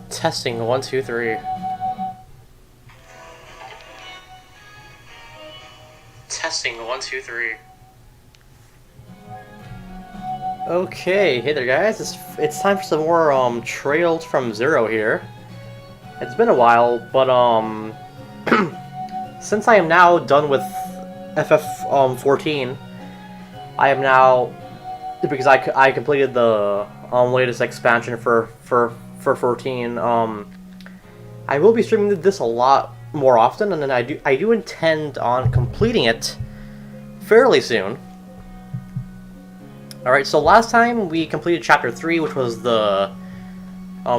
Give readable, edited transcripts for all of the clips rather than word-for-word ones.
Testing 1, 2, 3. Testing 1, 2, 3. Okay, hey there guys. It's time for some more Trails from Zero here. It's been a while, but since I am now done with FF14, I am now, because I completed the latest expansion for 14. I will be streaming this a lot more often, and then I do intend on completing it fairly soon. All right, so last time we completed Chapter 3, which was the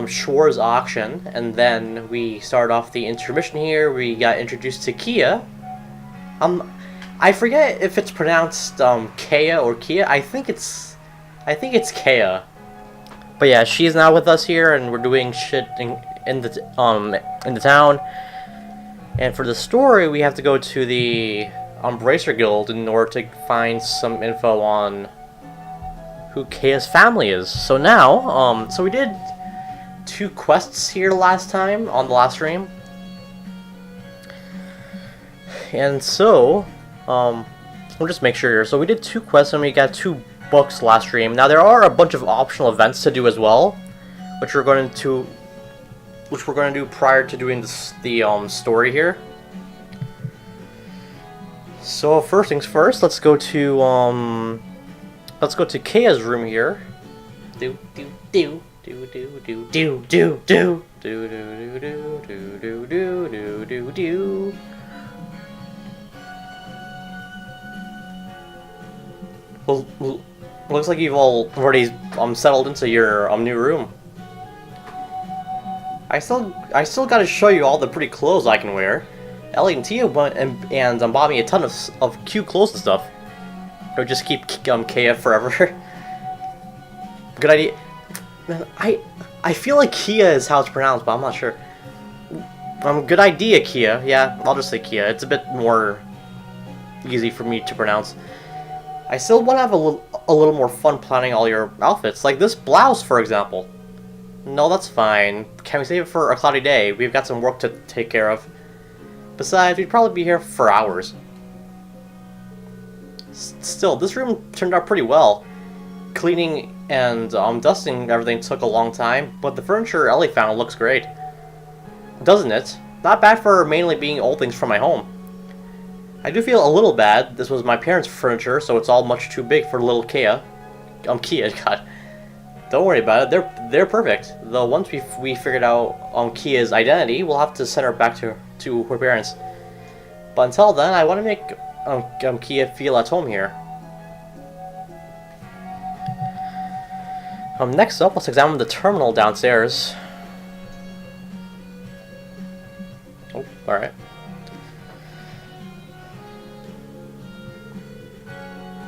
Shores auction, and then we started off the intermission here. We got introduced to Kia. I forget if it's pronounced Kea or Kia. I think it's Kea. But yeah, she's now with us here, and we're doing shit in the town. And for the story, we have to go to the Bracer Guild in order to find some info on who Kea's family is. So now, so we did 2 quests here last time on the last stream, and so we'll just make sure here. So we did 2 quests and we got 2 books last stream. Now there are a bunch of optional events to do as well, which we're going to do prior to doing the story here. So first things first, let's go to Kea's room here. Do do do do do do do do do do do do do do do do do. Well, looks like you've all already settled into your new room. I still gotta show you all the pretty clothes I can wear. Ellie and Tia went and bought me a ton of cute clothes and stuff. Or just keep Kea forever. Good idea. I feel like Kia is how it's pronounced, but I'm not sure. Good idea, Kia. Yeah, I'll just say Kia. It's a bit more easy for me to pronounce. I still want to have a little more fun planning all your outfits, like this blouse, for example. No, that's fine. Can we save it for a cloudy day? We've got some work to take care of. Besides, we'd probably be here for hours. Still, this room turned out pretty well. Cleaning and dusting everything took a long time, but the furniture Ellie found looks great. Doesn't it? Not bad for mainly being old things from my home. I do feel a little bad. This was my parents' furniture, so it's all much too big for little Kea. Kia, God. Don't worry about it. They're perfect. Though once we figured out Kia's identity, we'll have to send her back to her parents. But until then, I want to make Kia feel at home here. Next up, let's examine the terminal downstairs. Oh, alright.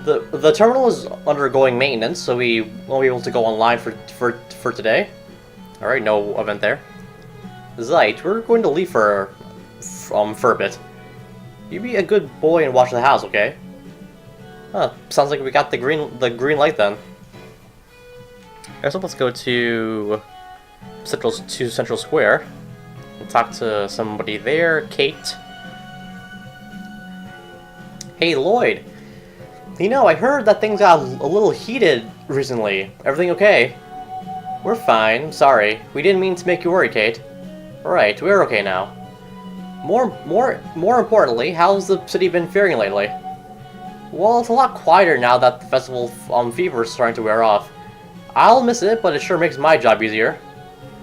The terminal is undergoing maintenance, so we won't be able to go online for today. Alright, no event there. Zeit, we're going to leave for a bit. You be a good boy and watch the house, okay? Huh, sounds like we got the green light then. Alright, so let's go to Central Square and talk to somebody there. Kate. Hey, Lloyd. You know, I heard that things got a little heated recently. Everything okay? We're fine. Sorry. We didn't mean to make you worry, Kate. Alright, we're okay now. More importantly, how's the city been faring lately? Well, it's a lot quieter now that the festival fever is starting to wear off. I'll miss it, but it sure makes my job easier.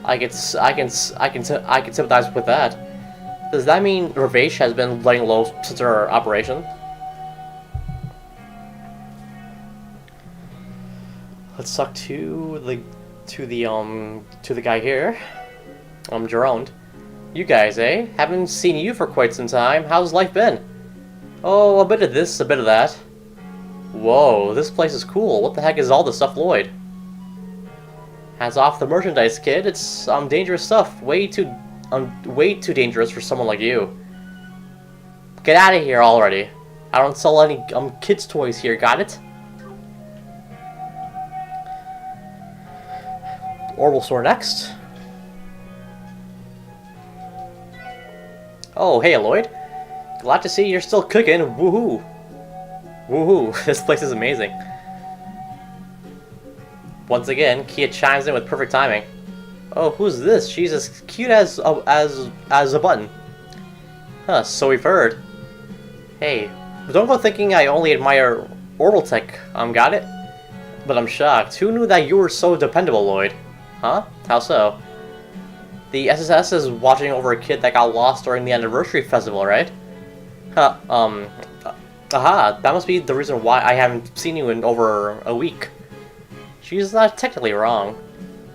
I can sympathize with that. Does that mean Ravesh has been laying low since our operation? Let's talk to the guy here. Geronde. You guys, eh? Haven't seen you for quite some time. How's life been? Oh, a bit of this, a bit of that. Whoa, this place is cool. What the heck is all this stuff, Lloyd? Hands off the merchandise, kid. It's dangerous stuff. Way too dangerous for someone like you. Get out of here already. I don't sell any kids' toys here. Got it? Orbital Store next. Oh, hey, Lloyd. Glad to see you're still cooking. Woohoo! Woohoo! This place is amazing. Once again, Kia chimes in with perfect timing. Oh, who's this? She's as cute as a button. Huh? So we've heard. Hey, don't go thinking I only admire Orbital Tech. Got it? But I'm shocked. Who knew that you were so dependable, Lloyd? Huh? How so? The SSS is watching over a kid that got lost during the anniversary festival, right? Huh, aha, that must be the reason why I haven't seen you in over a week. She's not technically wrong.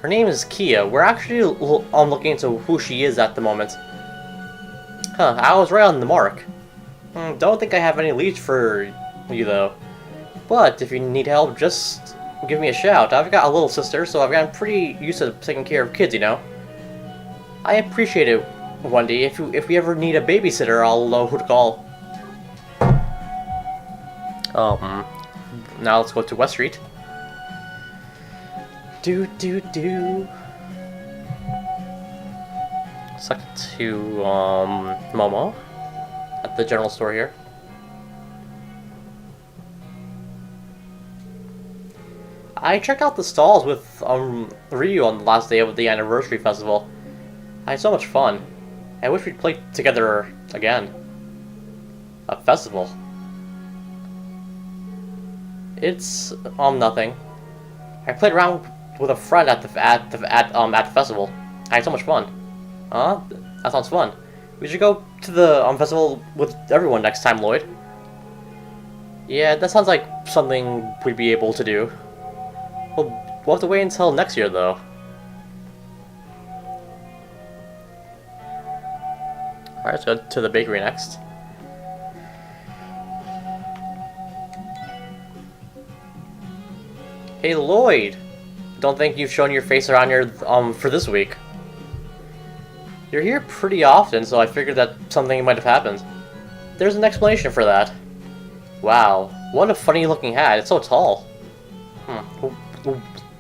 Her name is Kia. We're actually looking into who she is at the moment. Huh, I was right on the mark. Don't think I have any leads for you, though. But if you need help, just give me a shout. I've got a little sister, so I've gotten pretty used to taking care of kids, you know? I appreciate it, Wendy. If we ever need a babysitter, I'll know who to call. Now let's go to West Street. Suck to Momo at the general store here. I checked out the stalls with Ryu on the last day of the anniversary festival. I had so much fun. I wish we'd play together again. A festival. It's nothing. I played around with a friend at the festival. I had so much fun. Huh? That sounds fun. We should go to the festival with everyone next time, Lloyd. Yeah, that sounds like something we'd be able to do. We'll have to wait until next year, though. Alright, let's go to the bakery next. Hey, Lloyd! Don't think you've shown your face around here for this week. You're here pretty often, so I figured that something might have happened. There's an explanation for that. Wow, what a funny looking hat. It's so tall.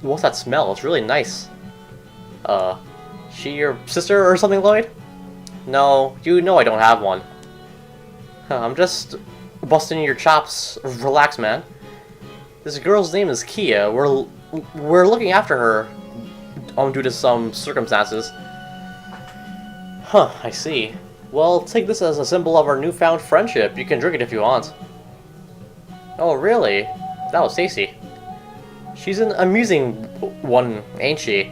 What's that smell? It's really nice. She your sister or something, Lloyd? No, you know I don't have one. I'm just busting your chops. Relax, man. This girl's name is Kia. We're looking after her due to some circumstances. Huh, I see. Well, take this as a symbol of our newfound friendship. You can drink it if you want. Oh, really? That was tasty. She's an amusing one, ain't she?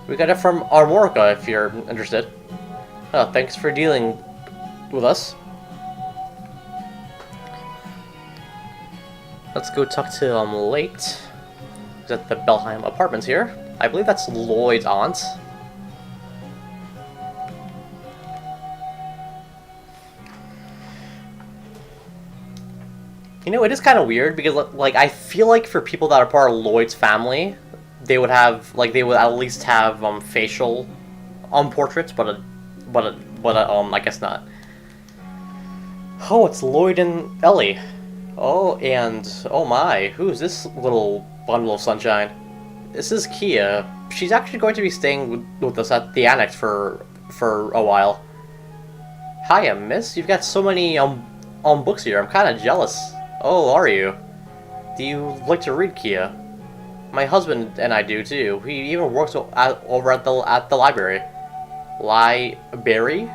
We got it from Armorica, if you're interested. Thanks for dealing with us. Let's go talk to Late. He's at the Belheim Apartments here. I believe that's Lloyd's aunt. You know, it is kind of weird because, like, I feel like for people that are part of Lloyd's family, they would have, like, they would at least have facial portraits, but I guess not. Oh, it's Lloyd and Ellie. Oh, and oh my, who's this little bundle of sunshine? This is Kia. She's actually going to be staying with us at the annex for a while. Hiya, miss. You've got so many books here. I'm kind of jealous. Oh, are you? Do you like to read, Kia? My husband and I do too. He even works over at the library. Library?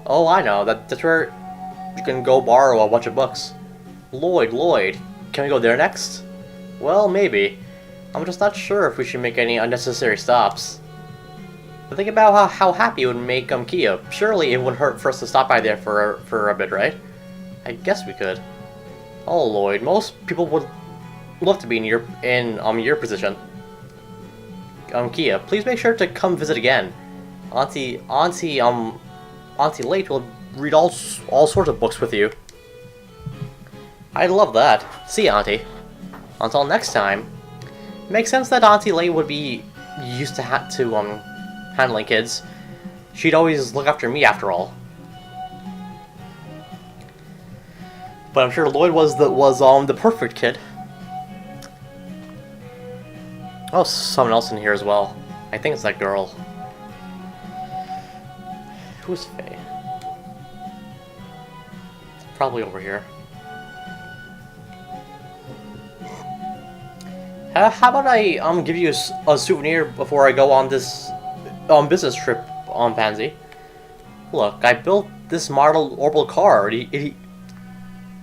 Oh, I know. That's where you can go borrow a bunch of books. Lloyd, can we go there next? Well, maybe. I'm just not sure if we should make any unnecessary stops. But think about how happy it would make Kia. Surely it wouldn't hurt for us to stop by there for a bit, right? I guess we could. Oh, Lloyd, most people would love to be in your position. Kia, please make sure to come visit again. Auntie Late will read all sorts of books with you. I'd love that. See you, Auntie. Until next time. Makes sense that Auntie Late would be used to handling kids. She'd always look after me, after all. But I'm sure Lloyd was the perfect kid. Oh, someone else in here as well. I think it's that girl. Who's Faye? Probably over here. How about I give you a souvenir before I go on this business trip, Pansy? Look, I built this model orbital car. It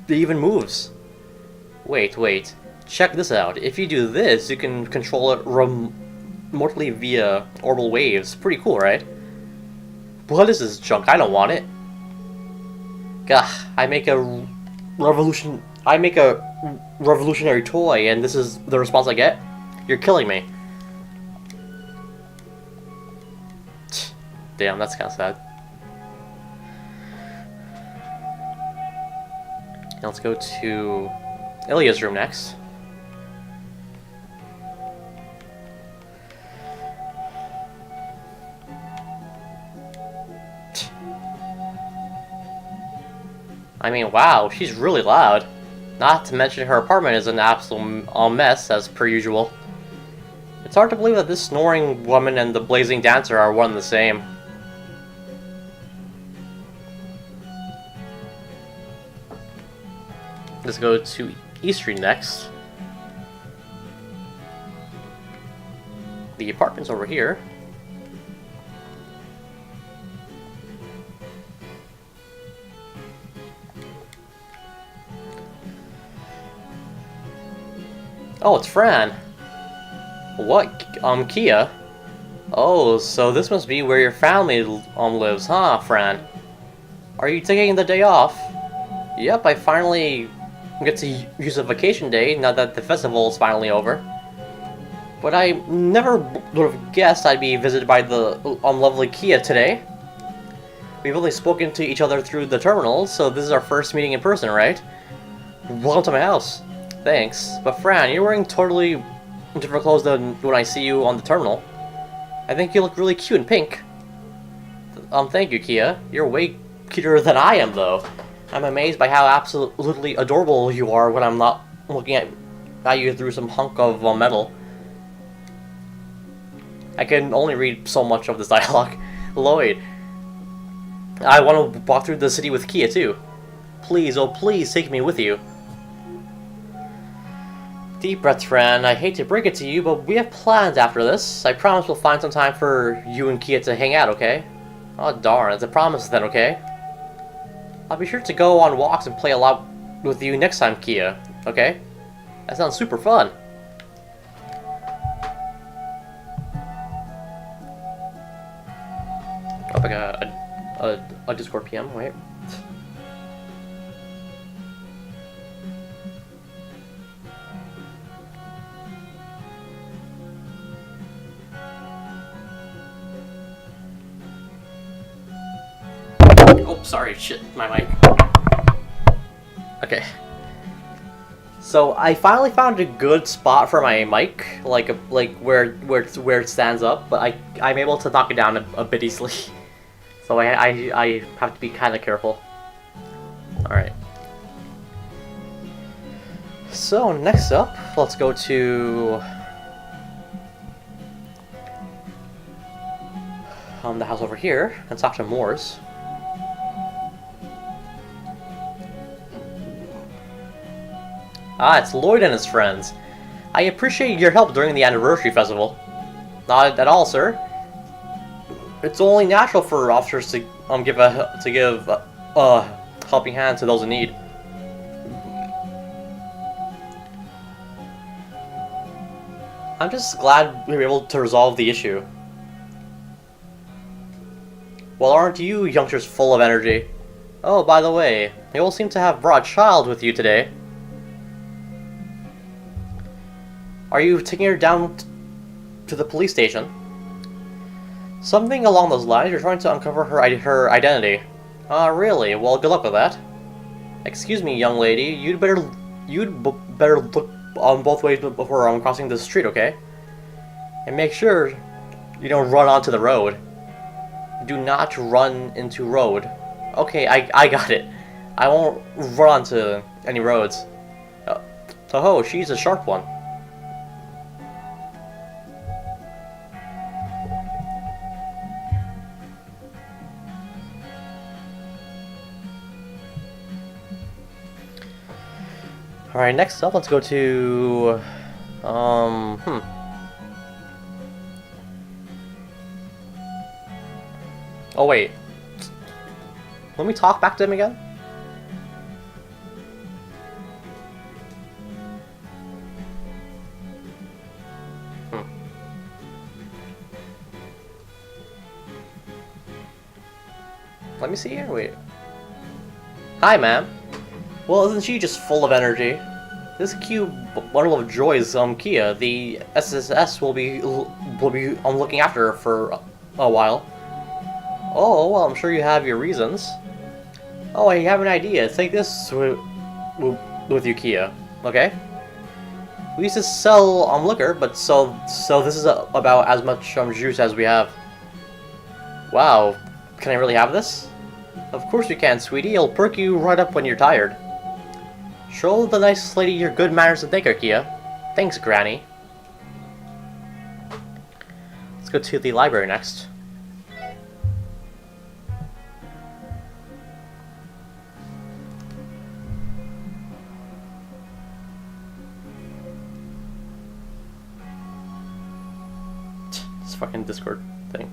even moves. Wait. Check this out. If you do this, you can control it remotely via orbital waves. Pretty cool, right? What is this junk? I don't want it. Gah, I make a revolutionary toy, and this is the response I get? You're killing me. Damn, that's kind of sad. Now let's go to Ilya's room next. I mean, wow, she's really loud. Not to mention her apartment is an absolute mess, as per usual. It's hard to believe that this snoring woman and the blazing dancer are one and the same. Let's go to East Street next. The apartment's over here. Oh, it's Fran. What? Kia? Oh, so this must be where your family lives, huh, Fran? Are you taking the day off? Yep, I finally get to use a vacation day now that the festival is finally over. But I never would have guessed I'd be visited by the lovely Kia today. We've only spoken to each other through the terminal, so this is our first meeting in person, right? Welcome to my house. Thanks, but Fran, you're wearing totally different clothes than when I see you on the terminal. I think you look really cute in pink. Thank you, Kia. You're way cuter than I am, though. I'm amazed by how absolutely adorable you are when I'm not looking at you through some hunk of metal. I can only read so much of this dialogue. Lloyd, I want to walk through the city with Kia, too. Please, oh please, take me with you. Deep breaths, Fran. I hate to break it to you, but we have plans after this. I promise we'll find some time for you and Kia to hang out, okay? Oh darn, it's a promise then, okay? I'll be sure to go on walks and play a lot with you next time, Kia, okay? That sounds super fun. Oh, I got a Discord PM, wait. Oh, sorry, shit, my mic. Okay. So I finally found a good spot for my mic, like where it stands up, but I'm able to knock it down a bit easily. So I have to be kind of careful. All right. So next up, let's go to the house over here and talk to Moores. Ah, it's Lloyd and his friends. I appreciate your help during the anniversary festival. Not at all, sir. It's only natural for officers to give a helping hand to those in need. I'm just glad we were able to resolve the issue. Well, aren't you youngsters full of energy? Oh, by the way, you all seem to have brought a child with you today. Are you taking her down to the police station? Something along those lines. You're trying to uncover her identity. Ah, really? Well, good luck with that. Excuse me, young lady. You'd better look on both ways before crossing the street, okay? And make sure you don't run onto the road. Do not run into road. Okay, I got it. I won't run onto any roads. Oh, she's a sharp one. Alright, next up, let's go to... Oh, wait. Let me talk back to him again? Let me see here, wait. Hi, ma'am. Well, isn't she just full of energy? This cute bundle of joys, Kia, the SSS will be looking after her for a while. Oh, well, I'm sure you have your reasons. Oh, I have an idea. Take this with you, Kia. Okay? We used to sell liquor, but so this is about as much juice as we have. Wow, can I really have this? Of course you can, sweetie. It'll perk you right up when you're tired. Show the nice lady your good manners and thank her, Kia. Thanks, Granny. Let's go to the library next. This fucking Discord thing.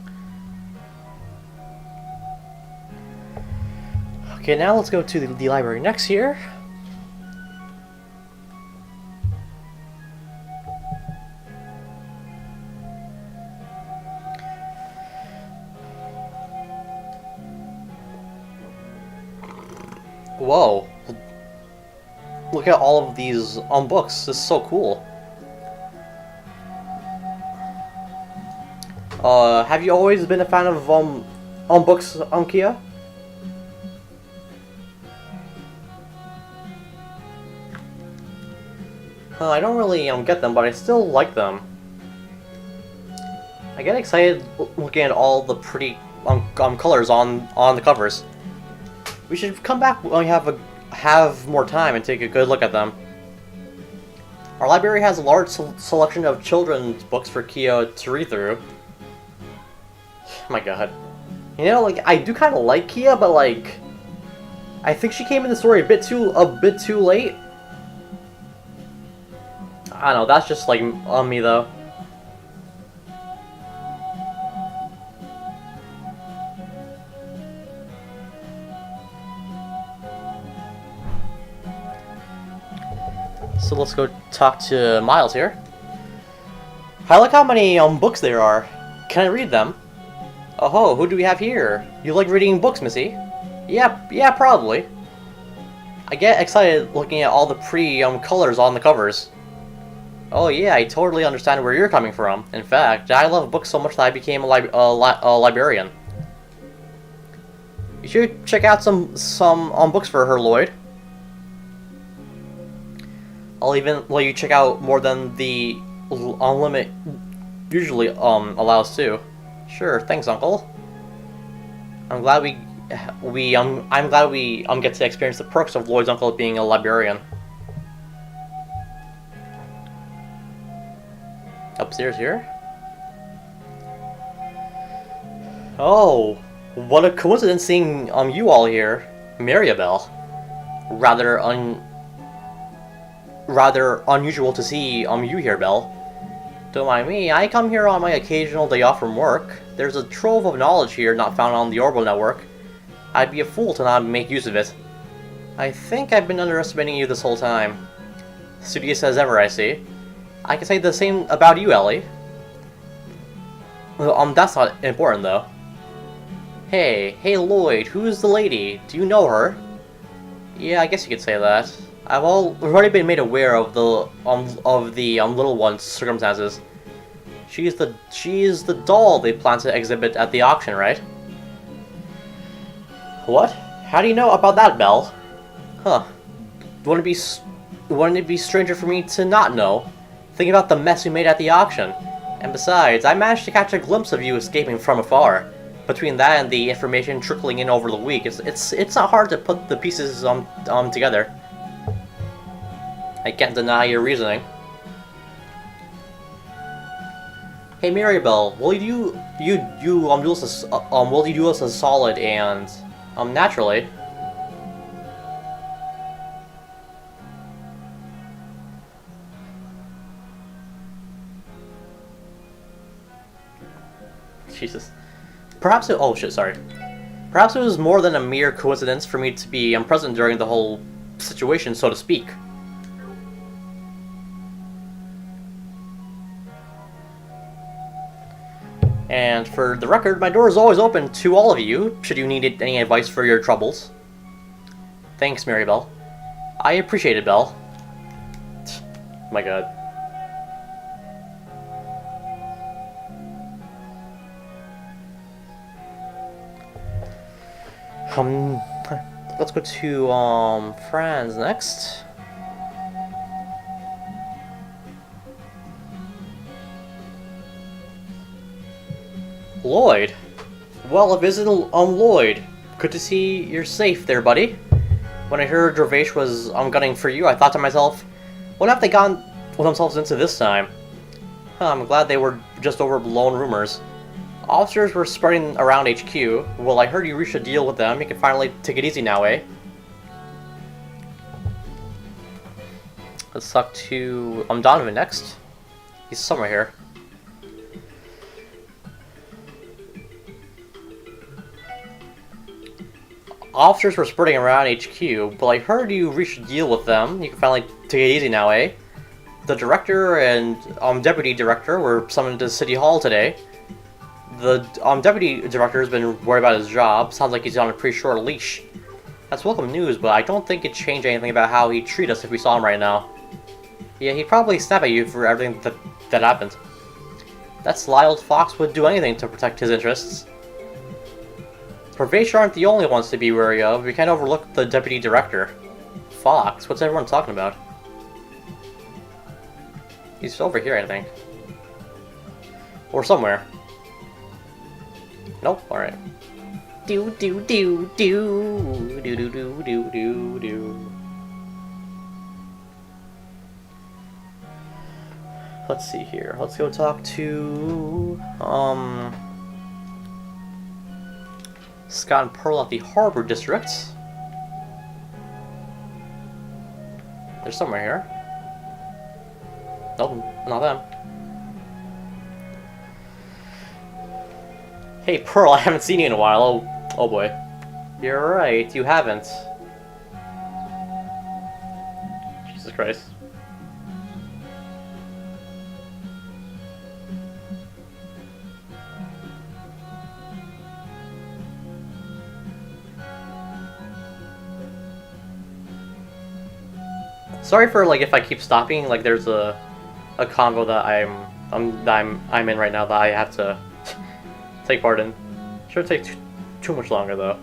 Okay, now let's go to the library next here. Whoa. Look at all of these books. This is so cool. Have you always been a fan of books, Kia? I don't really get them, but I still like them. I get excited looking at all the pretty colors on the covers. We should come back when we have more time and take a good look at them. Our library has a large selection of children's books for Kia to read through. Oh my god. You know, like, I do kind of like Kia, but like, I think she came in the story a bit too late. I don't know, that's just like on me though. So let's go talk to Miles here. I like how many books there are. Can I read them? Oh, who do we have here? You like reading books, Missy? Yeah, probably. I get excited looking at all the pretty colors on the covers. Oh yeah, I totally understand where you're coming from. In fact, I love books so much that I became a librarian. You should check out some books for her, Lloyd. I'll even let you check out more than the limit usually allows too. Sure, thanks, Uncle. I'm glad we get to experience the perks of Lloyd's uncle being a librarian. Upstairs here. Oh, what a coincidence seeing you all here, Maribel. Rather unusual to see you here, Belle. Don't mind me, I come here on my occasional day off from work. There's a trove of knowledge here not found on the Orbital Network. I'd be a fool to not make use of it. I think I've been underestimating you this whole time. Studious as ever, I see. I can say the same about you, Ellie. That's not important, though. Hey, Lloyd, who's the lady? Do you know her? Yeah, I guess you could say that. We've already been made aware of the little one's circumstances. She's the doll they plan to exhibit at the auction, right? What? How do you know about that, Belle? Huh. Wouldn't it be stranger for me to not know? Think about the mess we made at the auction. And besides, I managed to catch a glimpse of you escaping from afar. Between that and the information trickling in over the week, it's not hard to put the pieces together. I can't deny your reasoning. Hey, Maribel, will you do us a solid and naturally? Jesus. Perhaps oh shit, sorry. Perhaps it was more than a mere coincidence for me to be present during the whole situation, so to speak. And for the record, my door is always open to all of you, should you need any advice for your troubles. Thanks, Maribel. I appreciate it, Belle. My god. Let's go to, Franz next. Lloyd? Well, if isn't Lloyd. Good to see you're safe there, buddy. When I heard Gervais was gunning for you, I thought to myself, what have they gotten themselves into this time? I'm glad they were just overblown rumors. Officers were spreading around HQ. Well, I heard you reached a deal with them. You can finally take it easy now, eh? Let's talk to Donovan next. He's somewhere here. Officers were spreading around HQ, but I heard you reached a deal with them. You can finally take it easy now, eh? The director and deputy director were summoned to City Hall today. The deputy director has been worried about his job. Sounds like he's on a pretty short leash. That's welcome news, but I don't think it'd change anything about how he'd treat us if we saw him right now. Yeah, he'd probably snap at you for everything that happened. That sly old fox would do anything to protect his interests. Gervais aren't the only ones to be wary of. We can't overlook the deputy director. Fox? What's everyone talking about? He's over here, I think. Or somewhere. Nope, alright. Do. Let's see here. Let's go talk to Scott and Pearl at the Harbor District. They're somewhere here. Nope, not them. Hey Pearl, I haven't seen you in a while. Oh boy. You're right, you haven't. Jesus Christ. Sorry for if I keep stopping. There's a convo that I'm in right now that I have to take part in. Shouldn't take too much longer though.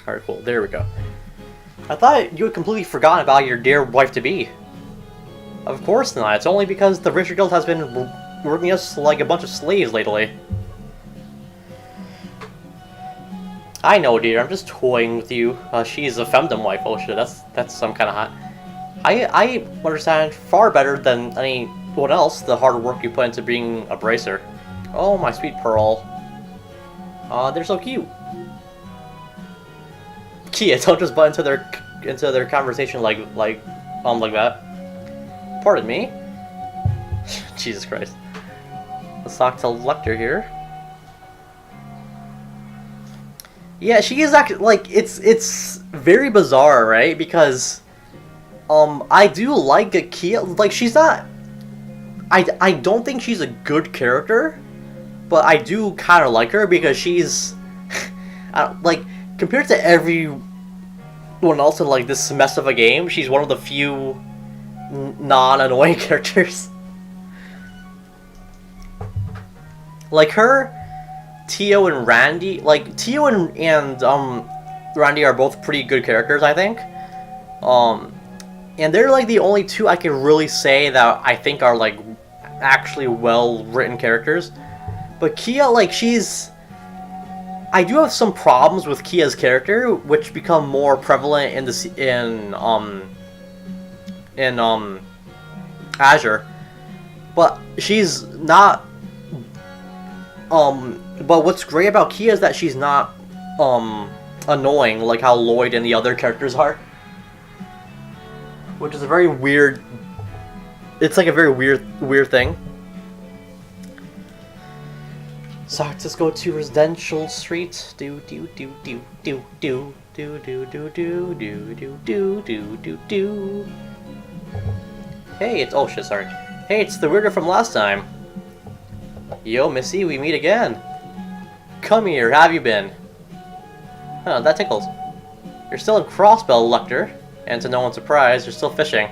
Alright, cool. There we go. I thought you had completely forgotten about your dear wife-to-be. Of course not. It's only because the Richard Guild has been working us like a bunch of slaves lately. I know, dear. I'm just toying with you. She's a femdom wife. Oh shit, that's some kind of hot. I understand far better than anyone else the hard work you put into being a bracer. Oh, my sweet Pearl. They're so cute. Kia, don't just butt into their conversation like that. Pardon me. Jesus Christ. Let's talk to Lecter here. Yeah, she is actually it's very bizarre, right? Because I do like Kia. Like, she's not. I don't think she's a good character, but I do kind of like her because she's, like, compared to everyone else in like this mess of a game, she's one of the few non-annoying characters. Like her, Tio and Randy, like Tio and Randy are both pretty good characters, I think. And they're like the only two I can really say that I think are like actually well-written characters. But Kia, like, I do have some problems with Kia's character, which become more prevalent in Azure. But she's not. But what's great about Kia is that she's not annoying like how Lloyd and the other characters are, which is a very weird. It's like a very weird thing. So let's go to Residential Street. Do do do do do do do do do do do do do do do do. Hey, it's shit, sorry. Hey, it's the weirder from last time. Yo, Missy, we meet again. Come here, how have you been? Huh, that tickles. You're still in Crossbell, Lecter, and to no one's surprise, you're still fishing.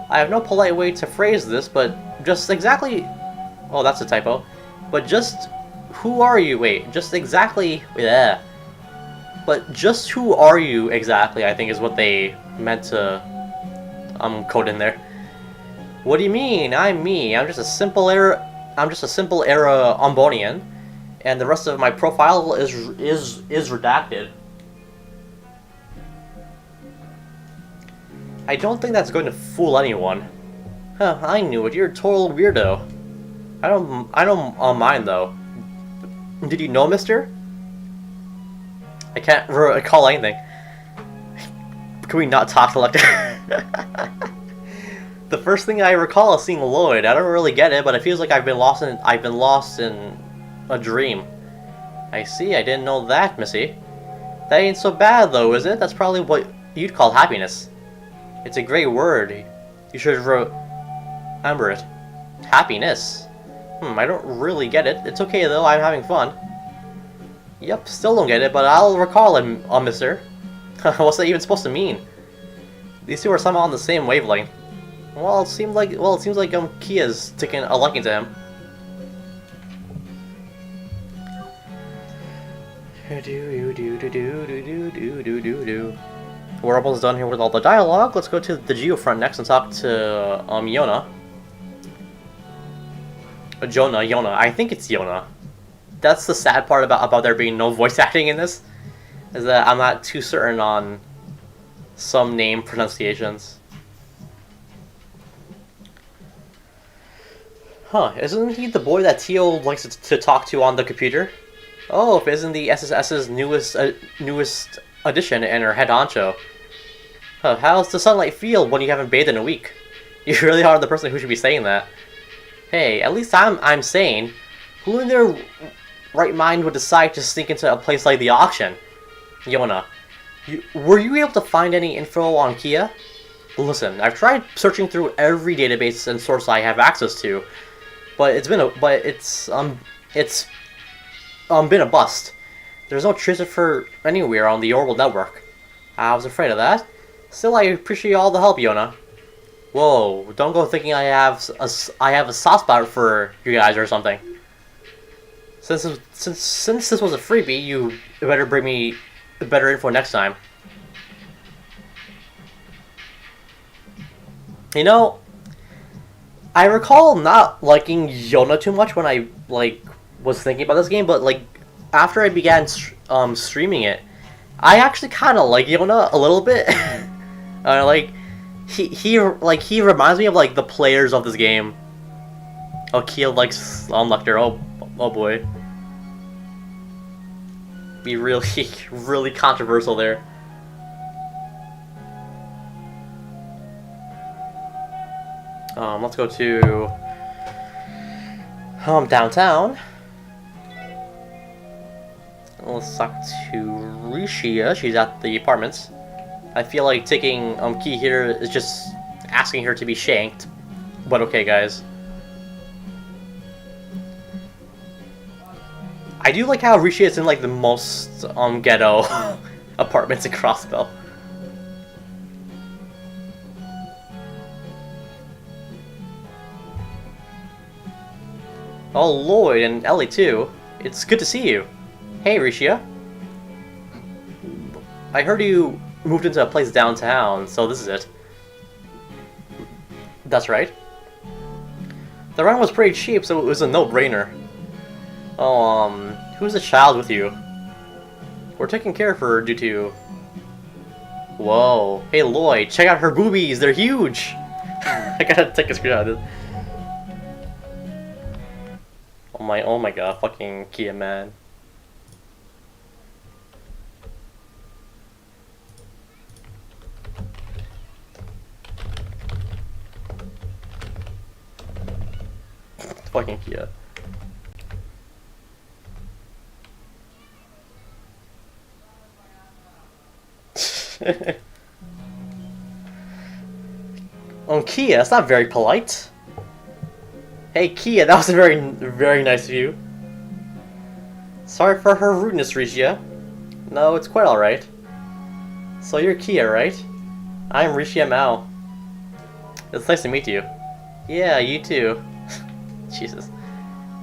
I have no polite way to phrase this, but just exactly... Oh, that's a typo. But just... Who are you? Wait, just exactly... Yeah. But just who are you exactly, I think is what they meant to... code in there. What do you mean? I'm me. I'm just a simple era Ombonian, and the rest of my profile is redacted. I don't think that's going to fool anyone. Huh, I knew it. You're a total weirdo. I don't mind though. Did you know, mister? I can't recall anything. Can we not talk to Lecter? The first thing I recall is seeing Lloyd. I don't really get it, but it feels like I've been lost in a dream. I see. I didn't know that, Missy. That ain't so bad though, is it? That's probably what you'd call happiness. It's a great word. You should remember it. Happiness. I don't really get it. It's okay though, I'm having fun. Yep, still don't get it, but I'll recall it, mister. What's that even supposed to mean? These two are somehow on the same wavelength. Well, it seems like Kia's taking a liking to him. We're almost done here with all the dialogue. Let's go to the Geofront next and talk to Yona. Yona. I think it's Yona. That's the sad part about there being no voice acting in this, is that I'm not too certain on some name pronunciations. Huh, isn't he the boy that Tio likes to talk to on the computer? Oh, if isn't the SSS's newest addition and her head honcho. Huh, how's the sunlight feel when you haven't bathed in a week? You really are the person who should be saying that. Hey, at least I'm sane. Who in their right mind would decide to sneak into a place like the auction? Yona, were you able to find any info on Kia? Listen, I've tried searching through every database and source I have access to, but it's been a bust. There's no trace of her anywhere on the Orbital network. I was afraid of that. Still, I appreciate all the help, Yona. Whoa, don't go thinking I have a soft spot for you guys or something. Since this was a freebie, you better bring me better info next time. You know, I recall not liking Yona too much when I was thinking about this game, but after I began streaming it, I actually kind of like Yona a little bit. He reminds me of the players of this game. Oh, Kia likes Lecter. Oh boy, be really controversial there. Let's go to downtown. Let's talk to Rishia. She's at the apartments. I feel like taking Key here is just asking her to be shanked. But okay, guys. I do like how Rishi is in like the most ghetto apartments in Crossbell. Oh, Lloyd and Ellie too. It's good to see you. Hey, Rishia. I heard you moved into a place downtown, so this is it. That's right. The rent was pretty cheap, so it was a no-brainer. Oh, who's the child with you? We're taking care of her due to... Whoa. Hey, Lloyd, check out her boobies. They're huge. I gotta take a screenshot of this. Oh my god, fucking Kia, man. Fucking Kia. Kia, that's not very polite. Hey, Kia, that was very nice of you. Sorry for her rudeness, Rishia. No, it's quite alright. So you're Kia, right? I'm Rishia Mao. It's nice to meet you. Yeah, you too. Jesus.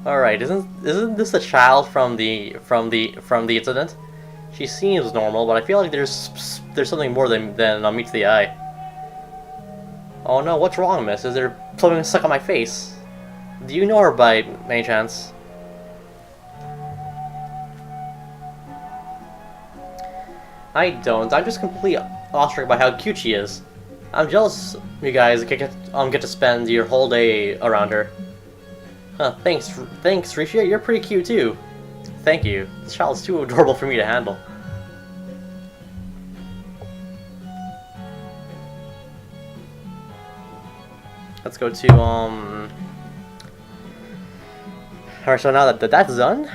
Alright, isn't this a child from the incident? She seems normal, but I feel like there's something more than meets the eye. Oh no, what's wrong, miss? Is there something stuck on my face? Do you know her by any chance? I don't. I'm just completely awestruck by how cute she is. I'm jealous you guys get to spend your whole day around her. Huh, thanks, Rishia. You're pretty cute too. Thank you. This child's too adorable for me to handle. Let's go to Alright, so now that that's done,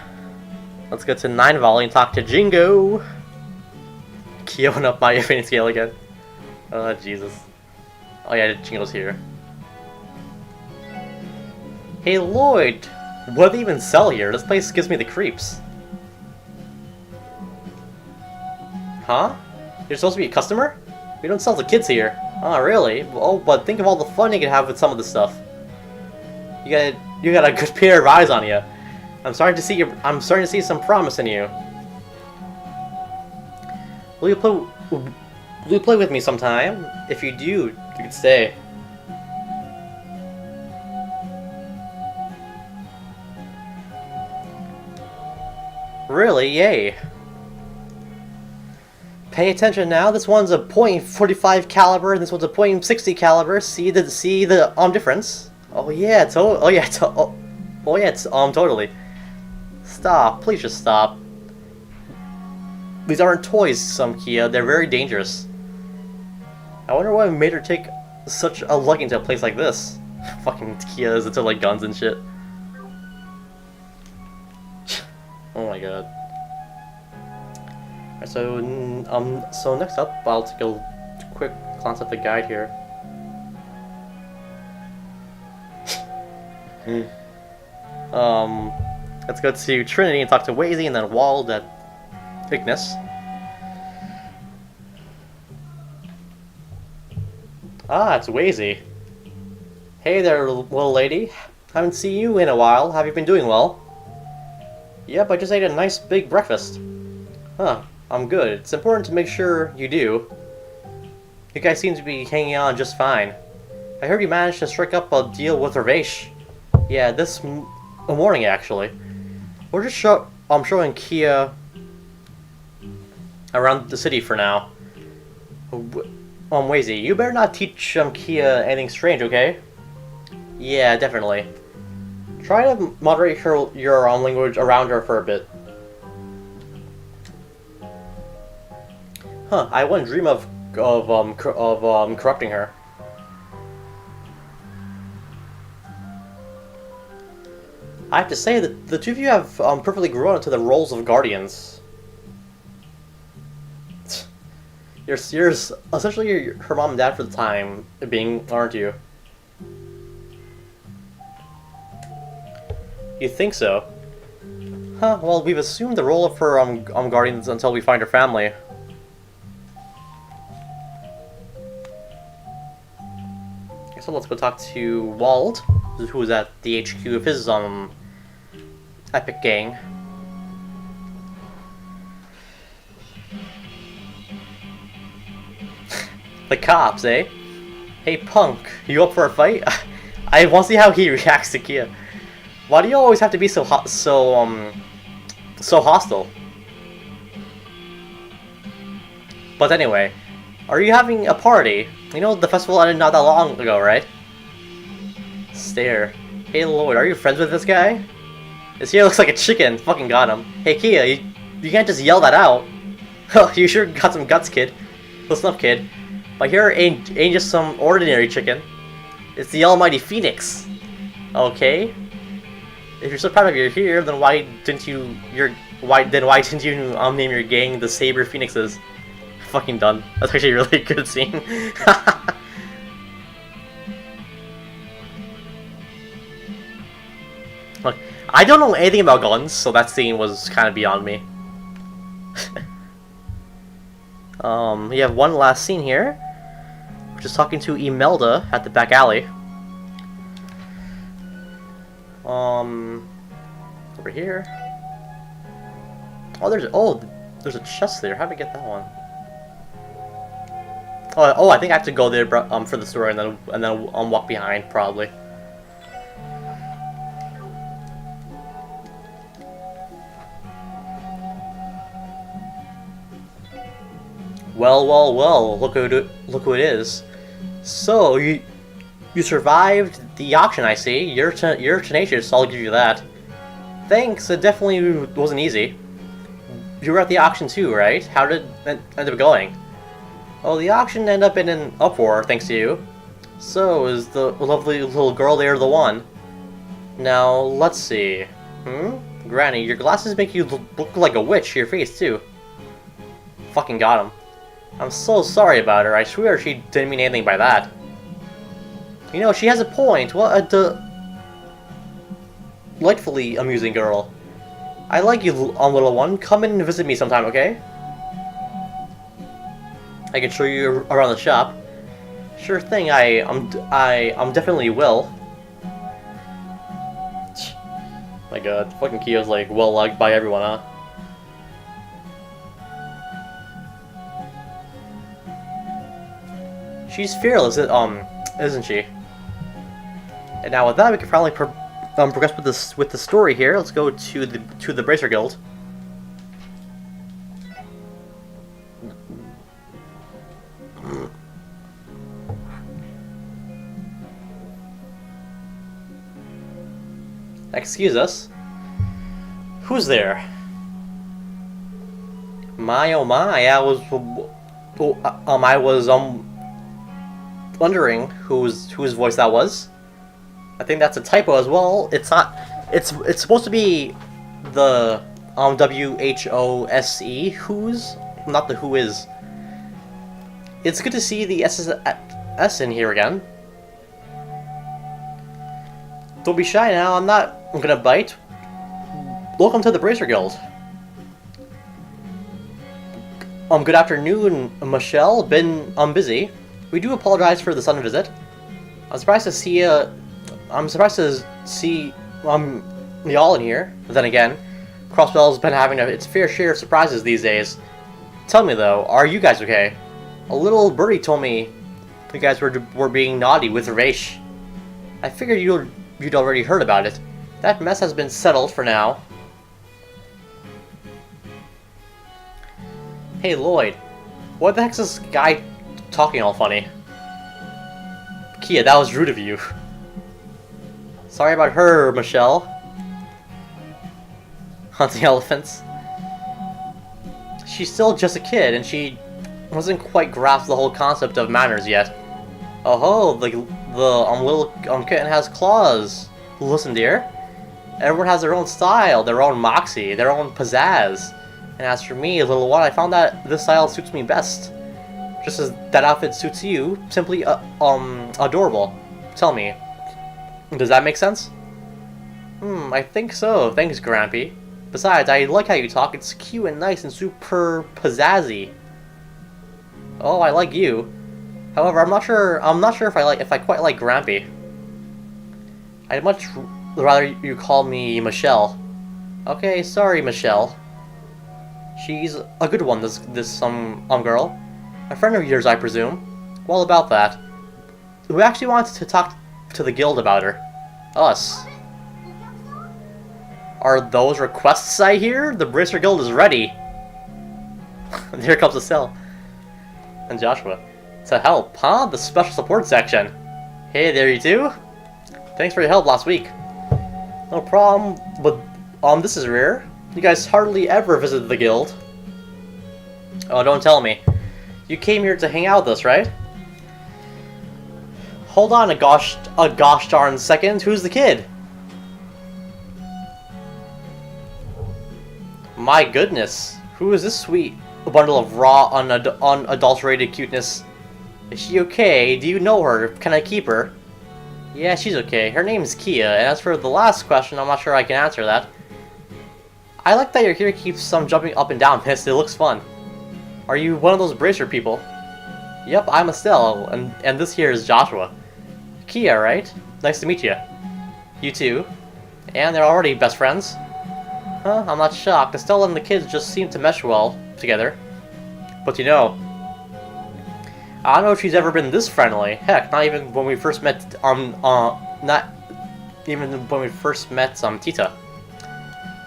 let's go to 9 Volley and talk to Jingo. Kia went up my affinity scale again. Oh, Jesus. Oh yeah, Jingo's here. Hey Lloyd! What do they even sell here? This place gives me the creeps. Huh? You're supposed to be a customer? We don't sell to kids here. Oh, really? Oh, but think of all the fun you could have with some of this stuff. You got a good pair of eyes on you. I'm starting to see some promise in you. Will you play with me sometime? If you do, you can stay. Really? Yay. Pay attention now. This one's a .45 caliber, and this one's a .60 caliber. See the difference? Oh yeah, totally. Stop. Please just stop. These aren't toys, Kia. They're very dangerous. I wonder what made her take such a liking to a place like this. Fucking Kia is into like guns and shit. Oh my god. So next up, I'll take a quick glance at the guide here. Let's go to Trinity and talk to Wazy, and then Wald at Ignis. Ah, it's Wazy. Hey there, little lady. Haven't seen you in a while. Have you been doing well? Yep, I just ate a nice big breakfast. Huh, I'm good. It's important to make sure you do. You guys seem to be hanging on just fine. I heard you managed to strike up a deal with Ravesh. Yeah, this morning actually. We're just showing Kia around the city for now. Wazy, you better not teach Kia anything strange, okay? Yeah, definitely. Try to moderate your language around her for a bit. Huh, I wouldn't dream of corrupting her. I have to say that the two of you have perfectly grown into the roles of guardians. You're essentially her mom and dad for the time being, aren't you? You think so? Huh, well, we've assumed the role of her guardians until we find her family. So let's go talk to Wald, who's at the HQ of his epic gang. The cops, eh? Hey punk, you up for a fight? I want to see how he reacts to Kia. Why do you always have to be so hostile? But anyway, are you having a party? You know the festival ended not that long ago, right? Stare. Hey Lloyd, are you friends with this guy? This here looks like a chicken. Fucking got him. Hey Kia, you can't just yell that out. You sure got some guts, kid. Listen up, kid. My here ain't just some ordinary chicken. It's the almighty Phoenix. Okay? If you're so proud of your here, then why didn't you name your gang the Saber Phoenixes? Fucking done. That's actually a really good scene. Look, I don't know anything about guns, so that scene was kind of beyond me. We have one last scene here. We're just talking to Imelda at the back alley. Over here. There's a chest there. How did I get that one? Oh, I think I have to go there, for the story, and then walk behind probably. Well, look who it is. So, you survived the auction, I see. You're tenacious, I'll give you that. Thanks, it definitely wasn't easy. You were at the auction too, right? How did it end up going? Oh, the auction ended up in an uproar, thanks to you. So, is the lovely little girl there the one? Now, let's see. Granny, your glasses make you look like a witch to your face, too. Fucking got him. I'm so sorry about her, I swear she didn't mean anything by that. You know, she has a point. What a delightfully amusing girl. I like you, little one. Come in and visit me sometime, okay? I can show you around the shop. Sure thing, I'm definitely will. My god, fucking Kia's like well liked by everyone, huh? She's fearless, isn't she? And now with that, we can finally progress with the story here. Let's go to the Bracer Guild. Excuse us. Who's there? My oh my, I was wondering whose voice that was. I think that's a typo as well. It's not. It's supposed to be the WHOSE who's, not the who is. It's good to see the S in here again. Don't be shy now. I'm not gonna bite. Welcome to the Bracer Guild. Good afternoon, Michelle. Been busy. We do apologize for the sudden visit. I'm surprised to see y'all in here. But then again, Crossbell's been having its fair share of surprises these days. Tell me though, are you guys okay? A little birdie told me you guys were being naughty with Raish. I figured you'd already heard about it. That mess has been settled for now. Hey Lloyd, what the heck's this guy talking all funny? Kia, that was rude of you. Sorry about her, Michelle. Hunting elephants. She's still just a kid, and she doesn't quite grasp the whole concept of manners yet. Oh ho, the little kitten has claws. Listen, dear. Everyone has their own style, their own moxie, their own pizzazz. And as for me, little one, I found that this style suits me best. Just as that outfit suits you, simply, adorable. Tell me, does that make sense? I think so. Thanks, Grampy. Besides, I like how you talk. It's cute and nice and super pizzazzy. Oh, I like you. However, I'm not sure if I quite like Grampy. I'd much rather you call me Michelle. Okay, sorry, Michelle. She's a good one, this girl. A friend of yours, I presume. Well, about that. Who actually wants to talk to the guild about her? Us. Are those requests I hear? The Bracer Guild is ready. Here comes Estelle. And Joshua. To help, huh? The special support section. Hey there, you two. Thanks for your help last week. No problem, but this is rare. You guys hardly ever visit the guild. Oh, don't tell me. You came here to hang out with us, right? Hold on a gosh darn second. Who's the kid? My goodness. Who is this sweet bundle of raw, unadulterated cuteness? Is she okay? Do you know her? Can I keep her? Yeah, she's okay. Her name's Kia, and as for the last question, I'm not sure I can answer that. I like that your hair keeps jumping up and down, Miss. It looks fun. Are you one of those Bracer people? Yep, I'm Estelle, and this here is Joshua. Kia, right? Nice to meet you. You too. And they're already best friends? Huh? I'm not shocked. Estelle and the kids just seem to mesh well together. But you know, I don't know if she's ever been this friendly. Heck, not even when we first met, Tita.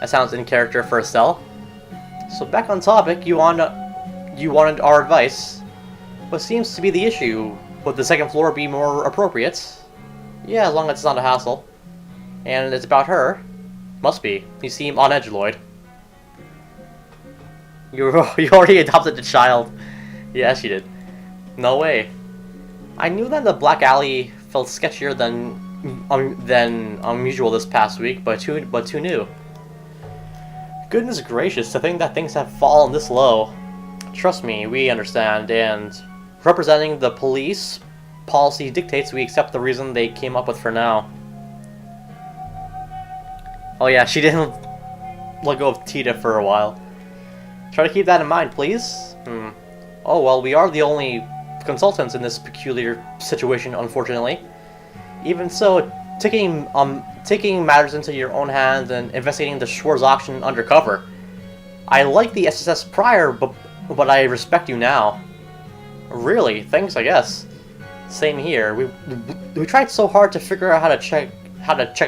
That sounds in character for Estelle. So back on topic, you wanted our advice. What seems to be the issue? Would the second floor be more appropriate? Yeah, as long as it's not a hassle. And it's about her. Must be. You seem on edge, Lloyd. You already adopted a child. Yeah, she did. No way. I knew that the Black Alley felt sketchier than usual this past week, but who knew? Goodness gracious, to think that things have fallen this low. Trust me, we understand, and representing the police, policy dictates we accept the reason they came up with for now. Oh yeah, she didn't let go of Tita for a while. Try to keep that in mind, please. Oh well, we are the only consultants in this peculiar situation, unfortunately. Even so, taking matters into your own hands and investigating the Schwarz auction undercover. I like the SSS prior, but I respect you now. Really? Thanks, I guess. Same here. We tried so hard to figure out how to check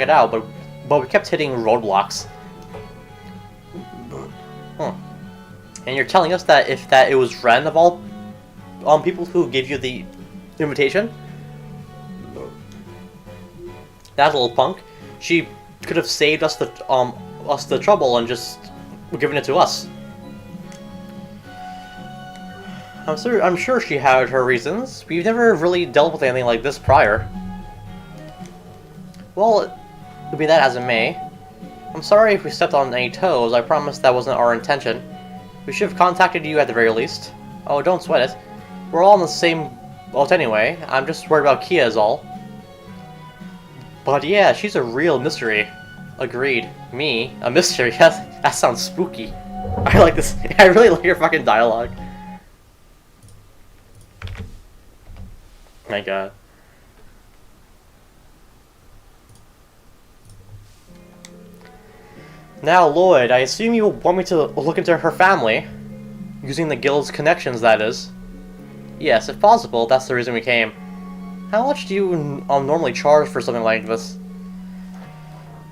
it out, but we kept hitting roadblocks. And you're telling us that it was Ren of all people who gave you the invitation? That little punk. She could have saved us the trouble and just given it to us. I'm sure she had her reasons. We've never really dealt with anything like this prior. Well, be that as it may. I'm sorry if we stepped on any toes. I promise that wasn't our intention. We should have contacted you at the very least. Oh, don't sweat it. We're all in the same boat anyway. I'm just worried about Kia is all. But yeah, she's a real mystery. Agreed. Me? A mystery? That sounds spooky. I like this. I really like your fucking dialogue. My god. Now, Lloyd, I assume you want me to look into her family? Using the guild's connections, that is. Yes, if possible, that's the reason we came. How much do you normally charge for something like this?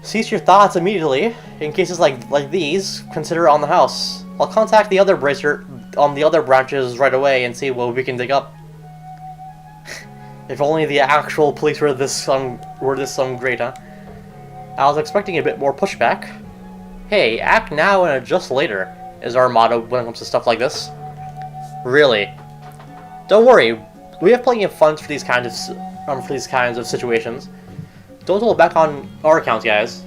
Cease your thoughts immediately. In cases like these, consider it on the house. I'll contact the other bracer on the other branches right away and see what we can dig up. If only the actual police were this great, huh? I was expecting a bit more pushback. Hey, act now and adjust later, is our motto when it comes to stuff like this. Really. Don't worry, we have plenty of funds for these kinds of situations. Don't hold back on our account, guys.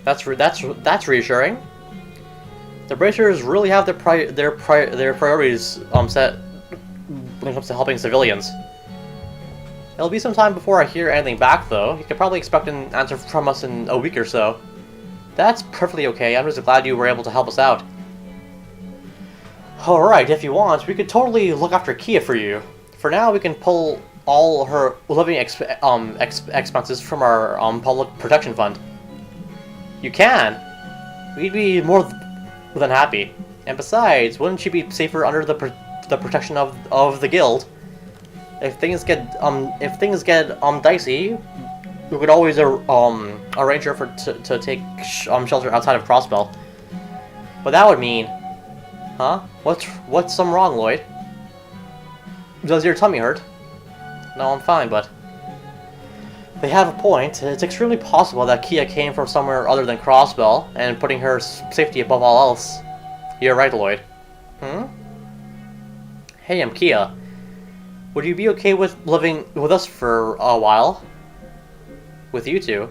That's reassuring. The Bracers really have their priorities set when it comes to helping civilians. It'll be some time before I hear anything back, though. You can probably expect an answer from us in a week or so. That's perfectly okay. I'm just glad you were able to help us out. Alright, if you want, we could totally look after Kia for you. For now, we can pull all her living expenses from our public protection fund. You can? We'd be more than happy. And besides, wouldn't she be safer under the protection of the guild? If things get dicey, we could always arrange her to take shelter outside of Crossbell. But that would mean, huh? What's some wrong, Lloyd? Does your tummy hurt? No, I'm fine, but they have a point. It's extremely possible that Kia came from somewhere other than Crossbell, and putting her safety above all else. You're right, Lloyd. Hey, I'm Kia. Would you be okay with living with us for a while? With you two?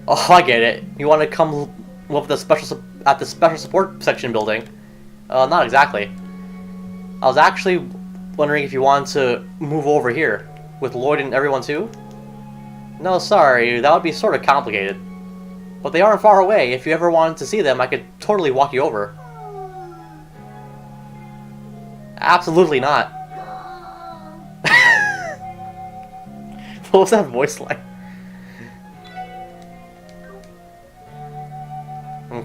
Oh, I get it. You want to come live at the special support section building? Not exactly. I was actually wondering if you wanted to move over here with Lloyd and everyone too. No, sorry, that would be sort of complicated. But they aren't far away. If you ever wanted to see them, I could totally walk you over. Absolutely not. What was that voice like?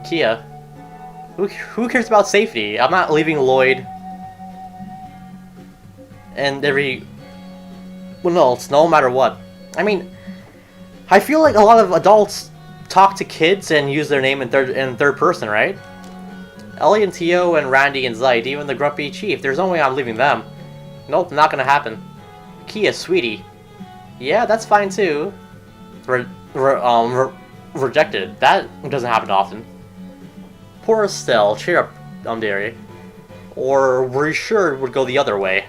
Kia, who cares about safety? I'm not leaving Lloyd and everyone else, no matter what. I mean, I feel like a lot of adults talk to kids and use their name in third person, right? Ellie and Tio and Randy and Zeit, even the grumpy chief. There's no way I'm leaving them. Nope, not gonna happen. Kia, sweetie. Yeah, that's fine too. Rejected. That doesn't happen often. Poor Estelle. Cheer up, dearie. Or were you sure it would go the other way?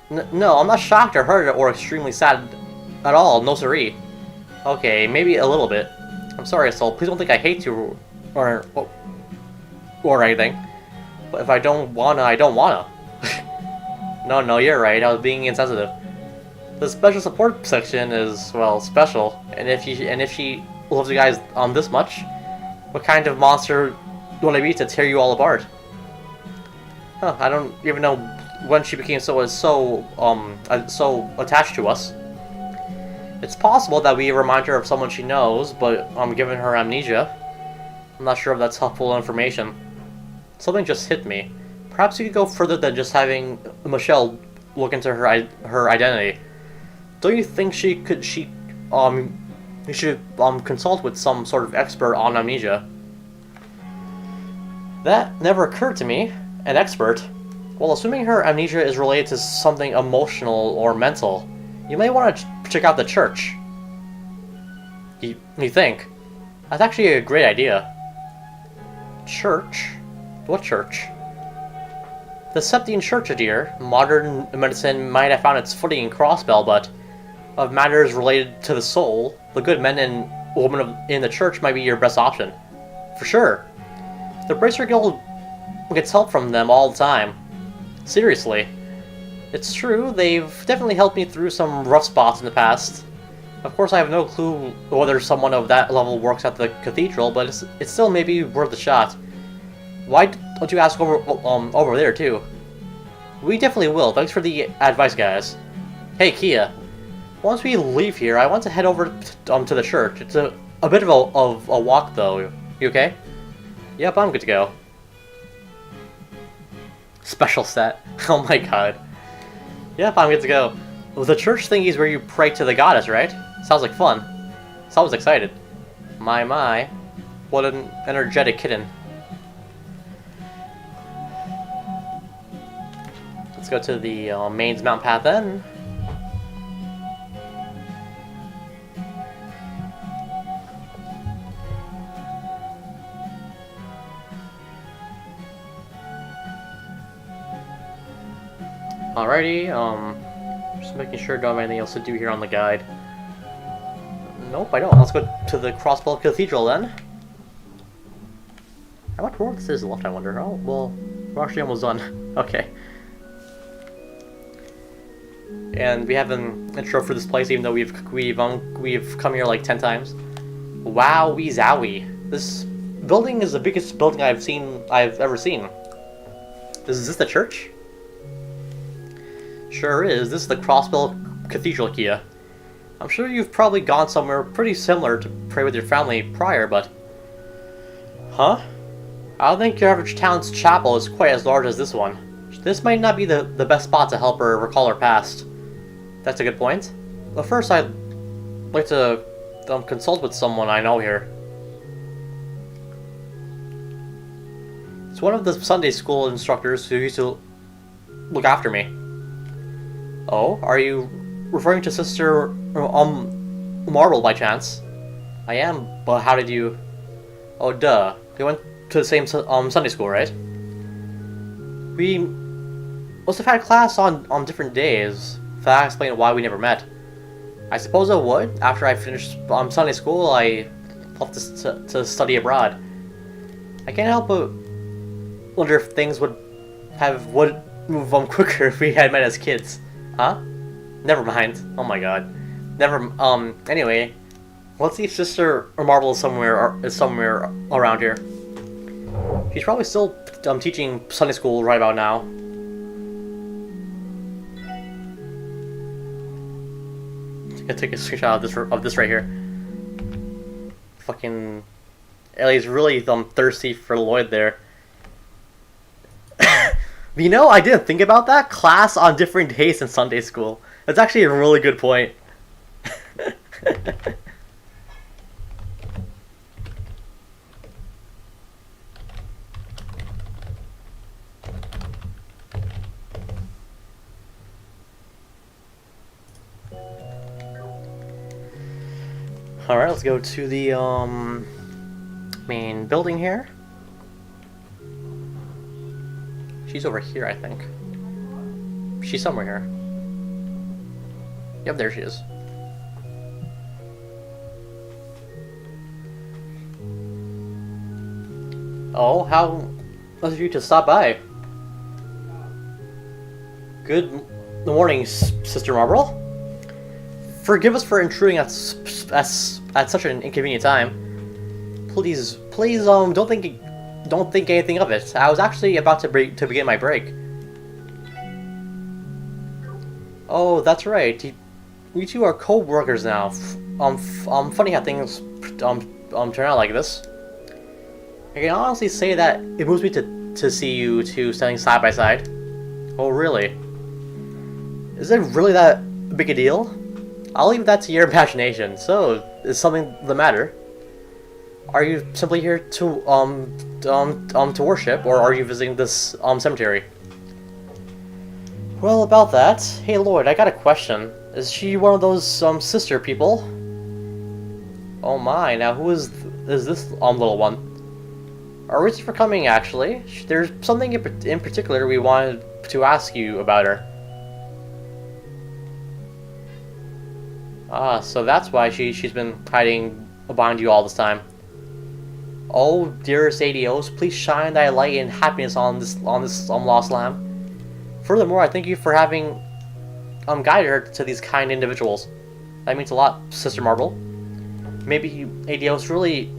No, I'm not shocked or hurt or extremely sad at all. No siree. Okay, maybe a little bit. I'm sorry, Estelle. Please don't think I hate you or anything. But if I don't wanna, I don't wanna. No, you're right. I was being insensitive. The special support section is, well, special. And if she loves you guys this much, what kind of monster would I be to tear you all apart? Huh, I don't even know when she became so attached to us. It's possible that we remind her of someone she knows, but given her amnesia, I'm not sure if that's helpful information. Something just hit me. Perhaps you could go further than just having Michelle look into her identity. Don't you think you should consult with some sort of expert on amnesia? That never occurred to me. An expert? Well, assuming her amnesia is related to something emotional or mental, you may want to check out the church. You think? That's actually a great idea. Church? What church? The Septine Church, dear. Modern medicine might have found its footing in Crossbell, but of matters related to the soul, the good men and women in the church might be your best option. For sure. The Bracer Guild gets help from them all the time. Seriously. It's true, they've definitely helped me through some rough spots in the past. Of course, I have no clue whether someone of that level works at the cathedral, but it's still maybe worth a shot. Why don't you ask over there, too? We definitely will. Thanks for the advice, guys. Hey, Kia. Once we leave here, I want to head over to the church. It's a bit of a walk, though. You okay? Yep, I'm good to go. Special set. Oh my god. Yep, I'm good to go. Well, the church thingy is where you pray to the goddess, right? Sounds like fun. Sounds excited. My. What an energetic kitten. Let's go to the mains mountain path then. Alrighty, just making sure I don't have anything else to do here on the guide. Nope, I don't. Let's go to the Crossbell Cathedral then. How much more this is left, I wonder? Oh, well, we're actually almost done. Okay. And we have an intro for this place, even though we've come here like 10 times. Wowie zowie! This building is the biggest building I've ever seen. Is this the church? Sure is. This is the Crossbell Cathedral, Kia. I'm sure you've probably gone somewhere pretty similar to pray with your family prior, but... Huh? I don't think your average town's chapel is quite as large as this one. This might not be the best spot to help her recall her past. That's a good point. But first, I'd like to consult with someone I know here. It's one of the Sunday school instructors who used to look after me. Oh, are you referring to Sister Marble by chance? I am, but how did you... Oh, duh. We went to the same Sunday school, right? We must have had class on different days. That explains why we never met. I suppose I would. After I finished Sunday school, I left to study abroad. I can't help but wonder if things would move on quicker if we had met as kids. Huh? Never mind. Oh my god. Anyway, let's see if Sister Marble is somewhere around here. She's probably still teaching Sunday school right about now. I'm gonna take a screenshot of this right here. Fucking Ellie's really thirsty for Lloyd there. You know, I didn't think about that. Class on different days in Sunday school. That's actually a really good point. Alright, let's go to the main building here. She's over here, I think. She's somewhere here. Yep, there she is. Oh, how nice of you to stop by. Good morning, Sister Marble. Forgive us for intruding at such an inconvenient time. Please, don't think anything of it. I was actually about to begin my break. Oh, that's right. You two are co-workers now. Funny how things turn out like this. I can honestly say that it moves me to see you two standing side by side. Oh, really? Is it really that big a deal? I'll leave that to your imagination. So, is something the matter? Are you simply here to worship, or are you visiting this cemetery? Well, about that. Hey Lloyd, I got a question. Is she one of those sister people? Oh my, now who is this little one? Our reason for coming, actually. There's something in particular we wanted to ask you about her. Ah, so that's why she's been hiding behind you all this time. Oh, dearest ADOs, please shine thy light and happiness on this lost lamb. Furthermore, I thank you for having guided her to these kind individuals. That means a lot, Sister Marble. Maybe ADOs really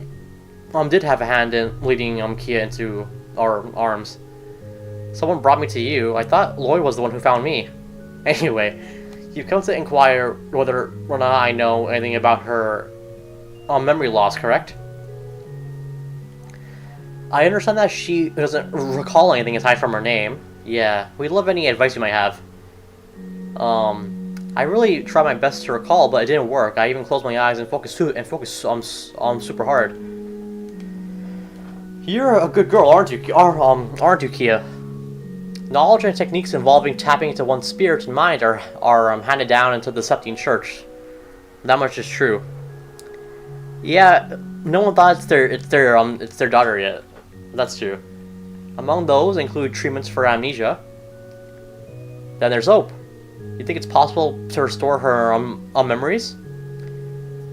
did have a hand in leading Kia into our arms. Someone brought me to you. I thought Lloyd was the one who found me. Anyway, you've come to inquire whether or not I know anything about her memory loss, correct? I understand that she doesn't recall anything aside from her name. Yeah, we'd love any advice you might have. I really tried my best to recall, but it didn't work. I even closed my eyes and focused super hard. You're a good girl, aren't you? Aren't you, Kia? Knowledge and techniques involving tapping into one's spirit and mind are handed down into the Septine Church. That much is true. Yeah, no one thought it's their daughter yet. That's true. Among those include treatments for amnesia. Then there's hope. You think it's possible to restore her memories?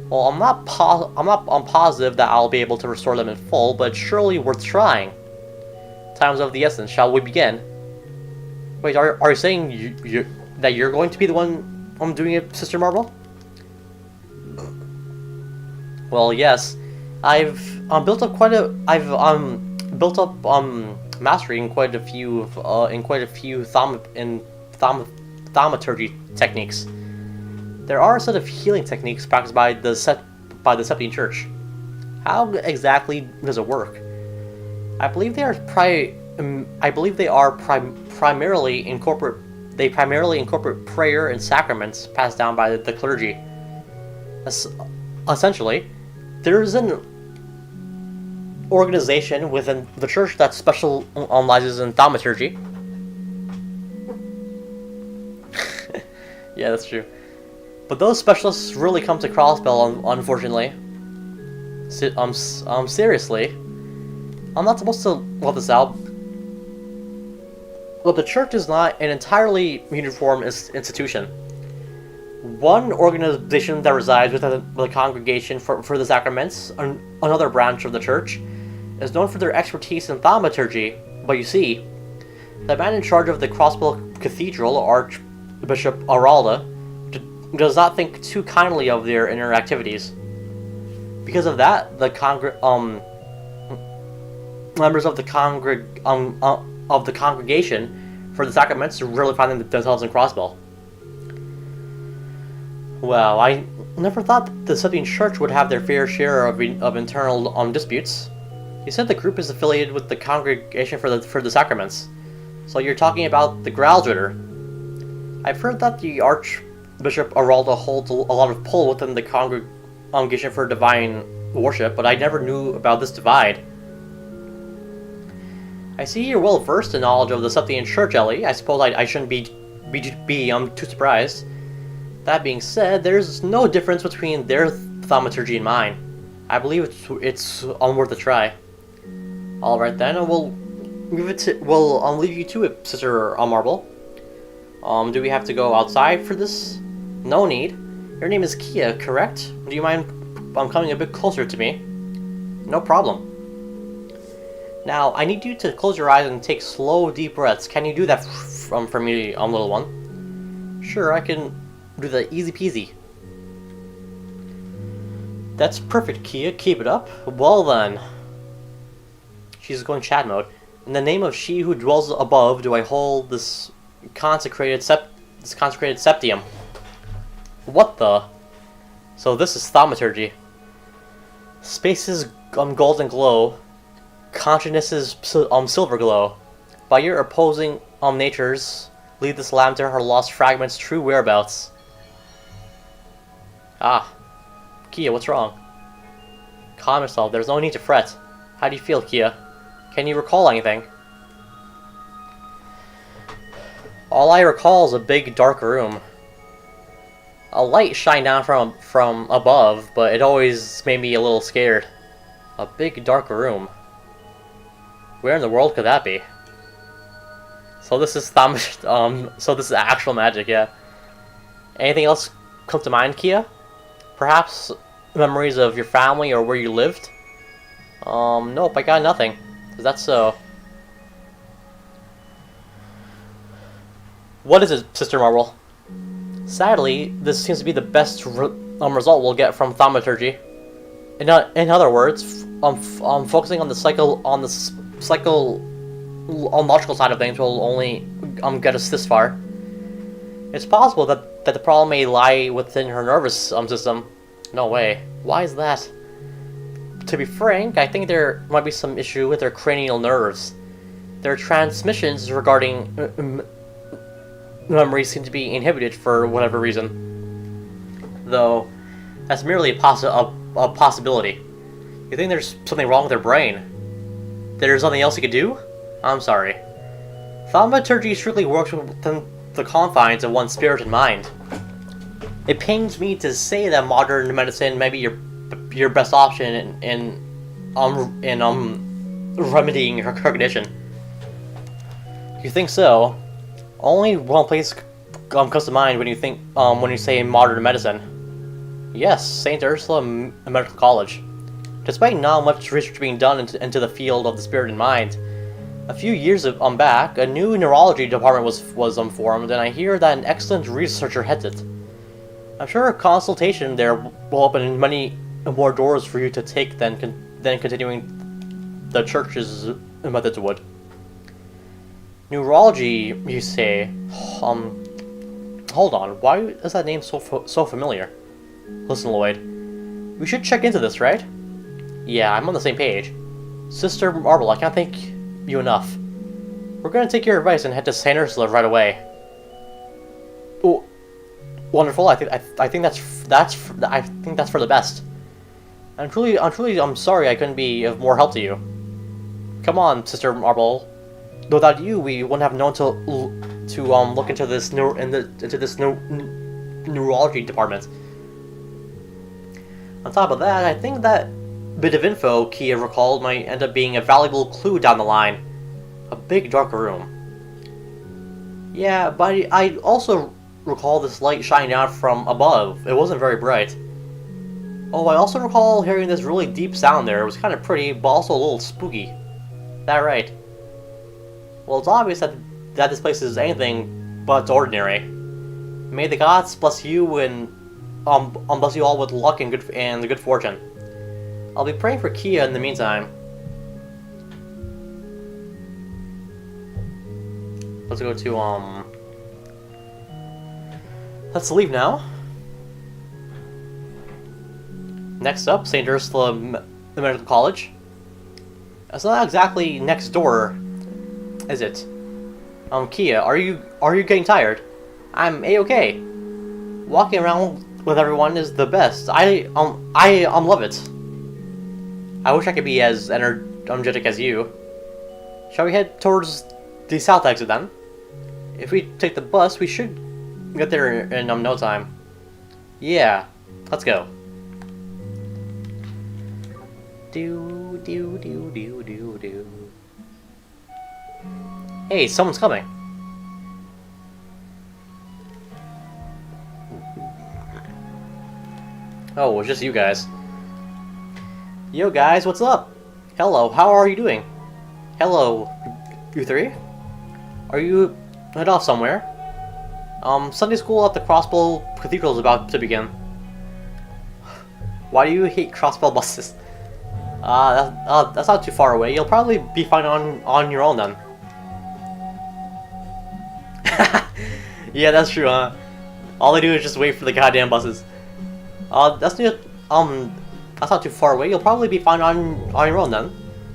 Well, I'm positive that I'll be able to restore them in full, but it's surely worth trying. Time's of the essence. Shall we begin? Wait, are you saying that you're going to be the one doing it, Sister Marble? Well, yes. I've built up mastery in quite a few thaumaturgy techniques. There are a set of healing techniques practiced by the Septine Church. How exactly does it work? I believe they primarily incorporate prayer and sacraments passed down by the clergy. Essentially, there's an organization within the church that specializes in thaumaturgy. Yeah, that's true. But those specialists really come to Crossbell, unfortunately. Seriously. I'm not supposed to let this out. But the church is not an entirely uniform institution. One organization that resides within the congregation for the sacraments, another branch of the church, is known for their expertise in thaumaturgy. But you see, the man in charge of the Crossbell Cathedral, Archbishop Aralda, does not think too kindly of their inner activities. Because of that, the members of the congregation for the sacraments really find themselves in Crossbell. Well, I never thought the Septine Church would have their fair share of internal disputes. You said the group is affiliated with the congregation for the sacraments, so you're talking about the Growlritter. I've heard that the Archbishop Aralda holds a lot of pull within the congregation for divine worship, but I never knew about this divide. I see you're well versed in knowledge of the Septine Church, Ellie. I suppose I shouldn't be too surprised. That being said, there's no difference between their thaumaturgy and mine. I believe it's worth a try. All right then, we'll leave you to it, Sister Marble. Do we have to go outside for this? No need. Your name is Kia, correct? Do you mind coming a bit closer to me? No problem. Now, I need you to close your eyes and take slow, deep breaths. Can you do that for me, little one? Sure, I can do that easy peasy. That's perfect, Kia. Keep it up. Well then. She's going chat mode. In the name of she who dwells above, do I hold this consecrated septium. What the? So this is thaumaturgy. Space's golden glow. Consciousness's silver glow. By your opposing natures, lead this lamb to her lost fragment's true whereabouts. Ah. Kia, what's wrong? Calm yourself, there's no need to fret. How do you feel, Kia? Can you recall anything? All I recall is a big, dark room. A light shined down from above, but it always made me a little scared. A big, dark room. Where in the world could that be? So this is so this is actual magic, yeah. Anything else come to mind, Kia? Perhaps memories of your family or where you lived? Nope, I got nothing. Is that so? What is it, Sister Marble? Sadly, this seems to be the best result we'll get from thaumaturgy. In other words, focusing on the psychological side of things will only get us this far. It's possible that the problem may lie within her nervous system. No way. Why is that? To be frank, I think there might be some issue with her cranial nerves. Their transmissions regarding memories seem to be inhibited for whatever reason. Though, that's merely a possibility. You think there's something wrong with her brain? There's nothing else you could do? I'm sorry. Thaumaturgy strictly works within the confines of one's spirit and mind. It pains me to say that modern medicine may be your best option in remedying her condition. You think so? Only one place comes to mind when you say modern medicine. Yes, St. Ursula Medical College. Despite not much research being done into the field of the spirit and mind, a few years back, a new neurology department was formed, and I hear that an excellent researcher heads it. I'm sure a consultation there will open many more doors for you to take than continuing the church's methods would. Neurology, you say? Hold on. Why is that name so familiar? Listen, Lloyd. We should check into this, right? Yeah, I'm on the same page. Sister Marble, I can't thank you enough. We're gonna take your advice and head to St. Ursula right away. Oh, wonderful. I think that's for the best. I'm sorry I couldn't be of more help to you. Come on, Sister Marble. Without you, we wouldn't have known to look into this neurology department. On top of that, I think that bit of info Kia recalled might end up being a valuable clue down the line. A big dark room. Yeah, but I also recall this light shining down from above. It wasn't very bright. Oh, I also recall hearing this really deep sound there. It was kind of pretty, but also a little spooky. That right? Well, it's obvious that this place is anything but ordinary. May the gods bless you and bless you all with luck and good fortune. I'll be praying for Kia in the meantime. Let's go to let's leave now. Next up, St. Ursula Medical College. It's not exactly next door, is it? Kia, are you getting tired? I'm a-okay. Walking around with everyone is the best. I love it. I wish I could be as energetic as you. Shall we head towards the south exit then? If we take the bus, we should get there in no time. Yeah, let's go. Do do do do do do. Hey, someone's coming. Oh, it's just you guys. Yo guys, what's up? Hello, how are you doing? Hello, you three? Are you head off somewhere? Sunday school at the Crossbow Cathedral is about to begin. Why do you hate crossbow buses? That's not too far away. You'll probably be fine on your own then. Yeah, that's true, huh? All they do is just wait for the goddamn buses. That's not too far away. You'll probably be fine on your own then.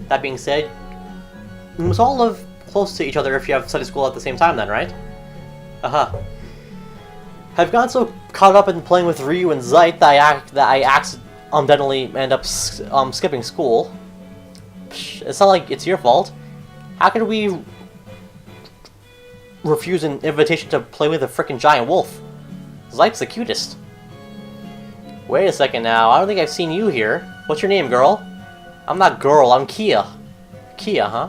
That being said, you must all live close to each other if you have Sunday school at the same time then, right? I've gotten so caught up in playing with Ryu and Zeit that I accidentally end up skipping school. Psh, it's not like it's your fault. How could we refuse an invitation to play with a frickin' giant wolf? Zeit's the cutest. Wait a second now, I don't think I've seen you here. What's your name, girl? I'm not girl, I'm Kia. Kia, huh?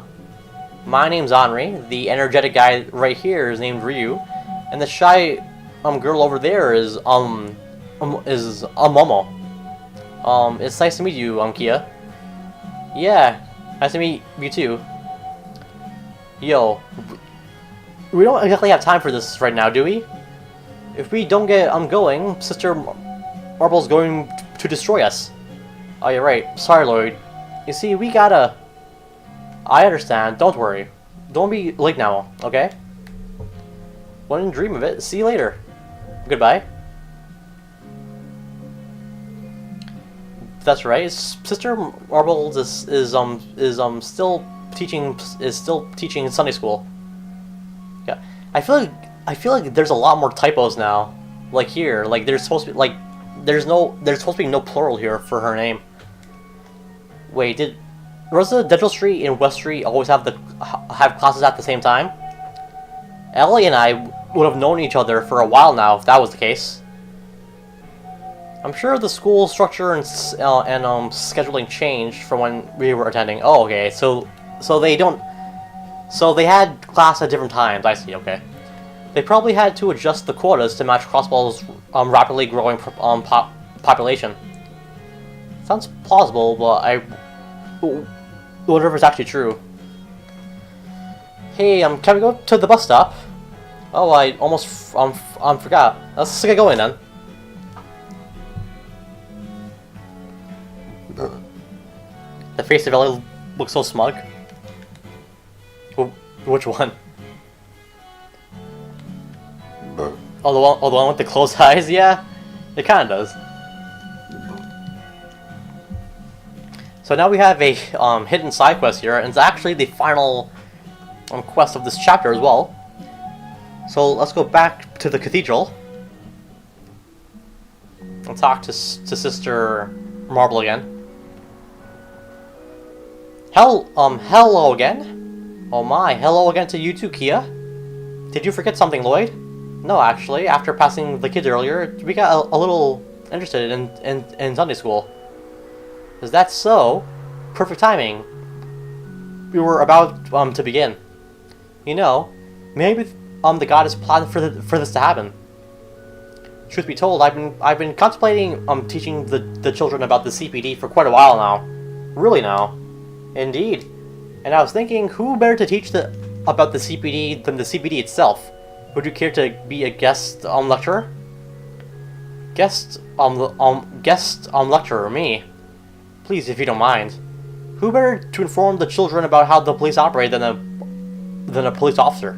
My name's Henri. The energetic guy right here is named Ryu. And the shy girl over there is Momo. It's nice to meet you, Kia. Yeah, nice to meet you too. Yo, we don't exactly have time for this right now, do we? If we don't get going, Sister Marble's going to destroy us. Oh, you're right. Sorry, Lloyd. You see, we gotta... I understand. Don't worry. Don't be late now, okay? Wouldn't dream of it. See you later. Goodbye. That's right. Sister Marble is still teaching Sunday school. Yeah. I feel like there's a lot more typos now. Like here, like there's supposed to be there's supposed to be no plural here for her name. Wait, did Residential Street and West Street always have classes at the same time? Ellie and I would have known each other for a while now if that was the case. I'm sure the school structure and scheduling changed from when we were attending. Oh, okay. So they had class at different times. I see. Okay. They probably had to adjust the quotas to match Crossbow's rapidly growing population. Sounds plausible, but I wonder if it's actually true. Hey, can we go to the bus stop? Oh, I almost forgot. Let's get going then. The face of Ellie looks so smug. Which one? Oh, the one with the closed eyes? Yeah, it kind of does. So now we have a hidden side quest here, and it's actually the final quest of this chapter as well. So let's go back to the cathedral and talk to Sister Marble again. Hello again. Oh my, hello again to you too, Kia. Did you forget something, Lloyd? No, actually, after passing the kids earlier, we got a little interested in Sunday school. Is that so? Perfect timing. We were about to begin. You know, maybe the goddess planned for this to happen. Truth be told, I've been contemplating teaching the children about the CPD for quite a while now. Really now. Indeed. And I was thinking, who better to teach about the CPD than the CPD itself? Would you care to be a guest lecturer? Guest lecturer, me. Please, if you don't mind. Who better to inform the children about how the police operate than a police officer?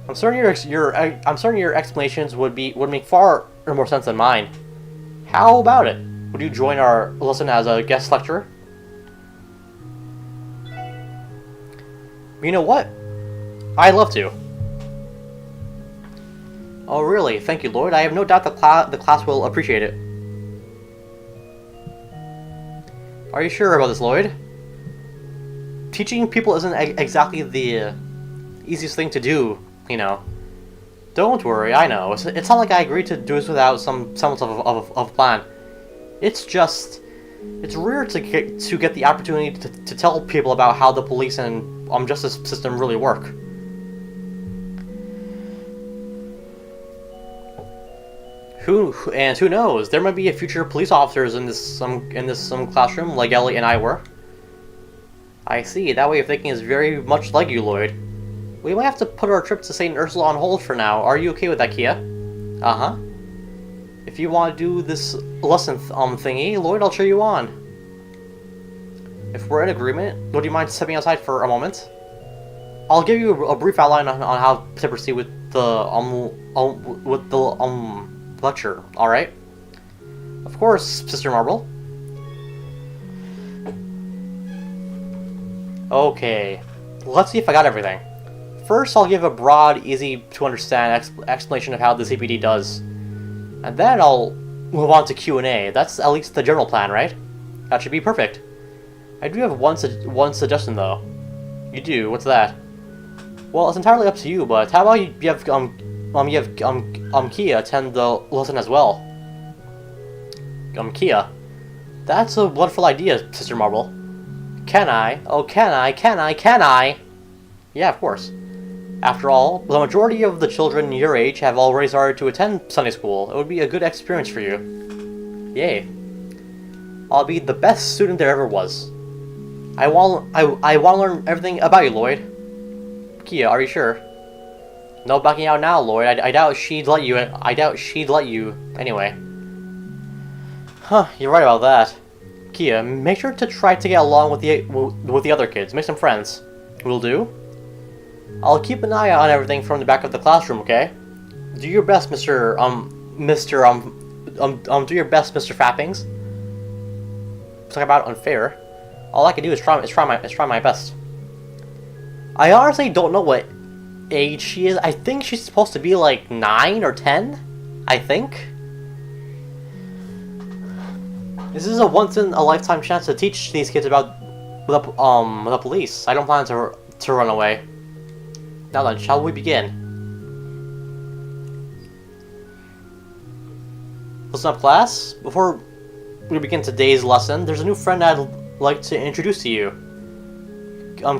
I'm certain your explanations would make far more sense than mine. How about it? Would you join our lesson as a guest lecturer? You know what? I'd love to. Oh really? Thank you, Lloyd. I have no doubt the class will appreciate it. Are you sure about this, Lloyd? Teaching people isn't exactly the easiest thing to do, you know. Don't worry, I know. It's not like I agreed to do this without some semblance of plan. It's just, it's rare to get the opportunity to tell people about how the police and justice system really work. Who knows? There might be a future police officers in this classroom, like Ellie and I were. I see. That way of thinking is very much like you, Lloyd. We might have to put our trip to St. Ursula on hold for now. Are you okay with that, Kia? Uh-huh. If you want to do this lesson thingy, Lloyd, I'll cheer you on. If we're in agreement, would you mind stepping outside for a moment? I'll give you a brief outline on how to proceed with the lecture, alright? Of course, Sister Marble. Okay, let's see if I got everything. First, I'll give a broad, easy-to-understand explanation of how the CPD does. And then I'll move on to Q&A. That's at least the general plan, right? That should be perfect. I do have one suggestion, though. You do? What's that? Well, it's entirely up to you, but how about you have Kia attend the lesson as well? Kia? That's a wonderful idea, Sister Marble. Can I? Oh, can I? Yeah, of course. After all, the majority of the children your age have already started to attend Sunday school. It would be a good experience for you. Yay. I'll be the best student there ever was. I want to learn everything about you, Lloyd. Kia, are you sure? No backing out now, Lloyd. I doubt she'd let you. Anyway. Huh, you're right about that. Kia, make sure to try to get along with the other kids. Make some friends. Will do. I'll keep an eye on everything from the back of the classroom, okay? Do your best, do your best, Mr. Fappings. Talk about unfair. All I can do is try my best. I honestly don't know what age she is. I think she's supposed to be like 9 or 10. I think. This is a once-in-a-lifetime chance to teach these kids about the police. I don't plan to run away. Now then, shall we begin? Listen up, class. Before we begin today's lesson, there's a new friend I'd like to introduce to you.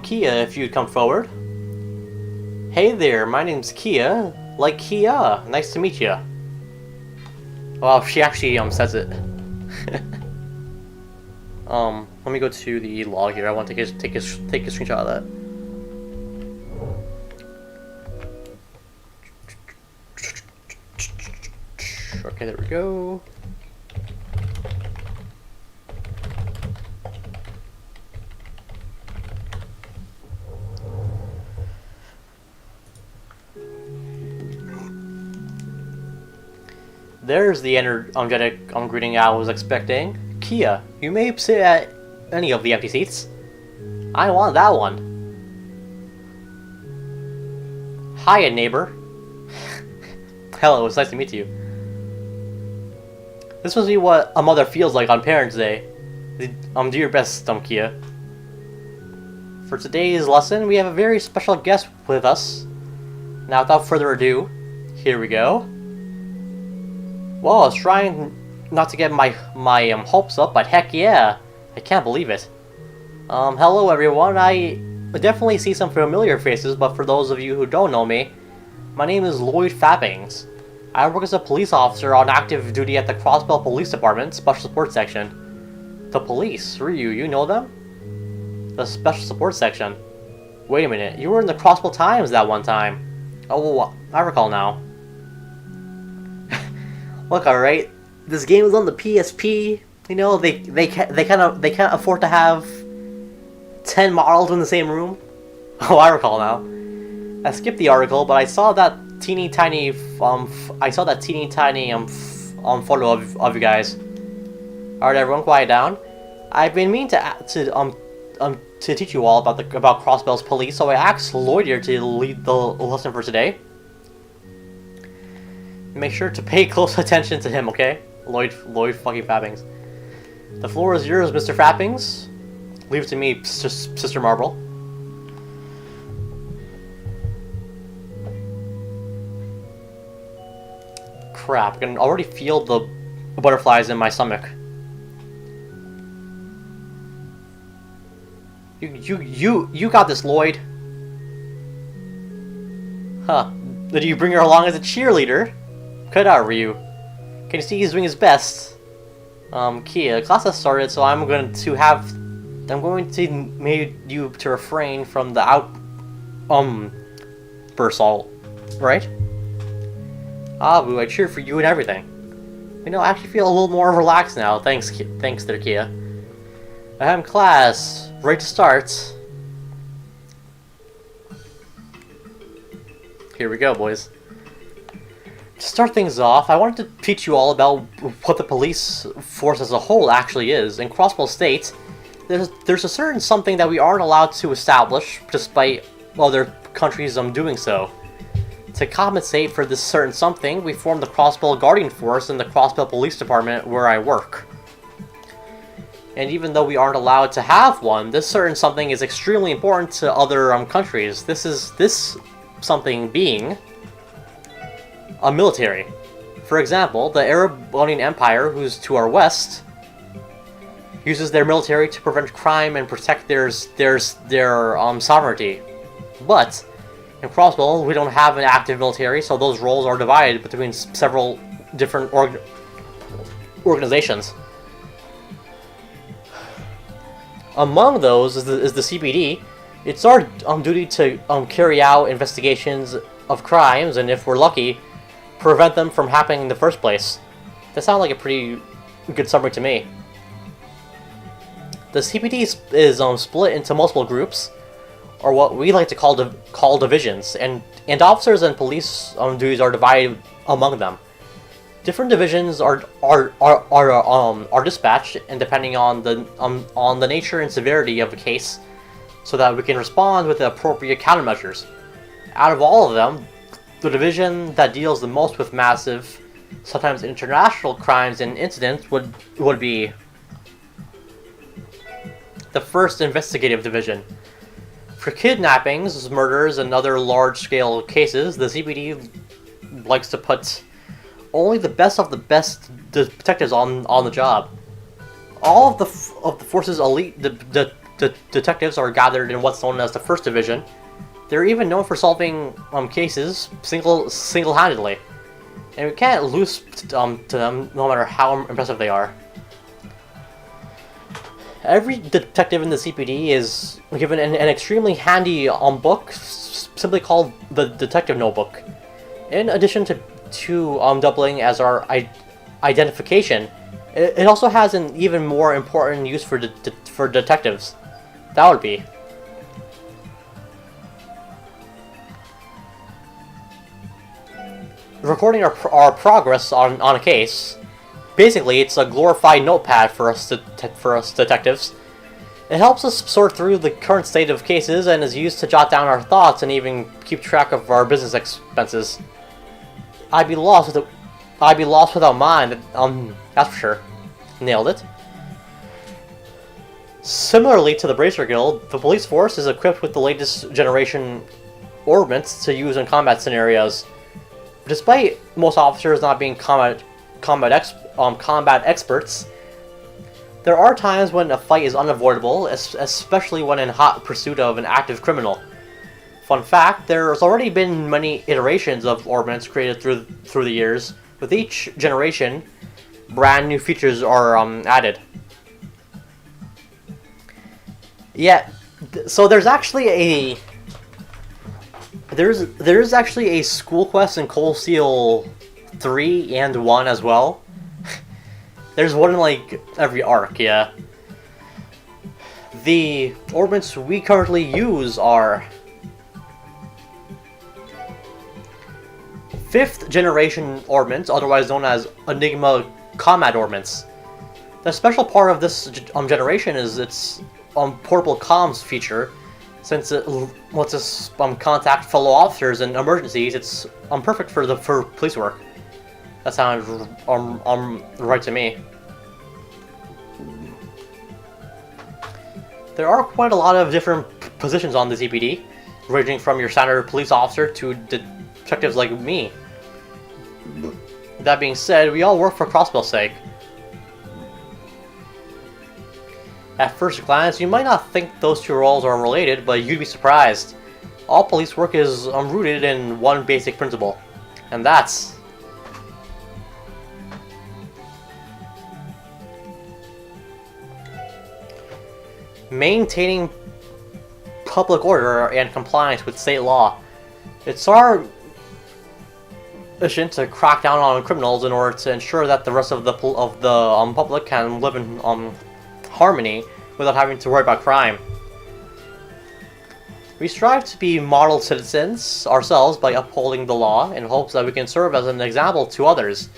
Kia, if you'd come forward. Hey there, my name's Kia. Like Kia. Nice to meet you. Well, she actually says it. Let me go to the log here. I want to take a screenshot of that. Okay, there we go. There's the energetic greeting I was expecting. Kia, you may sit at any of the empty seats. I want that one. Hiya, neighbor. Hello, it's nice to meet you. This must be what a mother feels like on Parents' Day. Do your best, Kia. For today's lesson, we have a very special guest with us. Now, without further ado, here we go. Well, I was trying not to get my hopes up, but heck yeah, I can't believe it. Hello everyone, I definitely see some familiar faces, but for those of you who don't know me, my name is Lloyd Fappings. I work as a police officer on active duty at the Crossbell Police Department, Special Support Section. The police, Ryu, you know them? The Special Support Section. Wait a minute, you were in the Crossbell Times that one time. Oh, I recall now. Look, alright, this game is on the PSP. You know, they can't afford to have 10 models in the same room. Oh, I recall now. I skipped the article, but I saw that teeny tiny photo of you guys. Alright, everyone, quiet down. I've been meaning to teach you all about Crossbell's police, so I asked Lloyd here to lead the lesson for today. Make sure to pay close attention to him, okay? Lloyd fucking Fappings. The floor is yours, Mr. Fappings. Leave it to me, Sister Marble. Crap, I can already feel the butterflies in my stomach. You got this, Lloyd. Huh. Did you bring her along as a cheerleader? Cut out, Ryu. Can you see he's doing his best? Kia, class has started, so I'm going to make you to refrain from the burst all, right? Ah, boo, I cheer for you and everything. You know, I actually feel a little more relaxed now. Thanks there, Kia. I am class, ready to start. Here we go, boys. To start things off, I wanted to teach you all about what the police force as a whole actually is. In Crossbell State, there's a certain something that we aren't allowed to establish, despite other countries doing so. To compensate for this certain something, we formed the Crossbell Guardian Force in the Crossbell Police Department where I work. And even though we aren't allowed to have one, this certain something is extremely important to other countries. This something being a military. For example, the Arab-Babylonian Empire, who's to our west, uses their military to prevent crime and protect their sovereignty. But in Crossbell, we don't have an active military, so those roles are divided between several different organizations. Among those is the CPD. It's our duty to carry out investigations of crimes, and if we're lucky, prevent them from happening in the first place. That sounds like a pretty good summary to me. The CPD is split into multiple groups, or what we like to call divisions, and officers and police duties are divided among them. Different divisions are dispatched, and depending on the nature and severity of the case, so that we can respond with the appropriate countermeasures. Out of all of them, the division that deals the most with massive, sometimes international crimes and incidents would be the 1st Investigative Division. For kidnappings, murders, and other large-scale cases, the CPD likes to put only the best of the best detectives on the job. All of the force's elite detectives are gathered in what's known as the 1st Division. They're even known for solving cases single-handedly. and we can't lose to them no matter how impressive they are. Every detective in the CPD is given an extremely handy book, simply called the Detective Notebook. In addition to doubling as our identification, it also has an even more important use for detectives. That would be recording our progress on a case. Basically, it's a glorified notepad for us detectives. It helps us sort through the current state of cases and is used to jot down our thoughts and even keep track of our business expenses. I'd be lost without mine. That's for sure. Nailed it. Similarly to the Bracer Guild, the police force is equipped with the latest generation ordnance to use in combat scenarios. Despite most officers not being combat experts, there are times when a fight is unavoidable, especially when in hot pursuit of an active criminal. Fun fact, there's already been many iterations of ordnance created through the years. With each generation, brand new features are added. Yeah, so there's actually a school quest in Cold Steel 3 and 1 as well. There's one in like every arc, yeah. The ordnance we currently use are 5th generation ordnance, otherwise known as Enigma Combat Ordnance. The special part of this generation is its portable comms feature. Since it lets us contact fellow officers in emergencies, it's perfect for police work. That sounds right to me. There are quite a lot of different positions on the CPD, ranging from your standard police officer to detectives like me. That being said, we all work for Crossbell's sake. At first glance, you might not think those two roles are related, but you'd be surprised. All police work is rooted in one basic principle, and that's maintaining public order and compliance with state law. It's our mission to crack down on criminals in order to ensure that the rest of the public can live in harmony without having to worry about crime. We strive to be model citizens ourselves by upholding the law in hopes that we can serve as an example to others.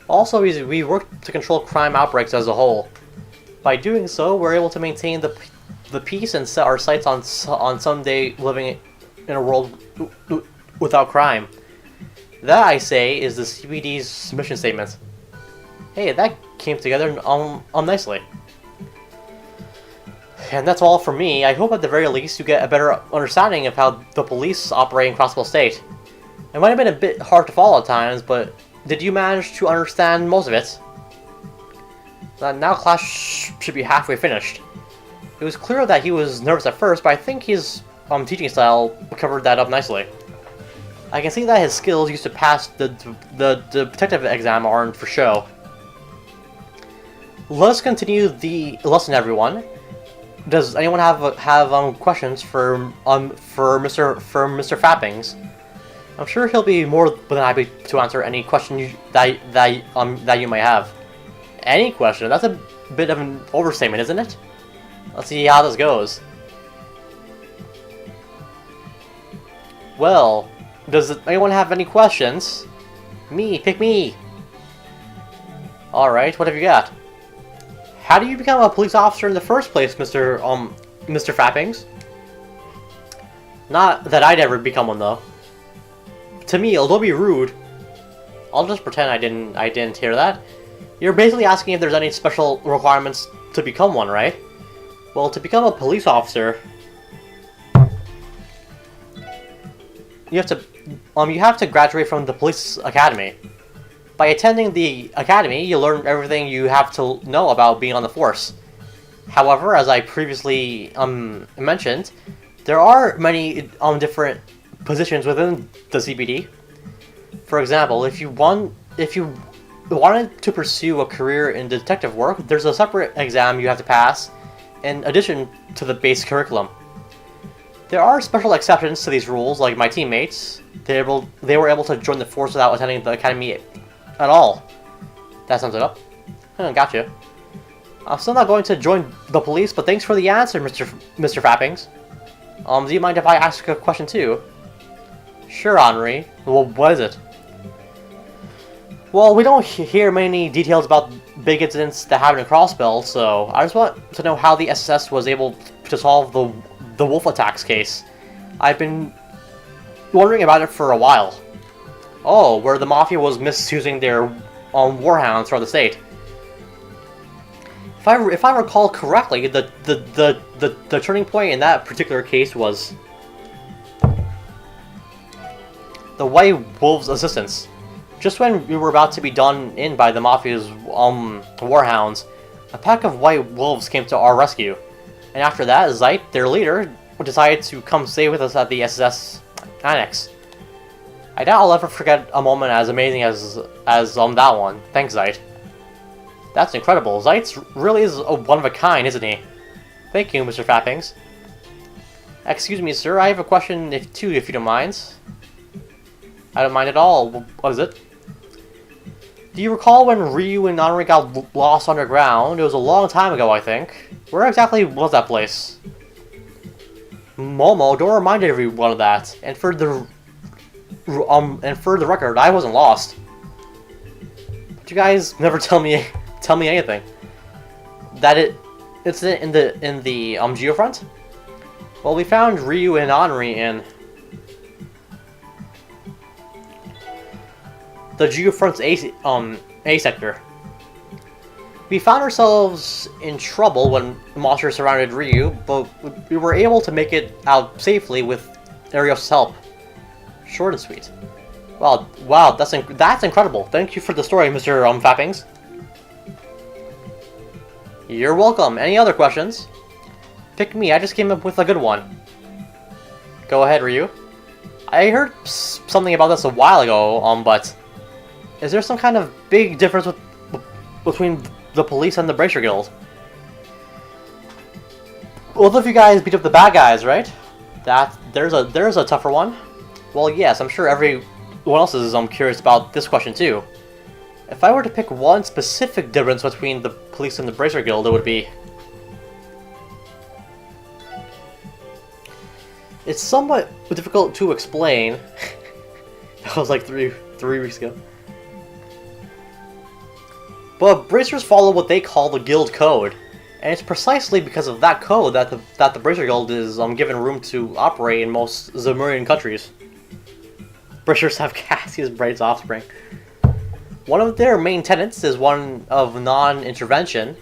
Also, we work to control crime outbreaks as a whole. By doing so, we're able to maintain the peace and set our sights on someday living in a world without crime. That, I say, is the CPD's mission statement. Hey, that came together nicely. And that's all for me. I hope at the very least you get a better understanding of how the police operate in Crossbell State. It might have been a bit hard to follow at times, but did you manage to understand most of it? Now class should be halfway finished. It was clear that he was nervous at first, but I think his teaching style covered that up nicely. I can see that his skills used to pass the detective exam aren't for show. Let us continue the lesson, everyone. Does anyone have questions for Mr. Fappings? I'm sure he'll be more than happy to answer any question that you might have. Any question? That's a bit of an overstatement, isn't it? Let's see how this goes. Well, does anyone have any questions? Me, pick me. Alright, what have you got? How do you become a police officer in the first place, Mr. Fappings? Not that I'd ever become one, though. To me, although be rude, I'll just pretend I didn't hear that. You're basically asking if there's any special requirements to become one, right? Well, to become a police officer, you have to graduate from the police academy. By attending the academy, you learn everything you have to know about being on the force. However, as I previously mentioned, there are many different positions within the CPD. For example, if you want if you wanted to pursue a career in detective work, there's a separate exam you have to pass in addition to the base curriculum. There are special exceptions to these rules, like my teammates. They were able to join the force without attending the academy at all. That sums it up. Gotcha. I'm still not going to join the police, but thanks for the answer, Mr. Fappings. Do you mind if I ask a question too? Sure, Henri. Well, what is it? Well, we don't hear many details about big incidents that happen in Crossbell, so I just want to know how the SSS was able to solve the wolf attacks case. I've been wondering about it for a while. Oh, where the Mafia was misusing their warhounds for the state. If I recall correctly, the turning point in that particular case was the White Wolves' assistance. Just when we were about to be done in by the Mafia's warhounds, a pack of White Wolves came to our rescue. And after that, Zeit, their leader, decided to come stay with us at the SSS Annex. I doubt I'll ever forget a moment as amazing as that one. Thanks, Zeit. That's incredible. Zeit really is one of a kind, isn't he? Thank you, Mr. Fappings. Excuse me, sir, I have a question if you don't mind. I don't mind at all. What is it? Do you recall when Ryu and Nanri got lost underground? It was a long time ago, I think. Where exactly was that place? Momo, don't remind everyone of that. And for the record, I wasn't lost. But you guys never tell me anything. That it's in the Geofront? Well, we found Ryu and Henri in the Geofront's A sector. We found ourselves in trouble when the monsters surrounded Ryu, but we were able to make it out safely with Arios' help. Short and sweet. Wow, that's incredible. Thank you for the story, Mr. Fappings. You're welcome. Any other questions? Pick me, I just came up with a good one. Go ahead, Ryu. I heard something about this a while ago, but is there some kind of big difference between the police and the Bracer Guild? Both of you guys beat up the bad guys, right? There's a tougher one. Well, yes, I'm sure everyone else is curious about this question too. If I were to pick one specific difference between the police and the Bracer Guild, it would be... It's somewhat difficult to explain. That was like three weeks ago. But Bracers follow what they call the Guild Code, and it's precisely because of that code that the Bracer Guild is given room to operate in most Zemurian countries. Bracers have Cassius Braid's offspring. One of their main tenets is one of non-intervention.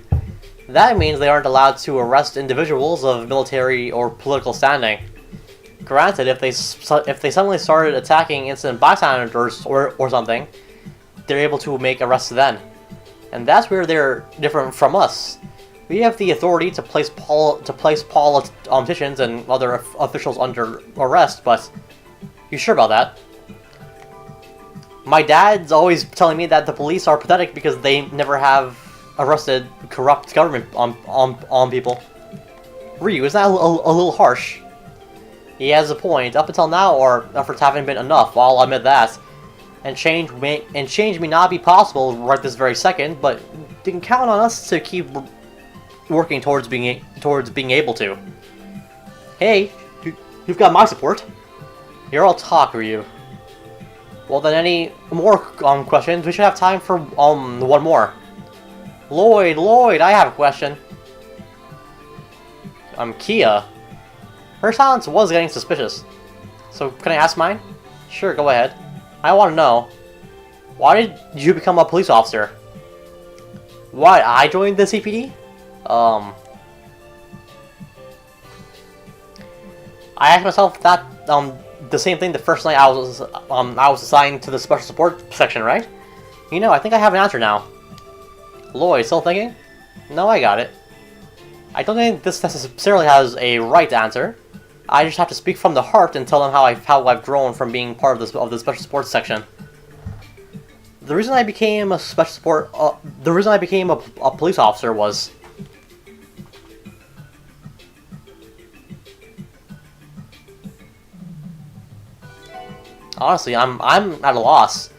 That means they aren't allowed to arrest individuals of military or political standing. Granted, if they suddenly started attacking innocent bystanders or something, they're able to make arrests then. And that's where they're different from us. We have the authority to place politicians and other officials under arrest, but you sure about that? My dad's always telling me that the police are pathetic because they never have arrested corrupt government on people. Ryu, is that a little harsh? He has a point. Up until now, our efforts haven't been enough, I'll admit that. And change may not be possible right this very second, but you can count on us to keep working towards being able to. Hey, you've got my support. You're all talk, Ryu. Well, then, any more questions? We should have time for one more. Lloyd, I have a question. Kia. Her silence was getting suspicious. So, can I ask mine? Sure, go ahead. I want to know, why did you become a police officer? Why I joined the CPD? I asked myself that the same thing the first night I was assigned to the special support section, right? You know, I think I have an answer now. Lloyd, still thinking? No, I got it. I don't think this necessarily has a right answer. I just have to speak from the heart and tell them how I've grown from being part of the special sports section. The reason I became a special support, the reason I became a police officer was... Honestly, I'm at a loss.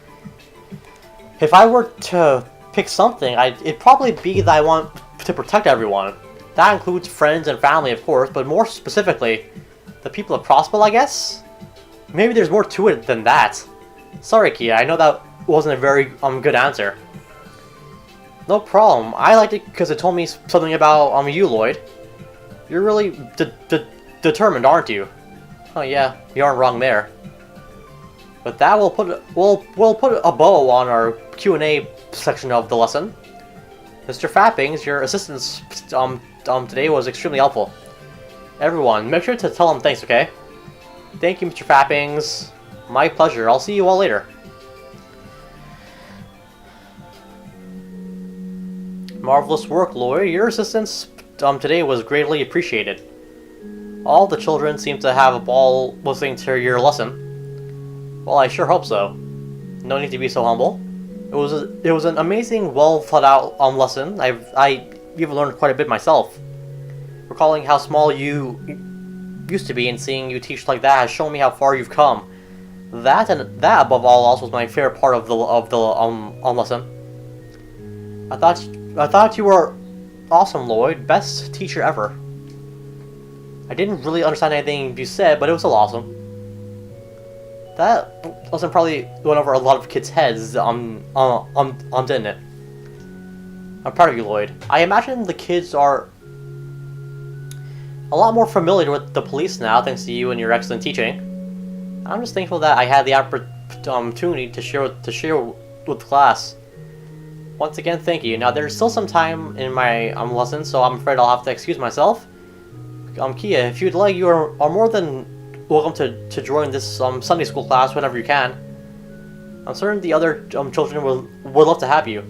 If I were to pick something, it'd probably be that I want to protect everyone. That includes friends and family, of course, but more specifically, the people of Crossbell, I guess? Maybe there's more to it than that. Sorry, Kia, I know that wasn't a very good answer. No problem. I liked it because it told me something about you, Lloyd. You're really determined, aren't you? Oh yeah, you aren't wrong there. With that, we'll put a bow on our Q&A section of the lesson. Mr. Fappings, your assistance today was extremely helpful. Everyone, make sure to tell him thanks, okay? Thank you, Mr. Fappings. My pleasure. I'll see you all later. Marvelous work, Lloyd. Your assistance today was greatly appreciated. All the children seem to have a ball listening to your lesson. Well, I sure hope so. No need to be so humble. It was an amazing, well thought out lesson. I even learned quite a bit myself. Recalling how small you used to be and seeing you teach like that has shown me how far you've come. That above all else was my favorite part of the lesson. I thought you were awesome, Lloyd. Best teacher ever. I didn't really understand anything you said, but it was still awesome. That lesson probably went over a lot of kids' heads, didn't it? I'm proud of you, Lloyd. I imagine the kids are a lot more familiar with the police now, thanks to you and your excellent teaching. I'm just thankful that I had the opportunity to share with the class. Once again, thank you. Now, there's still some time in my lesson, so I'm afraid I'll have to excuse myself. Kia, if you'd like, you are more than welcome to join this Sunday school class whenever you can. I'm certain the other children would love to have you.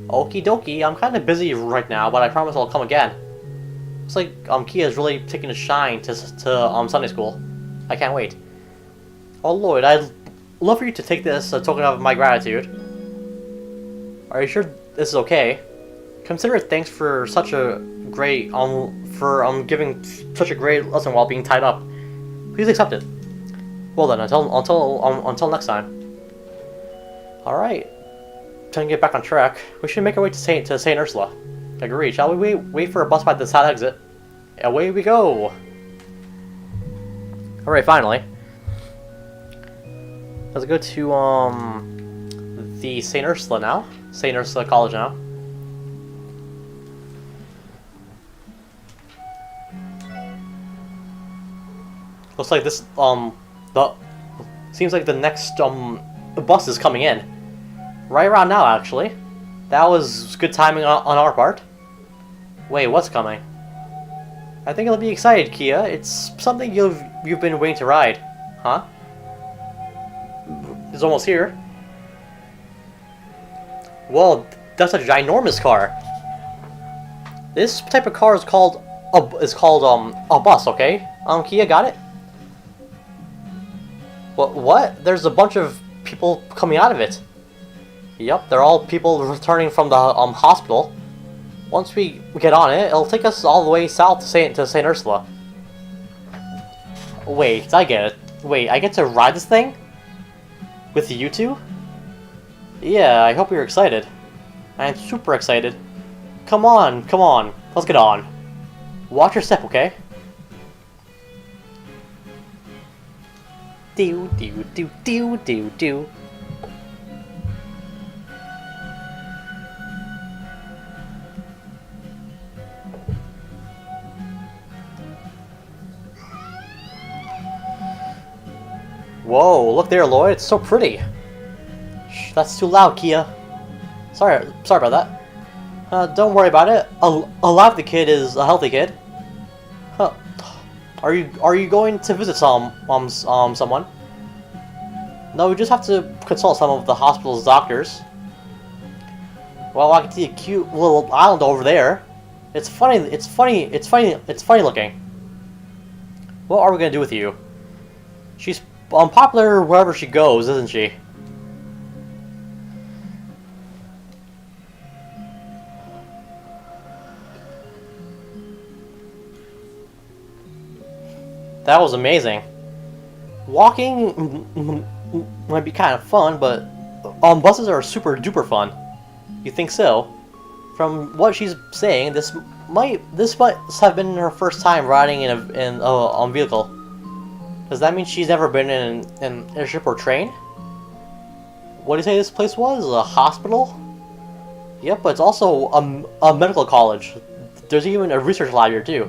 Okie dokie, I'm kind of busy right now, but I promise I'll come again. Looks like Kia is really taking a shine to Sunday school. I can't wait. Oh Lloyd, I'd love for you to take this as a token of my gratitude. Are you sure this is okay? Consider it thanks for such a great giving such a great lesson while being tied up. Please accept it. Well then, until next time. All right, time to get back on track. We should make our way to Saint Ursula. Agreed. Shall we wait for a bus by the side exit? Away we go. All right, finally. Let's go to the Saint Ursula now. Saint Ursula College now. Looks like this seems like the next bus is coming in. Right around now, actually. That was good timing on our part. Wait, what's coming? I think you'll be excited, Kia. It's something you've been waiting to ride. Huh? It's almost here. Whoa, that's a ginormous car. This type of car is called a bus, okay? Kia, got it? What? There's a bunch of people coming out of it. Yep, they're all people returning from the hospital. Once we get on it, it'll take us all the way south to Saint Ursula. Wait, I get it. Wait, I get to ride this thing? With you two? Yeah, I hope you're excited. I'm super excited. Come on, let's get on. Watch your step, okay? Do. Whoa, look there, Lloyd. It's so pretty. Shh, that's too loud, Kia. Sorry about that. Don't worry about it. A lively kid is a healthy kid. Huh. Are you going to visit someone? No, we just have to consult some of the hospital's doctors. Well, I can see a cute little island over there. It's funny looking. What are we gonna do with you? She's popular wherever she goes, isn't she? That was amazing. Walking might be kind of fun, but buses are super duper fun. You think so? From what she's saying, this might have been her first time riding in a vehicle. Does that mean she's never been in an airship or train? What do you say this place was? A hospital? Yep, but it's also a medical college. There's even a research lab here too.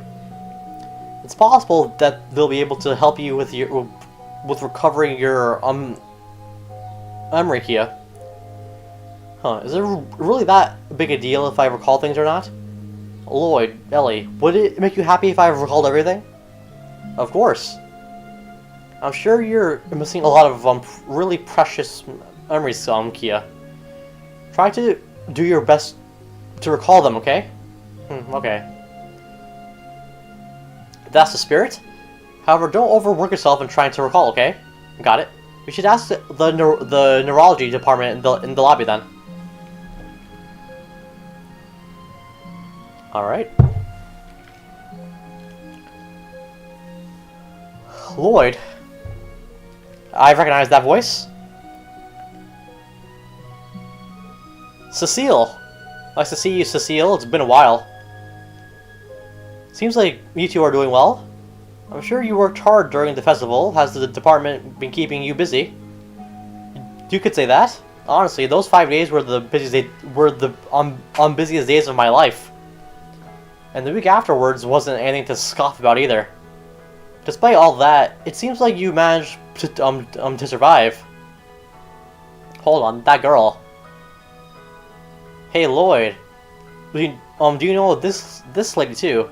It's possible that they'll be able to help you with recovering your memory, Kia. Huh, is it really that big a deal if I recall things or not? Lloyd, Ellie, would it make you happy if I recalled everything? Of course. I'm sure you're missing a lot of really precious memories, Kia. Try to do your best to recall them, okay? Okay. That's the spirit. However, don't overwork yourself in trying to recall, okay? Got it. We should ask the neurology department in the lobby then. Alright. Lloyd. I recognize that voice. Cecile. Nice to see you, Cecile. It's been a while. Seems like you two are doing well. I'm sure you worked hard during the festival. Has the department been keeping you busy? You could say that. Honestly, those 5 days were the busiest days of my life. And the week afterwards wasn't anything to scoff about either. Despite all that, it seems like you managed to survive. Hold on, that girl. Hey Lloyd, do you know this lady too?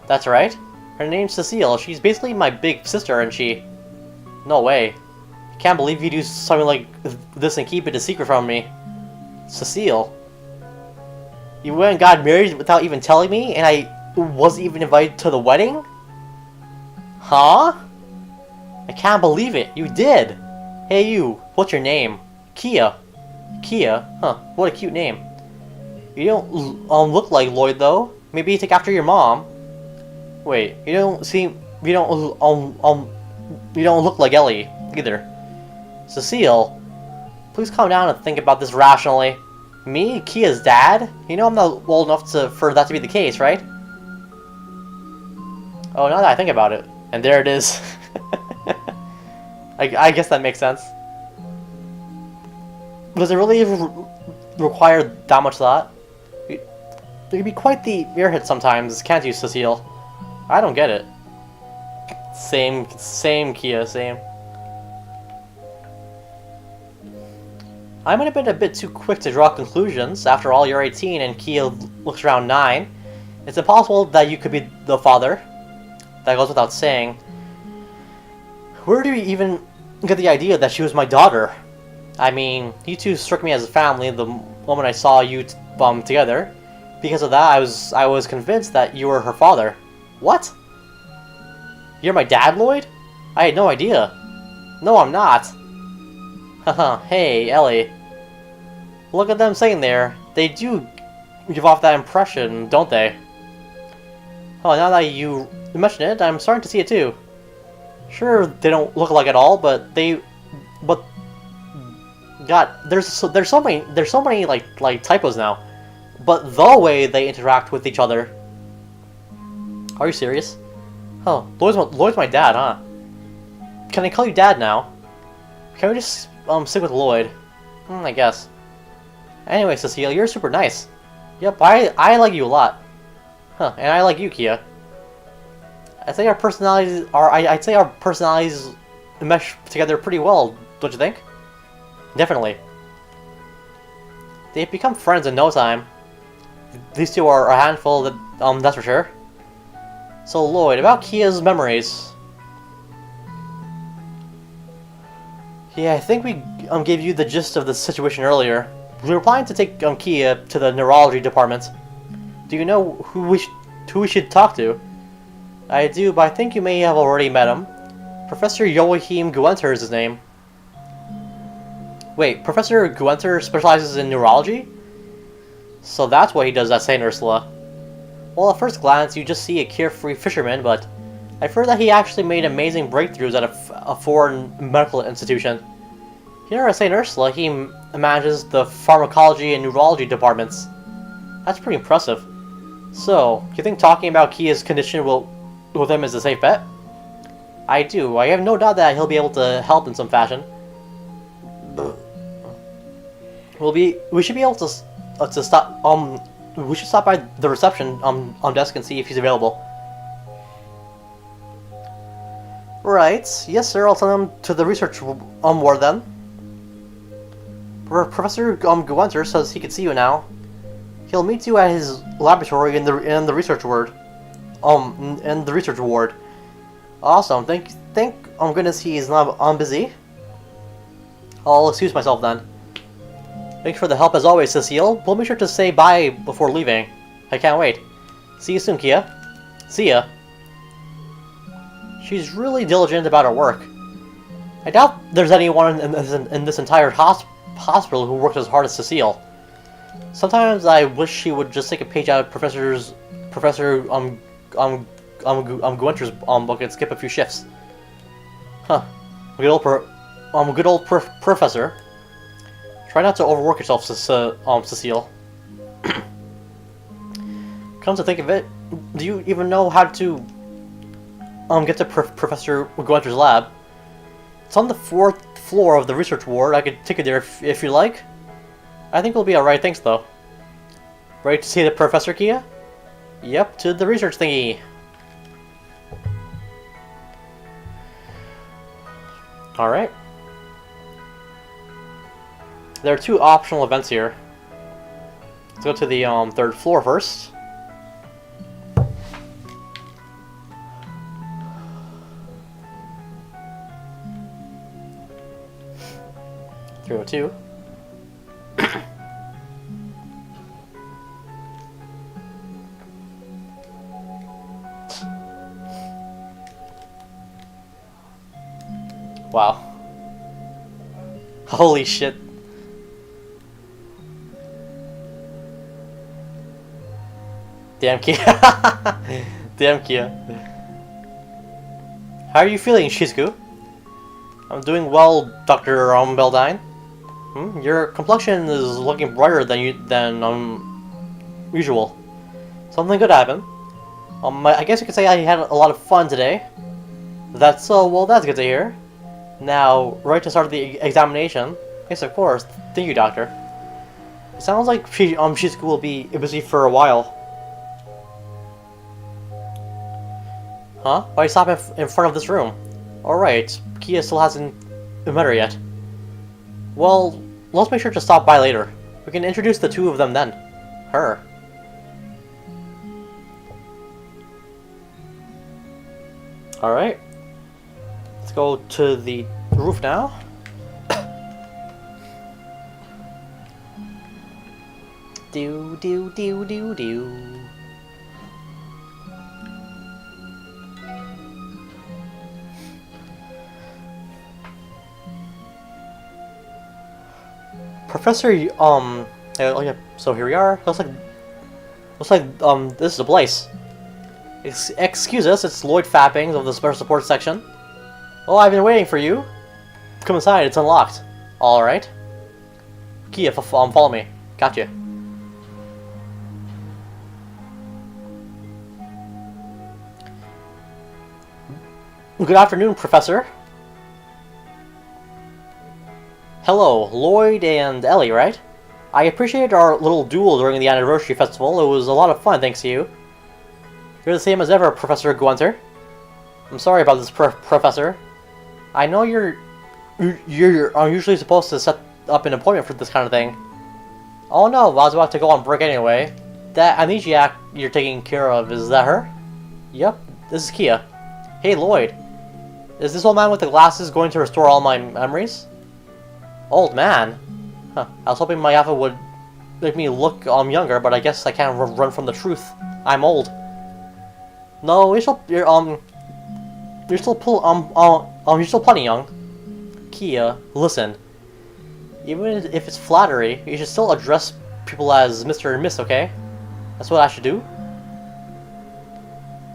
That's right. Her name's Cecile. She's basically my big sister, and she... No way. I can't believe you do something like this and keep it a secret from me. Cecile. You went and got married without even telling me, and I wasn't even invited to the wedding? Huh? I can't believe it. You did. Hey you, what's your name? Kia. Kia? Huh, what a cute name. You don't look like Lloyd though. Maybe you take after your mom. Wait, you don't look like Ellie either. Cecile, please calm down and think about this rationally. Me, Kia's dad? You know I'm not old enough for that to be the case, right? Oh, now that I think about it. And there it is. I guess that makes sense. Does it really require that much thought? It can be quite the airhead sometimes, can't you, Cecile? I don't get it. Same, Kia, same. I might have been a bit too quick to draw conclusions. After all, you're 18 and Kia looks around 9. It's impossible that you could be the father. That goes without saying. Where do you even get the idea that she was my daughter? I mean, you two struck me as a family the moment I saw you together. Because of that, I was convinced that you were her father. What? You're my dad, Lloyd? I had no idea. No, I'm not. Haha, hey, Ellie. Look at them sitting there. They do give off that impression, don't they? Oh, now that you mention it, I'm starting to see it too. Sure, they don't look alike at all, but God, there's so many like typos now. But the way they interact with each other. Are you serious? Oh, Lloyd's my dad, huh? Can I call you Dad now? Can we just stick with Lloyd? I guess. Anyway, Cecile, you're super nice. Yep, I like you a lot. Huh, and I like you, Kia. I'd say our personalities mesh together pretty well, don't you think? Definitely. They've become friends in no time. These two are a handful, that's for sure. So Lloyd, about Kia's memories. Yeah, I think we gave you the gist of the situation earlier. We were planning to take Kia to the neurology department. Do you know who we should talk to? I do, but I think you may have already met him. Professor Joachim Guenter is his name. Wait, Professor Guenter specializes in neurology? So that's what he does at St. Ursula. Well, at first glance, you just see a carefree fisherman, but I've heard that he actually made amazing breakthroughs at a foreign medical institution. Here at St. Ursula, he manages the pharmacology and neurology departments. That's pretty impressive. So, do you think talking about Kia's condition with him is a safe bet? I do. I have no doubt that he'll be able to help in some fashion. We should be able to stop. We should stop by the reception desk and see if he's available. Right. Yes, sir. I'll send him to the research ward then. Professor Gwenter says he can see you now. He'll meet you at his laboratory in the research ward. In the research ward. Awesome. Thank goodness he's not busy. I'll excuse myself then. Thanks for the help as always, Cecile. We'll make sure to say bye before leaving. I can't wait. See you soon, Kia. See ya. She's really diligent about her work. I doubt there's anyone in this entire hospital who works as hard as Cecile. Sometimes I wish she would just take a page out of Professor Gwenter's book and skip a few shifts. Huh. Good old professor. Try not to overwork yourself, Cecile. Come to think of it, do you even know how to get to Professor Gwenter's lab? It's on the 4th floor of the research ward. I could take you there if you like. I think we'll be alright, thanks though. Ready to see the Professor, Kia? Yep, to the research thingy. Alright. There are 2 optional events here. Let's go to the 3rd floor first. (302). Wow. Holy shit. Damn, Kia. Damn, Kia. How are you feeling, Shizuku? I'm doing well, Dr. Beldine. Your complexion is looking brighter than usual. Something good happened. I guess you could say I had a lot of fun today. That's well, that's good to hear. Now, right to start the examination. Yes, of course. Thank you, Doctor. It sounds like Shizuku will be busy for a while. Huh? Why stop in front of this room? Alright, Kia still hasn't met her yet. Well, let's make sure to stop by later. We can introduce the 2 of them then. Her. Alright. Let's go to the roof now. Do do do do do. Professor, oh yeah, so here we are. Looks like this is a place. Excuse us, it's Lloyd Fappings of the Special Support Section. Oh, I've been waiting for you. Come inside, it's unlocked. Alright. Kia, follow me. Gotcha. Good afternoon, Professor. Hello, Lloyd and Ellie, right? I appreciated our little duel during the anniversary festival. It was a lot of fun, thanks to you. You're the same as ever, Professor Gwenter. I'm sorry about this, Professor. I know you're usually supposed to set up an appointment for this kind of thing. Oh no, I was about to go on break anyway. That amnesiac you're taking care of, is that her? Yep, this is Kia. Hey, Lloyd. Is this old man with the glasses going to restore all my memories? Old man? Huh. I was hoping my outfit would make me look younger, but I guess I can't run from the truth. I'm old. No, you're still plenty young. Kia, listen. Even if it's flattery, you should still address people as Mr. and Miss, okay? That's what I should do.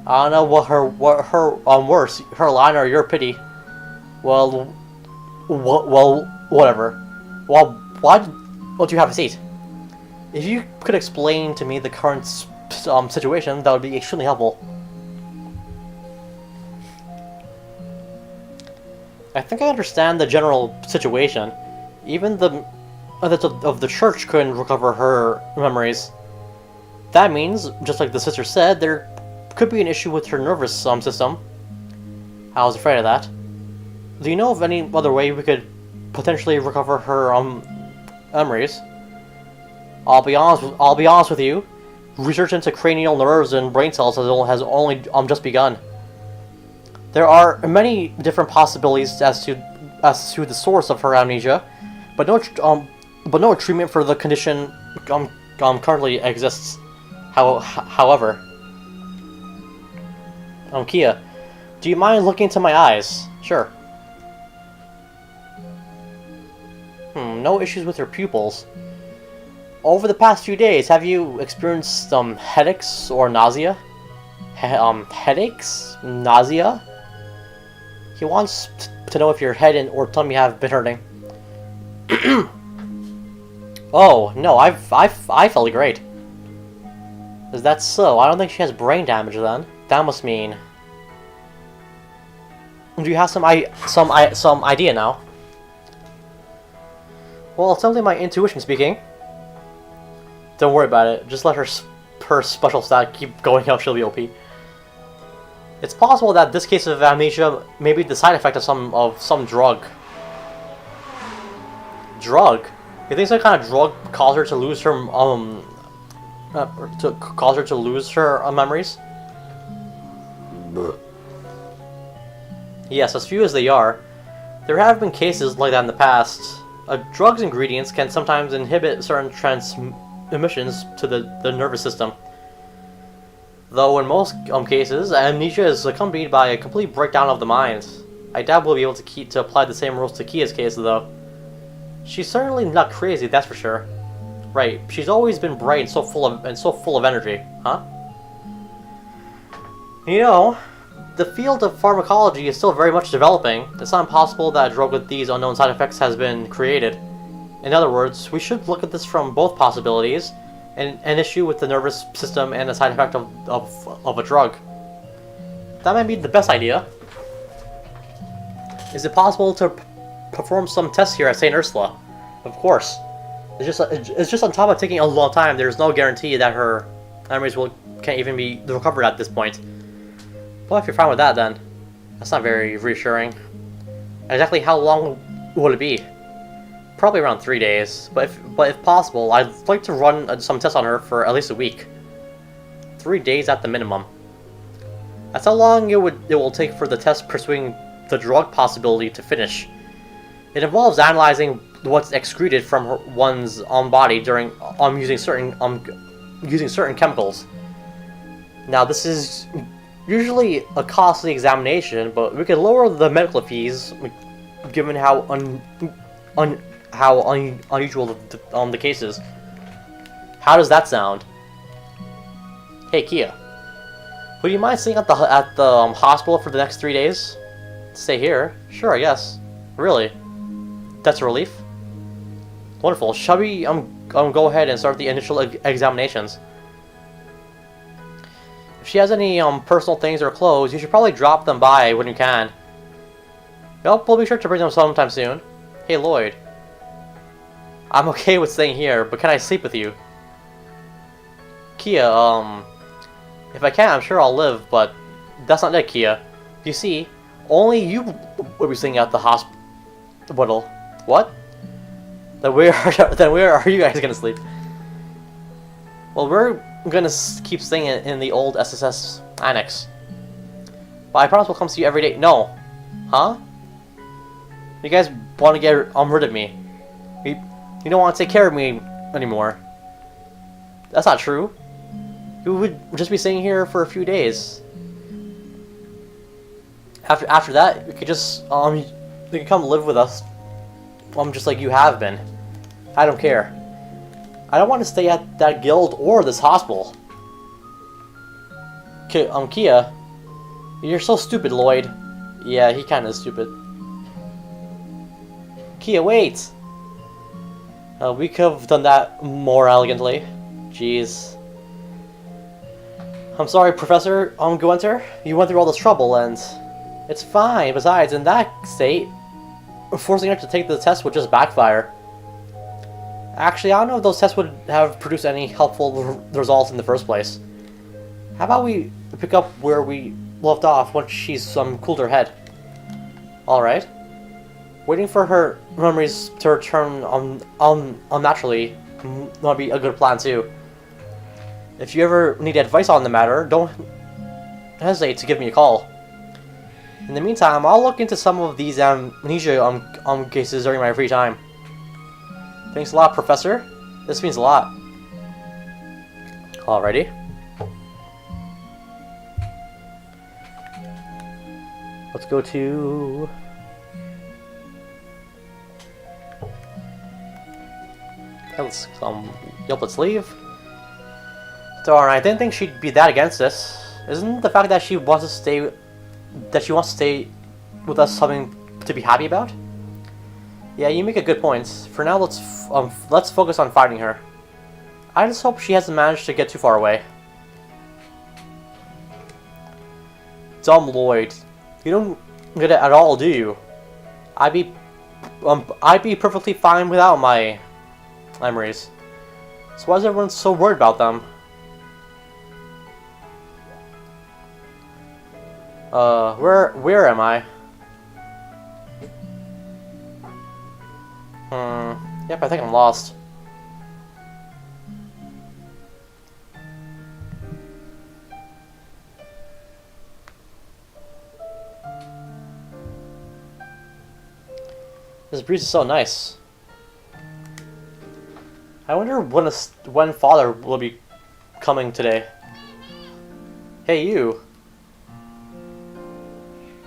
I don't know what her worse, her line or your pity. Well, whatever. Well, why don't you have a seat? If you could explain to me the current situation, that would be extremely helpful. I think I understand the general situation. Even the others of the church couldn't recover her memories. That means, just like the sister said, there could be an issue with her nervous system. I was afraid of that. Do you know of any other way we could potentially recover her memories? I'll be honest with you. Research into cranial nerves and brain cells has only just begun. There are many different possibilities as to the source of her amnesia, but no treatment for the condition currently exists. However, Kia, do you mind looking into my eyes? Sure. No issues with your pupils. Over the past few days, have you experienced headaches or nausea? Headaches? Nausea? He wants to know if your head or tummy have been hurting. Oh, no, I felt great. Is that so? I don't think she has brain damage then. That must mean... Do you have some idea now? Well, it's only my intuition speaking. Don't worry about it. Just let her special stat keep going up. She'll be OP. It's possible that this case of amnesia may be the side effect of some drug. Drug? You think some kind of drug caused her to lose her memories? Yes, as few as they are, there have been cases like that in the past. A drug's ingredients can sometimes inhibit certain transmissions to the nervous system. Though in most cases, amnesia is accompanied by a complete breakdown of the mind. I doubt we'll be able to apply the same rules to Kia's case, though. She's certainly not crazy, that's for sure. Right, she's always been bright and so full of energy, huh? You know, the field of pharmacology is still very much developing. It's not impossible that a drug with these unknown side effects has been created. In other words, we should look at this from both possibilities, an issue with the nervous system and a side effect of a drug. That might be the best idea. Is it possible to perform some tests here at St. Ursula? Of course. It's just on top of taking a long time, there's no guarantee that her memories can't even be recovered at this point. Well, if you're fine with that, then that's not very reassuring. Exactly how long would it be? Probably around 3 days, but if possible, I'd like to run some tests on her for at least a week. 3 days at the minimum. That's how long it will take for the test pursuing the drug possibility to finish. It involves analyzing what's excreted from one's body during using certain chemicals. Now, this is usually a costly examination, but we could lower the medical fees given how unusual the case is. How does that sound? Hey, Kia, would you mind staying at the hospital for the next 3 days? Stay here? Sure, I guess. Really? That's a relief. Wonderful. Shall we go ahead and start the initial examinations? If she has any personal things or clothes, you should probably drop them by when you can. Yep, we'll be sure to bring them sometime soon. Hey, Lloyd. I'm okay with staying here, but can I sleep with you? Kia, if I can, I'm sure I'll live, but that's not it, Kia. You see, only you will be staying at the hospital. What? Then where are you guys gonna sleep? Well, we're gonna keep staying in the old SSS annex. But I promise we'll come see you every day. No. Huh? You guys want to get rid of me. You don't want to take care of me anymore. That's not true. You would just be staying here for a few days. After that, you could just you can come live with us. Just like you have been. I don't care. I don't want to stay at that guild or this hospital. Kia, You're so stupid, Lloyd. Yeah, he kinda is stupid. Kia, wait! We could have done that more elegantly. Jeez. I'm sorry, Professor Gwenter. You went through all this trouble, and it's fine. Besides, in that state, forcing her to take the test would just backfire. Actually, I don't know if those tests would have produced any helpful results in the first place. How about we pick up where we left off once she's cooled her head? Alright. Waiting for her memories to return unnaturally might be a good plan too. If you ever need advice on the matter, don't hesitate to give me a call. In the meantime, I'll look into some of these amnesia cases during my free time. Thanks a lot, Professor. This means a lot. Alrighty. Let's go to... let's leave. Darn, I didn't think she'd be that against this. Isn't the fact that she wants to stay with us something to be happy about? Yeah, you make a good point. For now, let's focus on finding her. I just hope she hasn't managed to get too far away. Dumb Lloyd, you don't get it at all, do you? I'd be perfectly fine without my memories. So why is everyone so worried about them? Where am I? Yep, I think I'm lost. This breeze is so nice. I wonder when Father will be coming today. Hey, you.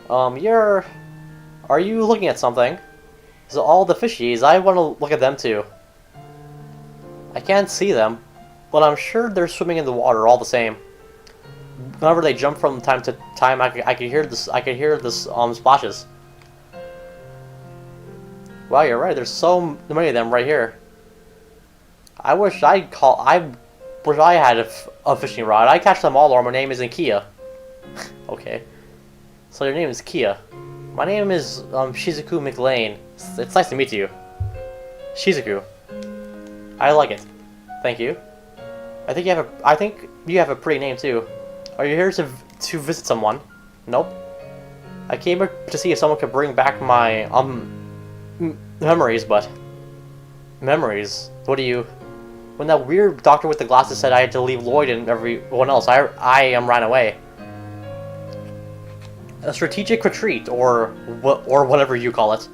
Are you looking at something? Is it all the fishies? I want to look at them too. I can't see them, but I'm sure they're swimming in the water all the same. Whenever they jump from time to time, I can hear this. I can hear this splashes. Wow, you're right. There's so many of them right here. I wish I had a fishing rod. I catch them all, or my name isn't Kia. Okay. So your name is Kia. My name is Shizuku McLean. It's nice to meet you. Shizuku. I like it. Thank you. I think you have a pretty name too. Are you here to visit someone? Nope. I came here to see if someone could bring back my memories, but memories. What do you? When that weird doctor with the glasses said I had to leave Lloyd and everyone else, I ran away. A strategic retreat, or whatever you call it.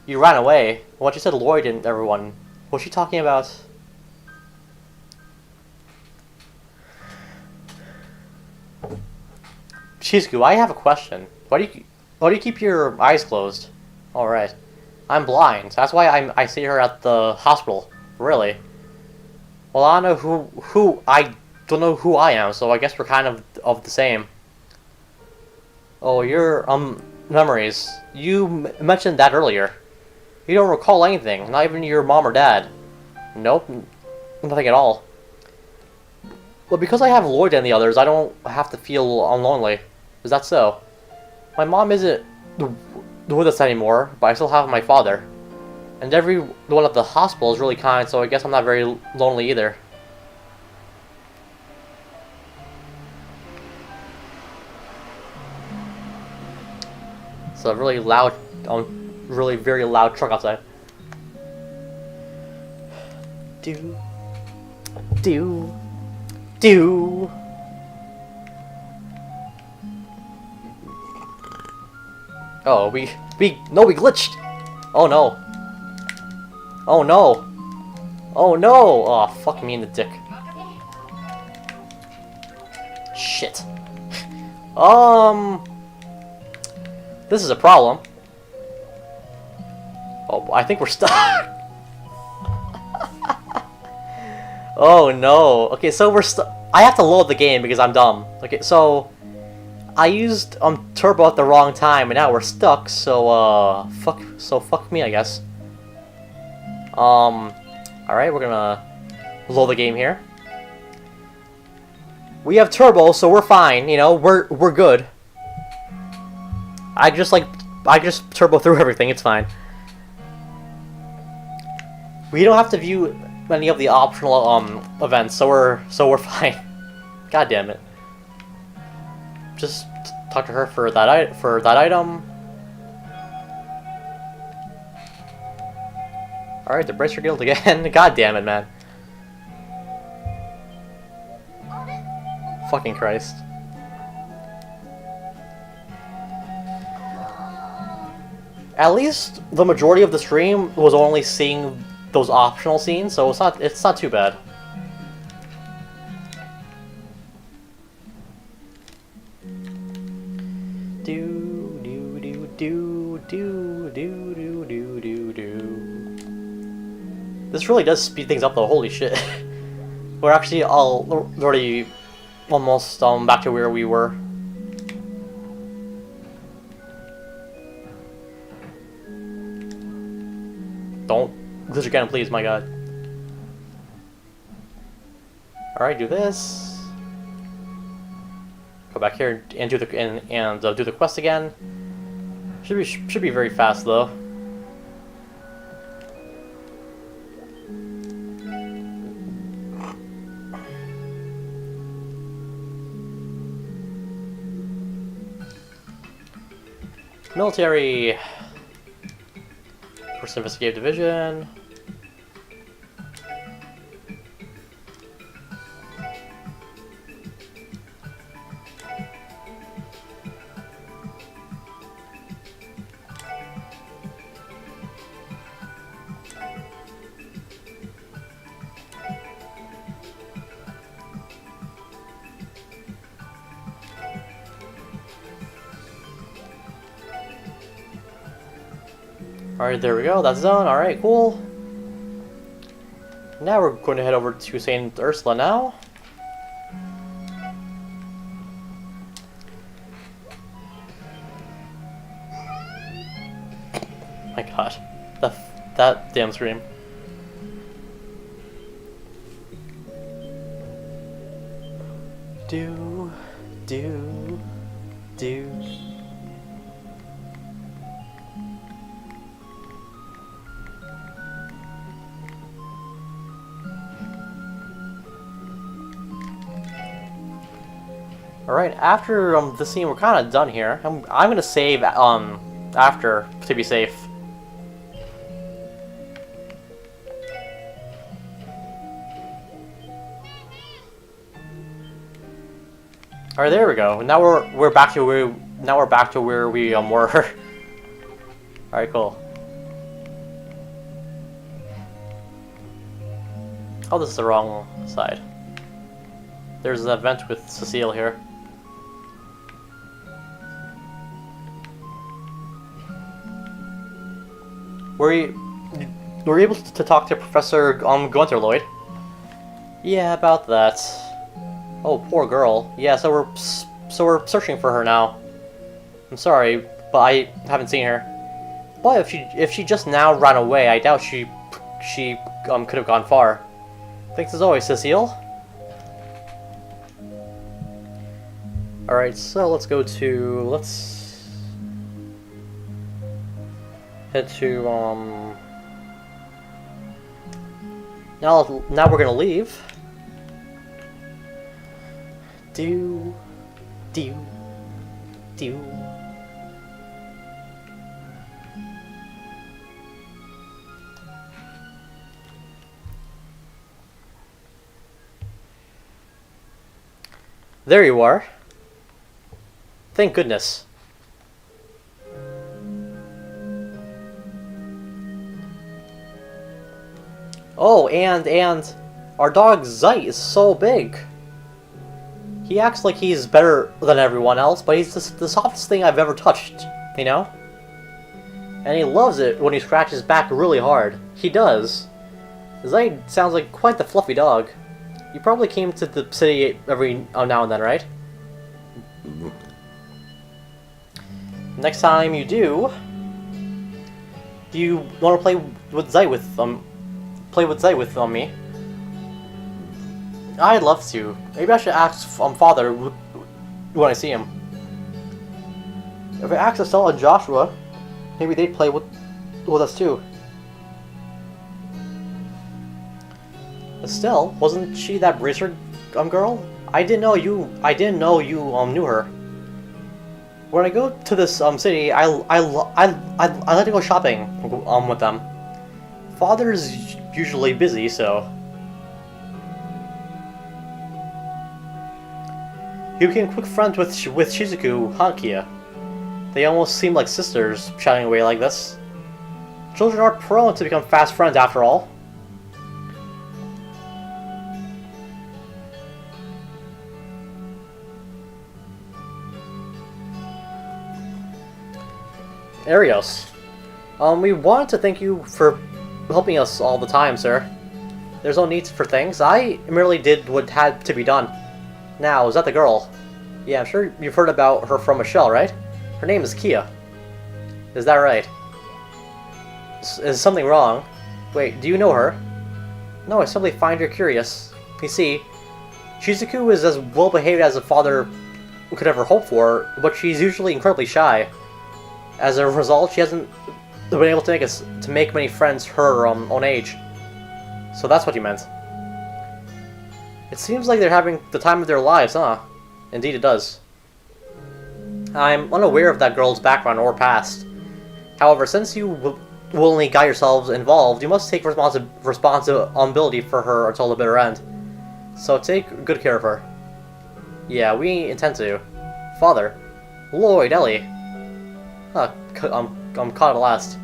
You ran away. What you said, Lloyd and everyone. What's she talking about? Shizuku, I have a question. Why do you keep your eyes closed? All right, I'm blind. That's why I see her at the hospital. Really? Well, I don't know I don't know who I am, so I guess we're kind of the same. Oh, your memories. You mentioned that earlier. You don't recall anything, not even your mom or dad. Nope, nothing at all. Well, because I have Lloyd and the others, I don't have to feel lonely. Is that so? My mom isn't with us anymore, but I still have my father. And everyone at the hospital is really kind, so I guess I'm not very lonely either. It's a really loud, really very loud truck outside. Do. Oh, we glitched. Oh no. Oh no. Oh no. Oh, fuck me in the dick. Shit. This is a problem. Oh, I think we're stuck. Oh no. Okay, so we're stuck. I have to load the game because I'm dumb. Okay, so I used turbo at the wrong time, and now we're stuck. So fuck me, I guess. All right, we're gonna load the game here. We have turbo, so we're fine. You know, we're good. I just turbo through everything. It's fine. We don't have to view any of the optional events, so we're fine. God damn it. Just talk to her for that item. All right, the Bracer Guild again. God damn it, man. Fucking Christ. At least the majority of the stream was only seeing those optional scenes, so it's not too bad. This really does speed things up though, holy shit. We're actually already almost back to where we were. Don't glitch again, please, my god. Alright, do this. Go back here and do the do the quest again. Should be very fast though. Military. First Investigative Division. Alright, there we go, that's done. Alright, cool. Now we're going to head over to St. Ursula now. My god. That damn scream. Do. Alright, after this scene, we're kind of done here. I'm gonna save after to be safe. Alright, there we go. Now we're back to where we were. Alright, cool. Oh, this is the wrong side. There's an event with Cecile here. Were you able to talk to Professor Gunterloyd? Yeah, about that. Oh, poor girl. Yeah, so we're searching for her now. I'm sorry, but I haven't seen her. But if she just now ran away, I doubt she could have gone far. Thanks as always, Cecile. Alright, so let's head to now we're gonna leave. Do. There you are. Thank goodness. Oh, and our dog Zeit is so big. He acts like he's better than everyone else, but he's the softest thing I've ever touched, you know? And he loves it when he scratches back really hard. He does. Zeit sounds like quite the fluffy dog. You probably came to the city every now and then, right? Next time you do you want to play with Zay with me? I'd love to. Maybe I should ask Father when I see him. If I ask Estelle and Joshua, maybe they'd play with us too. Estelle, wasn't she that bracer girl? I didn't know you knew her. When I go to this city, I like to go shopping with them. Father's usually busy, so you became quick friends with Shizuku, Hankia. They almost seem like sisters, chatting away like this. Children are prone to become fast friends after all. Arios, we wanted to thank you for helping us all the time, sir. There's no need for thanks. I merely did what had to be done. Now, is that the girl? Yeah, I'm sure you've heard about her from Michelle, right? Her name is Kia. Is that right? Is something wrong? Wait, do you know her? No, I simply find her curious. You see, Shizuku is as well behaved as a father could ever hope for, but she's usually incredibly shy. As a result, she hasn't been able to make many friends her own age. So that's what you meant. It seems like they're having the time of their lives, huh? Indeed it does. I'm unaware of that girl's background or past. However, since you willingly got yourselves involved, you must take responsibility for her until the bitter end. So take good care of her. Yeah, we intend to. Father. Lloyd, Ellie. I'm caught at last.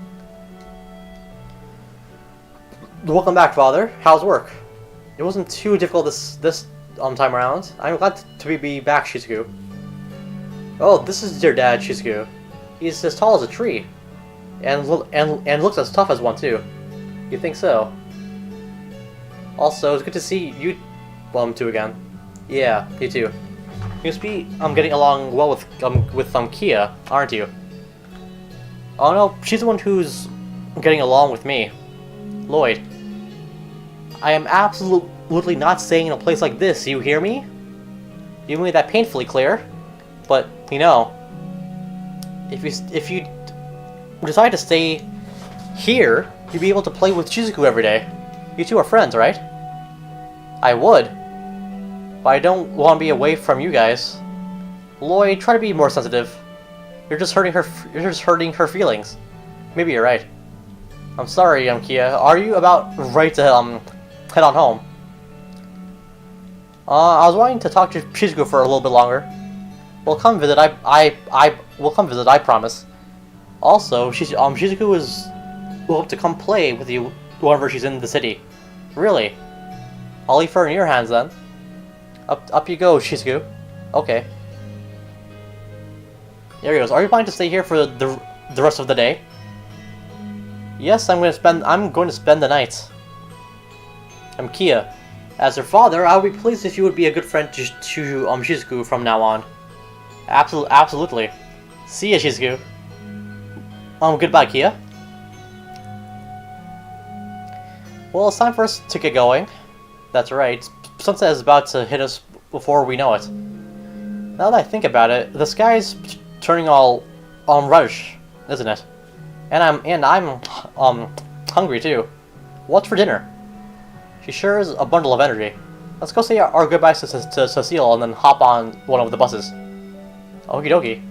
Welcome back, Father. How's work? It wasn't too difficult this time around. I'm glad to be back, Shizuku. Oh, this is your dad, Shizuku. He's as tall as a tree, and looks as tough as one too. You think so? Also, it's good to see you two again. Yeah, you too. You must be getting along well with Kia, aren't you? Oh no, she's the one who's getting along with me. Lloyd. I am absolutely not staying in a place like this, you hear me? You made that painfully clear. But, you know, if you decide to stay here, you'd be able to play with Shizuku every day. You two are friends, right? I would. But I don't want to be away from you guys. Lloyd, try to be more sensitive. You're just hurting her feelings. Maybe you're right. I'm sorry, Kia. Are you about ready to head on home? I was wanting to talk to Shizuku for a little bit longer. We'll come visit. We'll come visit. I promise. Also, Shizuku is willing to come play with you whenever she's in the city. Really? I'll leave her in your hands then. Up you go, Shizuku. Okay. There he goes. Are you planning to stay here for the rest of the day? Yes, I'm going to spend the night. I'm Kia. As her father, I would be pleased if you would be a good friend to Shizuku from now on. Absolutely. See ya, Shizuku. Goodbye, Kia. Well, it's time for us to get going. That's right. Sunset is about to hit us before we know it. Now that I think about it, the sky's turning all reddish, isn't it? And I'm hungry too. What's for dinner? She sure is a bundle of energy. Let's go say our goodbyes to Cecile and then hop on one of the buses. Okie dokie.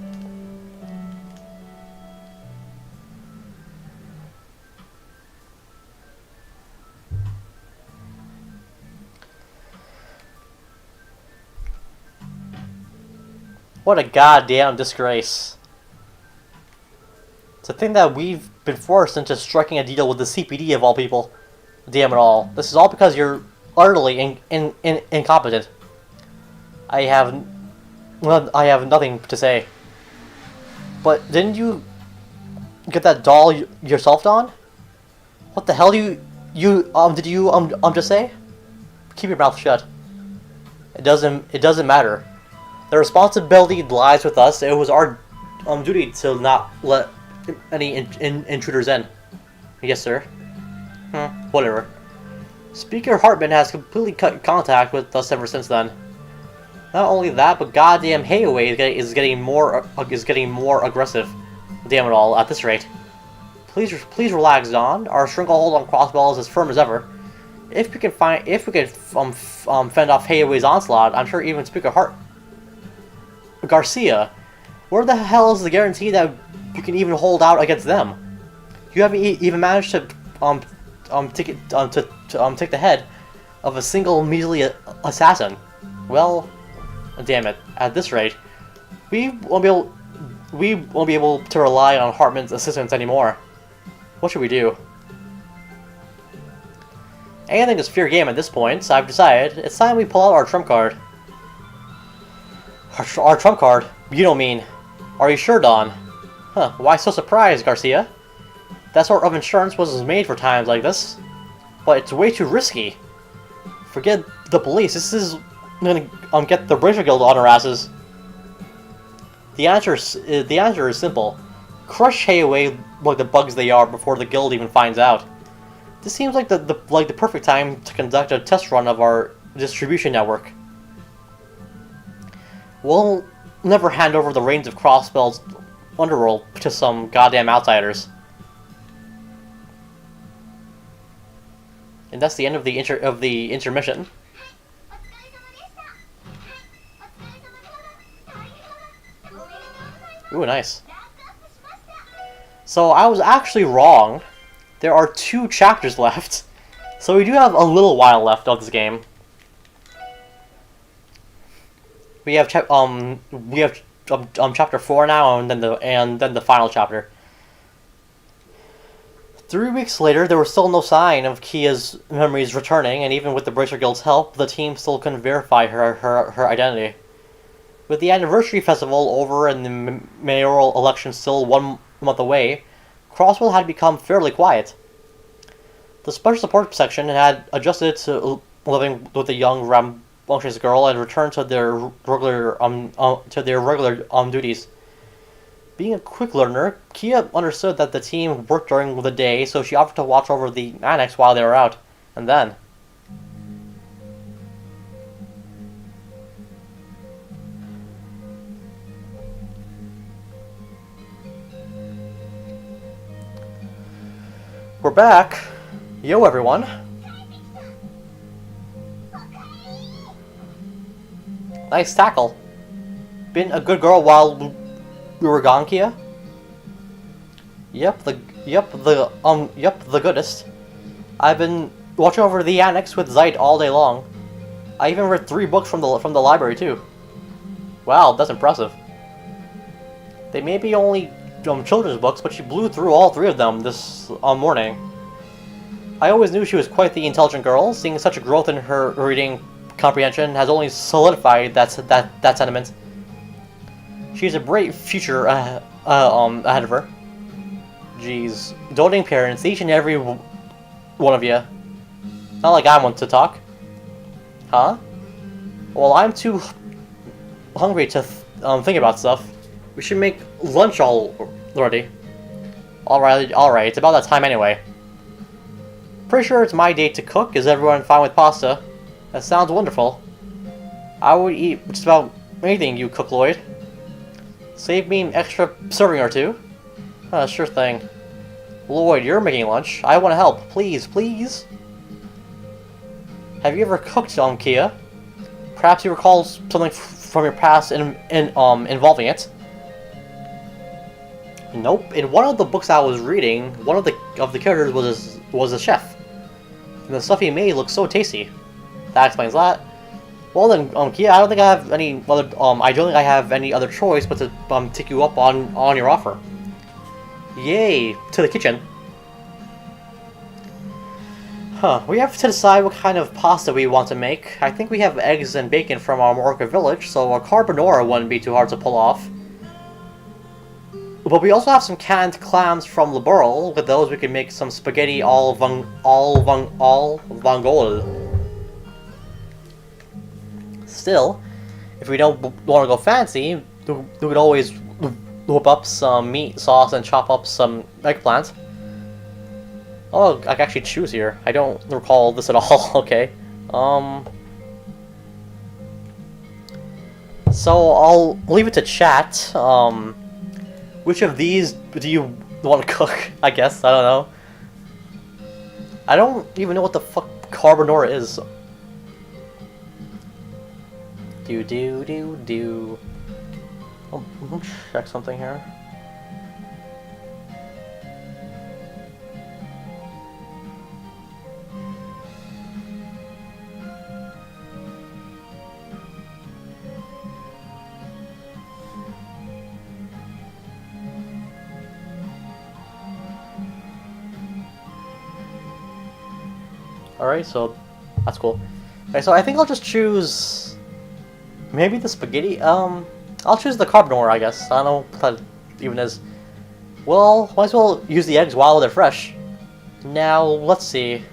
What a goddamn disgrace. To think that we've been forced into striking a deal with the CPD of all people. Damn it all. This is all because you're utterly incompetent. I have nothing to say. But didn't you get that doll yourself, Don? What the hell did you just say? Keep your mouth shut. It doesn't matter. The responsibility lies with us. It was our duty to not let any intruders in. Yes, sir. Whatever. Speaker Hartman has completely cut contact with us ever since then. Not only that, but goddamn Hayaway is getting more aggressive. Damn it all! At this rate, please relax, Don. Our stranglehold on Crossbell is as firm as ever. If we can fend off Hayaway's onslaught, I'm sure even Speaker Garcia. Where the hell is the guarantee that you can even hold out against them? You haven't even managed to take the head of a single measly assassin. Well, damn it! At this rate, we won't be able to rely on Hartman's assistance anymore. What should we do? Anything is fair game at this point, so I've decided it's time we pull out our trump card. Our trump card? You don't mean... Are you sure, Don? Huh, why so surprised, Garcia? That sort of insurance was made for times like this. But it's way too risky. Forget the police, this is gonna get the Bracer Guild on our asses. The answer is simple. Crush Hayaway like the bugs they are before the guild even finds out. This seems like the perfect time to conduct a test run of our distribution network. We'll never hand over the reins of Crossbell's underworld to some goddamn outsiders. And that's the end of the intermission. Ooh, nice. So I was actually wrong. There are 2 chapters left, so we do have a little while left of this game. We have chapter 4 now, and then the final chapter. 3 weeks later, there was still no sign of Kia's memories returning, and even with the Bracer Guild's help, the team still couldn't verify her identity. With the anniversary festival over and the mayoral election still 1 month away, Crossbell had become fairly quiet. The special support section had adjusted to living with a young rambunctious girl and returned to their regular duties. Being a quick learner, Kia understood that the team worked during the day, so she offered to watch over the annex while they were out. And then... We're back! Yo, everyone! Nice tackle. Been a good girl while we were gone, Kia? Yep, the goodest. I've been watching over the annex with Zeit all day long. I even read 3 books from the library too. Wow, that's impressive. They may be only children's books, but she blew through all 3 of them this morning. I always knew she was quite the intelligent girl. Seeing such a growth in her reading comprehension has only solidified that sentiment. She has a bright future ahead of her. Jeez, doting parents, each and every one of you. Not like I want to talk. Huh? Well, I'm too hungry to think about stuff. We should make lunch already. Alright, it's about that time anyway. Pretty sure it's my date to cook. Is everyone fine with pasta? That sounds wonderful. I would eat just about anything you cook, Lloyd. Save me an extra serving or 2. Sure thing. Lloyd, you're making lunch. I want to help. Please, please. Have you ever cooked, Kia? Perhaps you recall something from your past involving it. Nope. In one of the books I was reading, one of the characters was a chef, and the stuff he made looked so tasty. That explains that. Well then, Kia, I don't think I have any other. I don't think I have any other choice but to take you up on your offer. Yay! To the kitchen. Huh, we have to decide what kind of pasta we want to make. I think we have eggs and bacon from our Morocco village, so a carbonara wouldn't be too hard to pull off. But we also have some canned clams from Liberal. With those we can make some spaghetti al vongole. Still, if we don't want to go fancy, we could always whip up some meat sauce and chop up some eggplant. Oh, I can actually choose here. I don't recall this at all. Okay. So I'll leave it to chat. Which of these do you want to cook? I guess. I don't know. I don't even know what the fuck carbonara is. Do. Oh, check something here. Alright, so that's cool. Okay, so I think I'll just choose maybe the spaghetti. I'll choose the carbonara, I guess. I don't know what that even is. Well, might as well use the eggs while they're fresh. Now, let's see.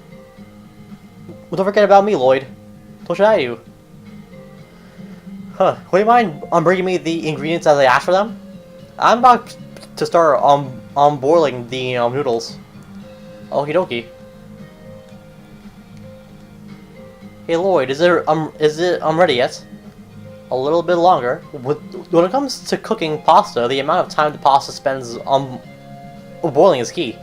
Well, don't forget about me, Lloyd. What should I do? Huh, would you mind bringing me the ingredients as I asked for them? I'm about to start boiling the noodles. Okie dokie. Hey Lloyd, is it ready yet? A little bit longer. When it comes to cooking pasta, the amount of time the pasta spends boiling is key.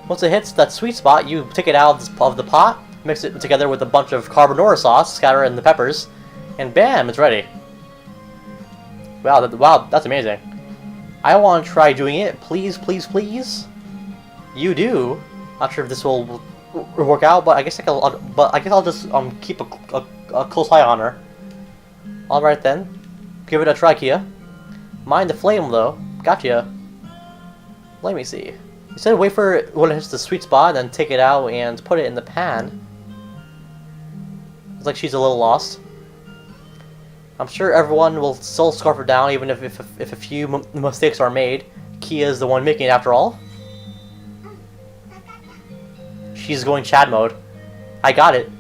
Once it hits that sweet spot, you take it out of the pot, mix it together with a bunch of carbonara sauce, scatter in the peppers, and bam, it's ready. Wow, that's amazing. I want to try doing it. Please, please, please. You do. Not sure if this will work out, but I guess I'll just keep a close eye on her. All right then, give it a try, Kia. Mind the flame though. Gotcha. Let me see. You said wait for it when it hits the sweet spot, then take it out and put it in the pan. It's like she's a little lost. I'm sure everyone will still scarf her down, even if a few mistakes are made. Kia is the one making it after all. She's going Chad mode. I got it.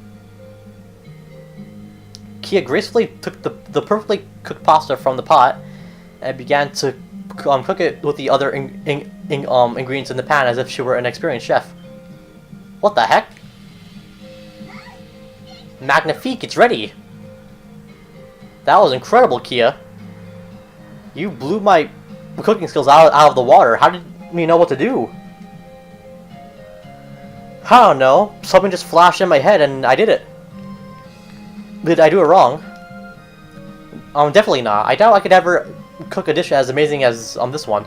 Kia gracefully took the perfectly cooked pasta from the pot and began to cook it with the other ingredients in the pan as if she were an experienced chef. What the heck? Magnifique, it's ready! That was incredible, Kia. You blew my cooking skills out of the water. How did you know what to do? I don't know. Something just flashed in my head and I did it. Did I do it wrong? Definitely not. I doubt I could ever cook a dish as amazing as this one.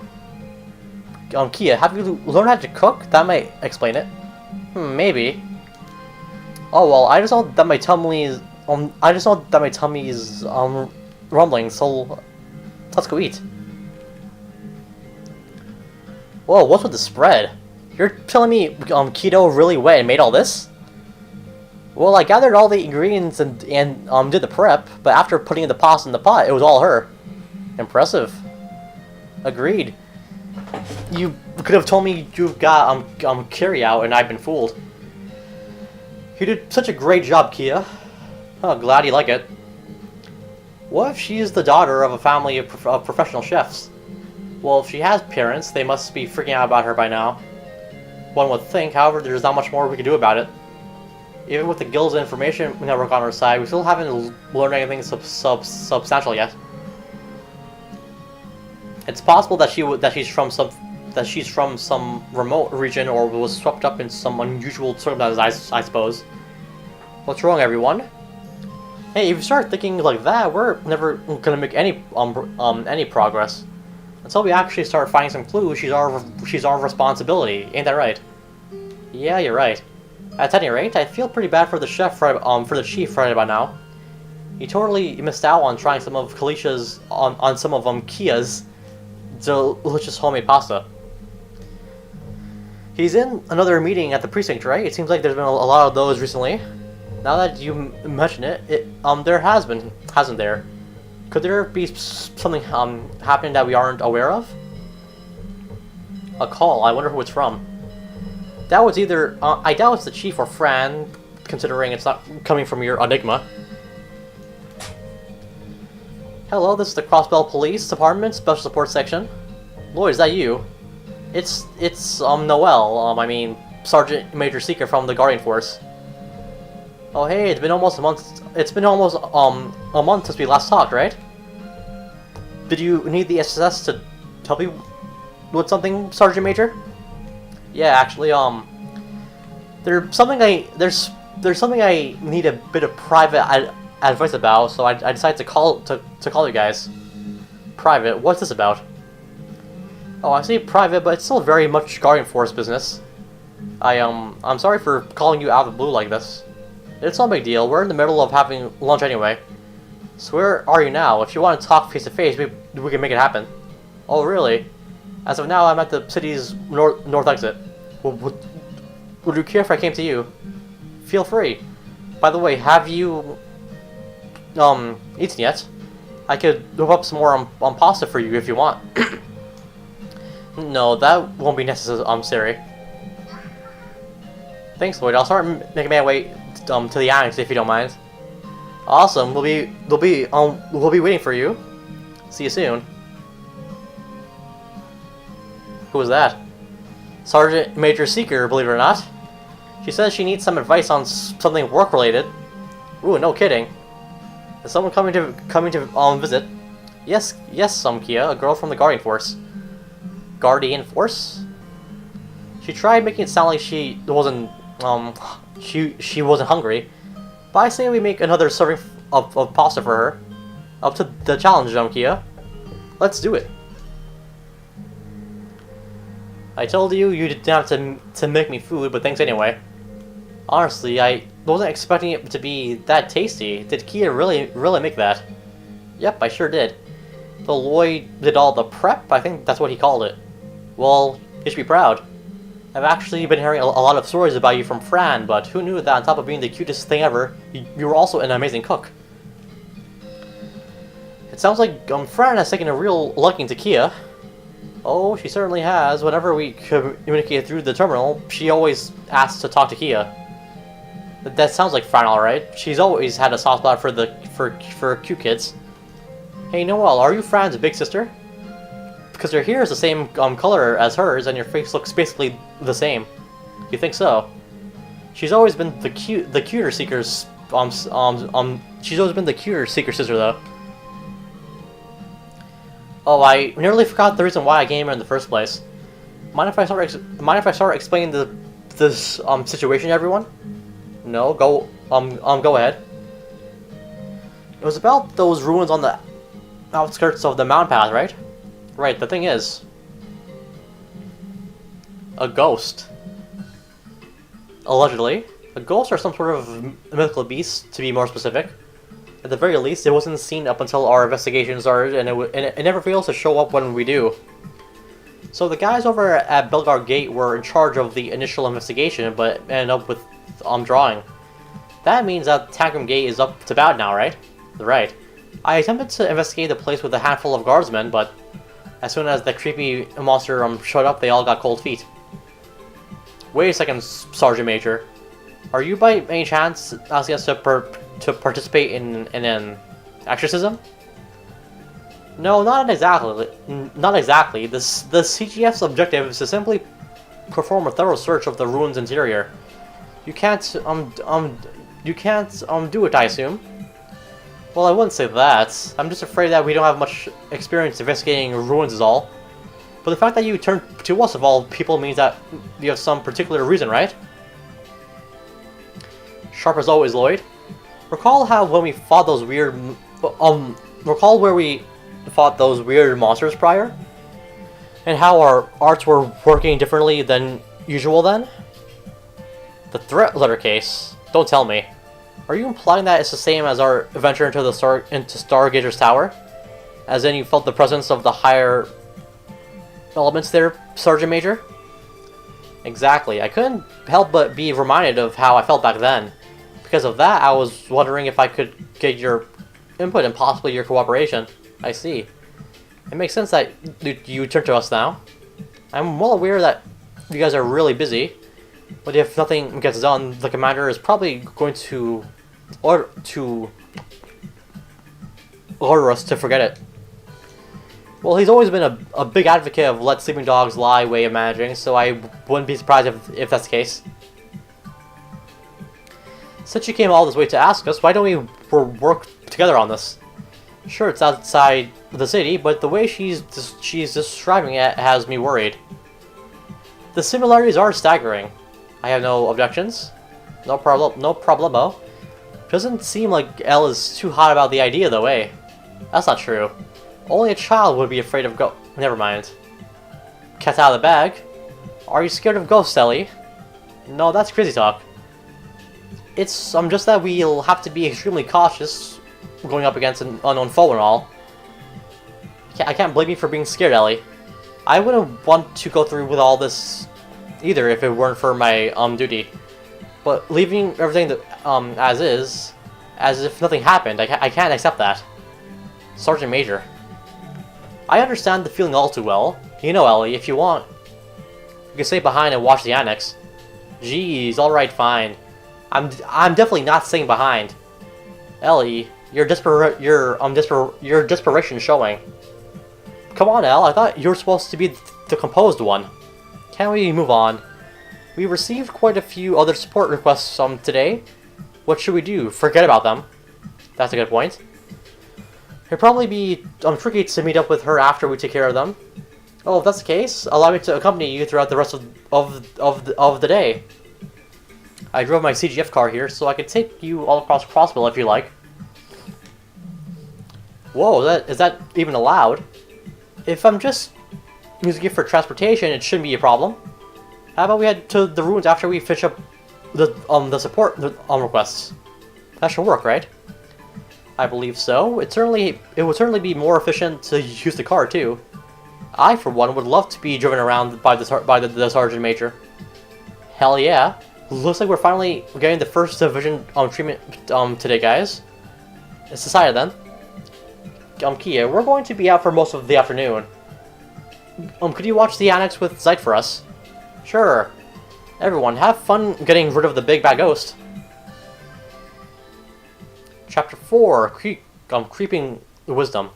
Kia, have you learned how to cook? That might explain it. Maybe. Oh well, I just know that my tummy is rumbling, so let's go eat. Whoa, what's with the spread? You're telling me keto really went and made all this? Well, I gathered all the ingredients and did the prep, but after putting the pasta in the pot, it was all her. Impressive. Agreed. You could have told me you've got carry out, and I've been fooled. You did such a great job, Kia. Oh, glad you like it. What if she is the daughter of a family of professional chefs? Well, if she has parents, they must be freaking out about her by now. One would think, however, there's not much more we can do about it. Even with the Guild's information network on our side, we still haven't learned anything substantial yet. It's possible that she's from some remote region or was swept up in some unusual circumstances, I suppose. What's wrong, everyone? Hey, if you start thinking like that, we're never gonna make any progress. Until we actually start finding some clues, she's our responsibility. Ain't that right? Yeah, you're right. At any rate, I feel pretty bad for the chef for the chief right about now. He totally missed out on trying some of Kalicia's on some of Kia's delicious homemade pasta. He's in another meeting at the precinct, right? It seems like there's been a lot of those recently. Now that you mention it, there has been, hasn't there? Could there be something happening that we aren't aware of? A call. I wonder who it's from. That was either I doubt it's the chief or Fran, considering it's not coming from your Enigma. Hello, this is the Crossbell Police Department Special Support Section. Lloyd, is that you? It's Noel. I mean Sergeant Major Seeker from the Guardian Force. Oh hey, it's been almost a month. It's been almost a month since we last talked, right? Did you need the SSS to help you with something, Sergeant Major? Yeah, actually, there's something I need a bit of private advice about, so I decided to call you guys. Private? What's this about? Oh, I say private, but it's still very much Guardian Force business. I'm sorry for calling you out of the blue like this. It's no big deal. We're in the middle of having lunch anyway. So where are you now? If you want to talk face to face, we can make it happen. Oh, really? As of now, I'm at the city's north exit. Would you care if I came to you? Feel free. By the way, have you eaten yet? I could whip up some more pasta for you if you want. No, that won't be necessary. Thanks, Lloyd. I'll start making my way to the annex if you don't mind. Awesome. We'll be waiting for you. See you soon. Who was that? Sergeant Major Seeker, believe it or not. She says she needs some advice on something work-related. Ooh, no kidding. Is someone coming to visit? Yes, Kia, a girl from the Guardian Force. Guardian Force? She tried making it sound like she wasn't hungry, but I say we make another serving of pasta for her. Up to the challenge, Kia. Let's do it. I told you didn't have to make me food, but thanks anyway. Honestly, I wasn't expecting it to be that tasty. Did Kia really make that? Yep, I sure did. Though Lloyd did all the prep, I think that's what he called it. Well, you should be proud. I've actually been hearing a lot of stories about you from Fran, but who knew that on top of being the cutest thing ever, you were also an amazing cook. It sounds like Fran has taken a real liking to Kia. Oh, she certainly has. Whenever we communicate through the terminal, she always asks to talk to Kia. That sounds like Fran, alright. She's always had a soft spot for cute kids. Hey Noelle, are you Fran's big sister? Because your hair is the same color as hers, and your face looks basically the same. You think so? She's always been the cuter Seeker's she's always been the cuter Seeker sister though. Oh, I nearly forgot the reason why I came here in the first place. Mind if I start explaining this situation to everyone? No, go ahead. It was about those ruins on the outskirts of the mountain path, right? Right, the thing is... a ghost. Allegedly. A ghost or some sort of mythical beast, to be more specific. At the very least, it wasn't seen up until our investigation started, and it never fails to show up when we do. So the guys over at Belgar Gate were in charge of the initial investigation, but ended up with drawing. That means that Tangram Gate is up to bat now, right? Right. I attempted to investigate the place with a handful of guardsmen, but as soon as the creepy monster showed up, they all got cold feet. Wait a second, Sergeant Major. Are you by any chance asking us to participate in an exorcism? No, not exactly. Not exactly. The CGF's objective is to simply perform a thorough search of the ruins interior. You can't do it, I assume. Well, I wouldn't say that. I'm just afraid that we don't have much experience investigating ruins is all. But the fact that you turned to us of all people means that you have some particular reason, right? Sharp as always, Lloyd. Recall how when we fought those weird... recall where we fought those weird monsters prior? And how our arts were working differently than usual then? The threat letter case? Don't tell me. Are you implying that it's the same as our adventure into Stargazer's Tower? As in you felt the presence of the higher elements there, Sergeant Major? Exactly. I couldn't help but be reminded of how I felt back then. Because of that, I was wondering if I could get your input and possibly your cooperation. I see. It makes sense that you turn to us now. I'm well aware that you guys are really busy, but if nothing gets done, the commander is probably going to order us to forget it. Well, he's always been a big advocate of let sleeping dogs lie way of managing, so I wouldn't be surprised if that's the case. Since you came all this way to ask us, why don't we work together on this? Sure, it's outside the city, but the way she's describing it has me worried. The similarities are staggering. I have no objections. No problemo. Doesn't seem like Elle is too hot about the idea, though, eh? That's not true. Only a child would be afraid of Never mind. Cat's out of the bag. Are you scared of ghosts, Ellie? No, that's crazy talk. It's just that we'll have to be extremely cautious going up against an unknown foe and all. I can't blame you for being scared, Ellie. I wouldn't want to go through with all this either if it weren't for my duty. But leaving everything as is, as if nothing happened, I can't accept that. Sergeant Major. I understand the feeling all too well. You know, Ellie, if you want, you can stay behind and watch the annex. Jeez, alright, fine. I'm definitely not staying behind. Ellie, your desperation showing. Come on, Elle, I thought you were supposed to be the composed one. Can we move on? We received quite a few other support requests today. What should we do? Forget about them. That's a good point. It'd probably be tricky to meet up with her after we take care of them. Oh, if that's the case, allow me to accompany you throughout the rest of the day. I drove my CGF car here, so I could take you all across Crossville if you like. Whoa, is that even allowed? If I'm just using it for transportation, it shouldn't be a problem. How about we head to the ruins after we finish up the support requests? That should work, right? I believe so. It would certainly be more efficient to use the car too. I, for one, would love to be driven around by the Sergeant Major. Hell yeah! Looks like we're finally getting the first division treatment today, guys. It's decided then. Kia, we're going to be out for most of the afternoon. Could you watch the annex with Zeit for us? Sure. Everyone, have fun getting rid of the big bad ghost. Chapter 4, Creeping Wisdom.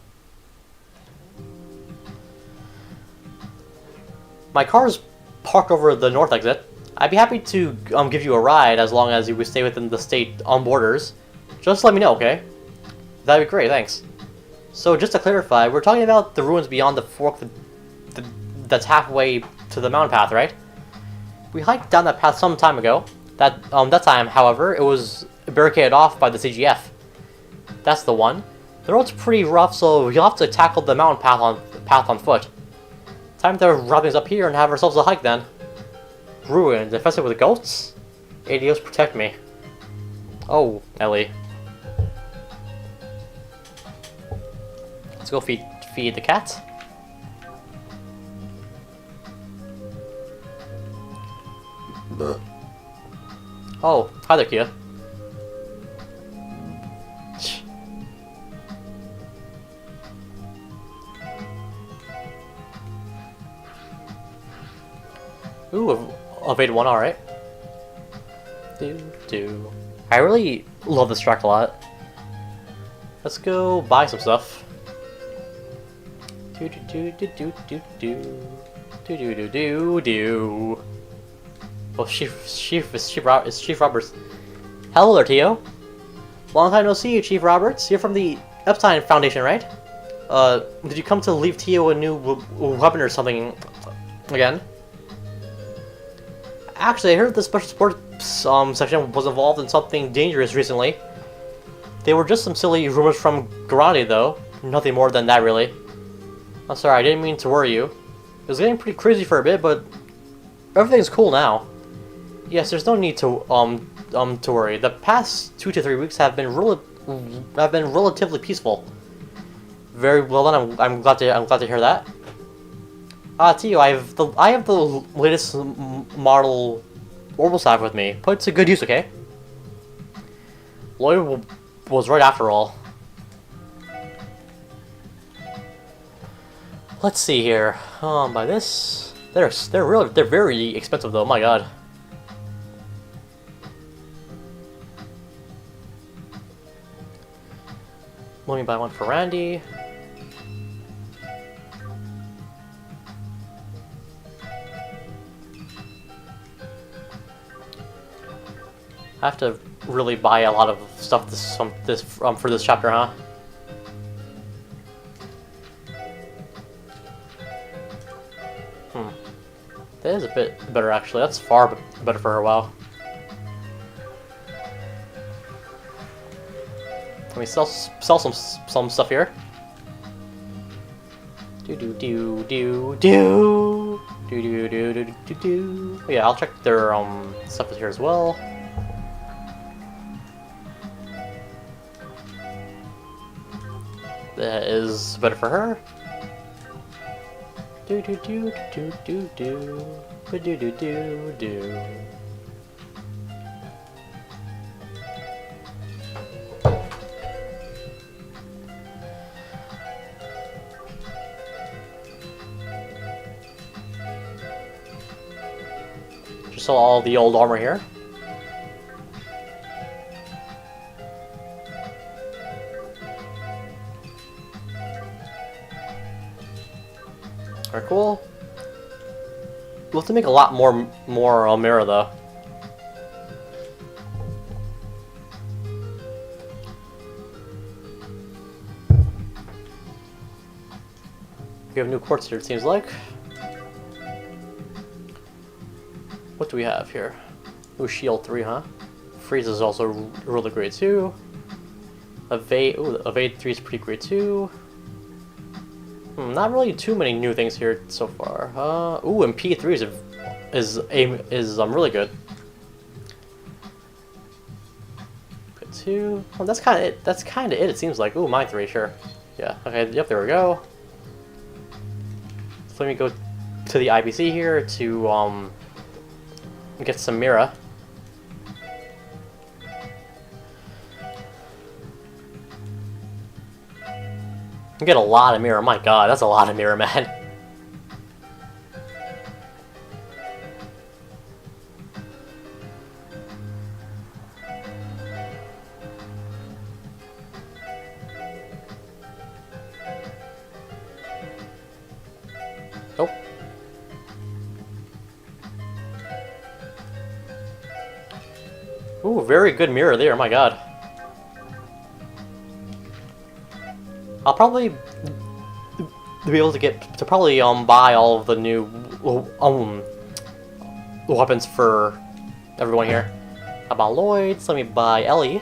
My car's parked over the north exit. I'd be happy to give you a ride as long as you would stay within the state borders. Just let me know, okay? That'd be great, thanks. So just to clarify, we're talking about the ruins beyond the fork that's halfway to the mountain path, right? We hiked down that path some time ago. That time, however, it was barricaded off by the CGF. That's the one. The road's pretty rough, so you'll have to tackle the mountain path on foot. Time to wrap things up here and have ourselves a hike then. Ruins infested with ghosts? ADOs protect me. Oh, Ellie. Let's go feed the cat. Oh, hi there, Kia. Ooh, evade one, alright. I really love this track a lot. Let's go buy some stuff. Oh, Chief Roberts. Hello there, Tio. Long time no see, Chief Roberts. You're from the Epstein Foundation, right? Did you come to leave Tio a new weapon or something again? Actually, I heard the special support section was involved in something dangerous recently. They were just some silly rumors from Grande, though. Nothing more than that, really. I'm sorry, I didn't mean to worry you. It was getting pretty crazy for a bit, but everything's cool now. Yes, there's no need to worry. The past 2 to 3 weeks have been relatively peaceful. Very well then. I'm glad to hear that. Tio, I have the latest model orbital staff with me. Put it to good use, okay? Lloyd was right after all. Let's see here. By this, they're very expensive though. My God. Let me buy one for Randy. I have to really buy a lot of stuff for this chapter, huh? That is a bit better, actually. That's far better for her. Wow. Let me sell some stuff here. Do do do do do do do do do do do. Yeah, I'll check their stuff here as well. That is better for her. Do do do do do do do do do do do. Just saw all the old armor here. Alright, cool. We'll have to make a lot more mirror though. We have new quartz here, it seems like. What do we have here? Ooh, shield 3, huh? Freeze is also really great too. Evade 3 is pretty great too. Not really too many new things here so far. Ooh, and P3 is really good. P2. Well, that's kind of it. That's kind of it. It seems like. Ooh, mine 3, sure. Yeah. Okay. Yep. There we go. So let me go to the IBC here to get some Mira. You get a lot of mirror. My god, that's a lot of mirror, man. Oh. Ooh, very good mirror there, my god. I'll probably be able to buy all of the new weapons for everyone here. How about Lloyd's? Let me buy Ellie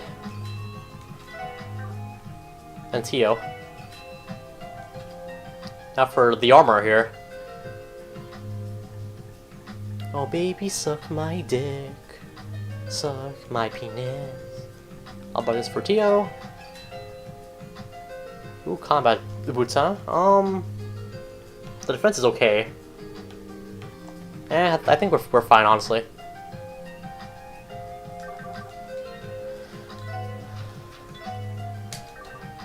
and Tio. Now for the armor here. Oh baby, suck my dick, suck my penis. I'll buy this for Tio. Ooh, combat boots, huh? The defense is okay. I think we're fine, honestly.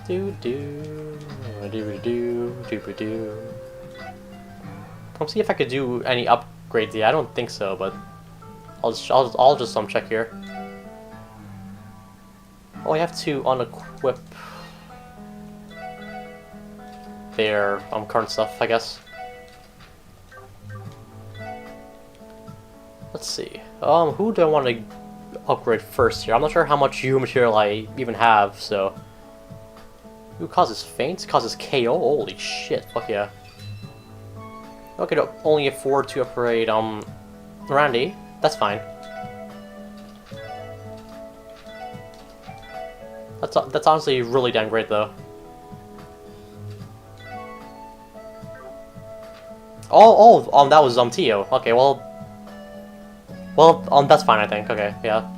Do do do do do do. Let's see if I could do any upgrades. Yeah, I don't think so, but I'll just check here. Oh, I have to unequip their current stuff, I guess. Let's see. Who do I want to upgrade first here? I'm not sure how much U material I even have, so. Who causes faints? Causes KO? Holy shit! Fuck yeah. Okay, only afford to upgrade Randy. That's fine. That's honestly really damn great though. That was Tio. Okay, well, that's fine, I think. Okay, yeah.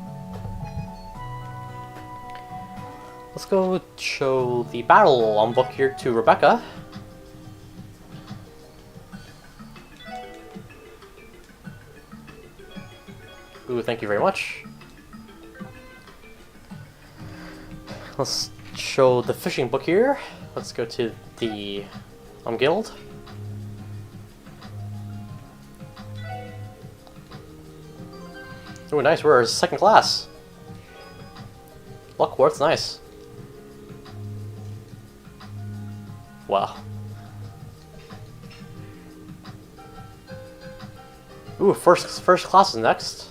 Let's go show the battle book here to Rebecca. Ooh, thank you very much. Let's show the fishing book here. Let's go to the guild. Ooh, nice, we're second class. Luck quartz, nice. Wow. Ooh, first class is next.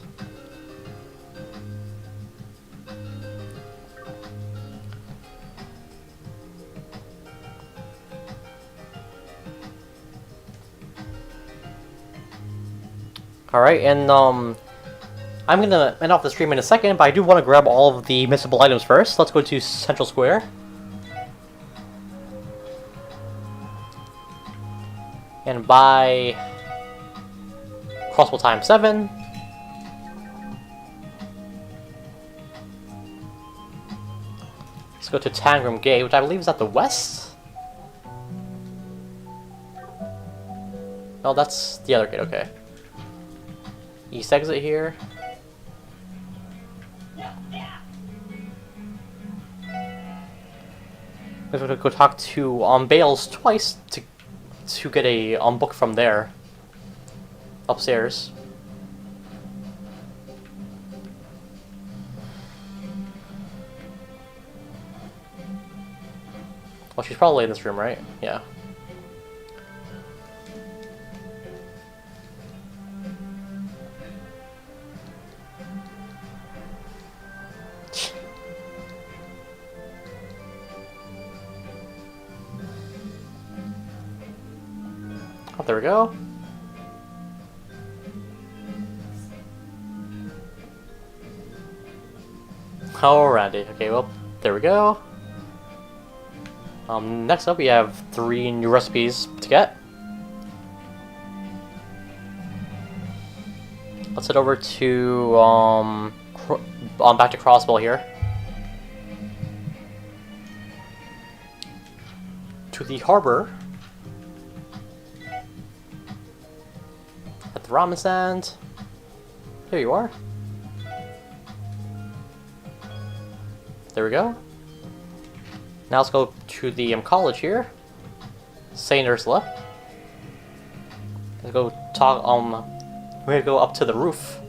Alright, and I'm gonna end off the stream in a second, but I do want to grab all of the missable items first. Let's go to Central Square. And buy crossbow times 7. Let's go to Tangram Gate, which I believe is at the west. Oh, that's the other gate, okay. East exit here. We're gonna go talk to Bales twice to get a book from there. Upstairs. Well, she's probably in this room, right? Yeah. Oh, there we go. Alrighty. Okay, well, there we go. Next up we have 3 new recipes to get. Let's head over to, back to Crossbow here. To the harbor. At the ramen stand. Here you are. There we go. Now let's go to the college here. St. Ursula. Let's go talk, we're gonna go up to the roof.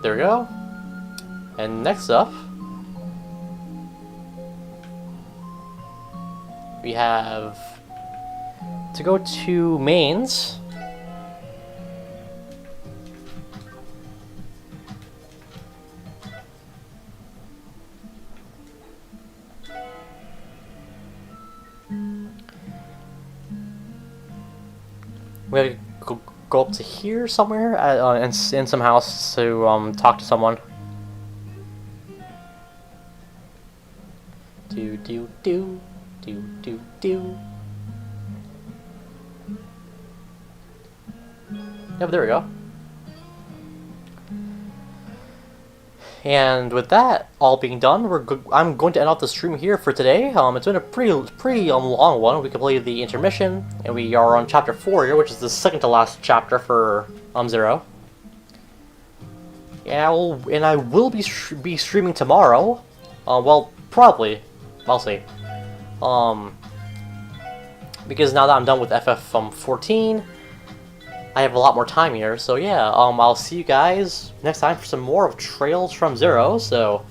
There we go. And next up, we have to go to mains. We have to go up to here somewhere in some house to talk to someone. Do. Yep, there we go. And with that all being done, I'm going to end off the stream here for today. It's been a pretty long one. We completed the intermission, and we are on chapter 4 here, which is the second to last chapter for Zero. Yeah, I will be streaming tomorrow. Well, probably. I'll see. Because now that I'm done with FF14, I have a lot more time here. So yeah, I'll see you guys next time for some more of Trails from Zero. So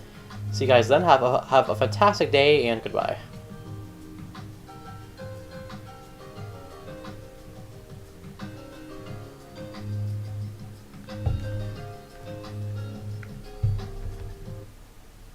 see you guys then. Have a fantastic day and goodbye.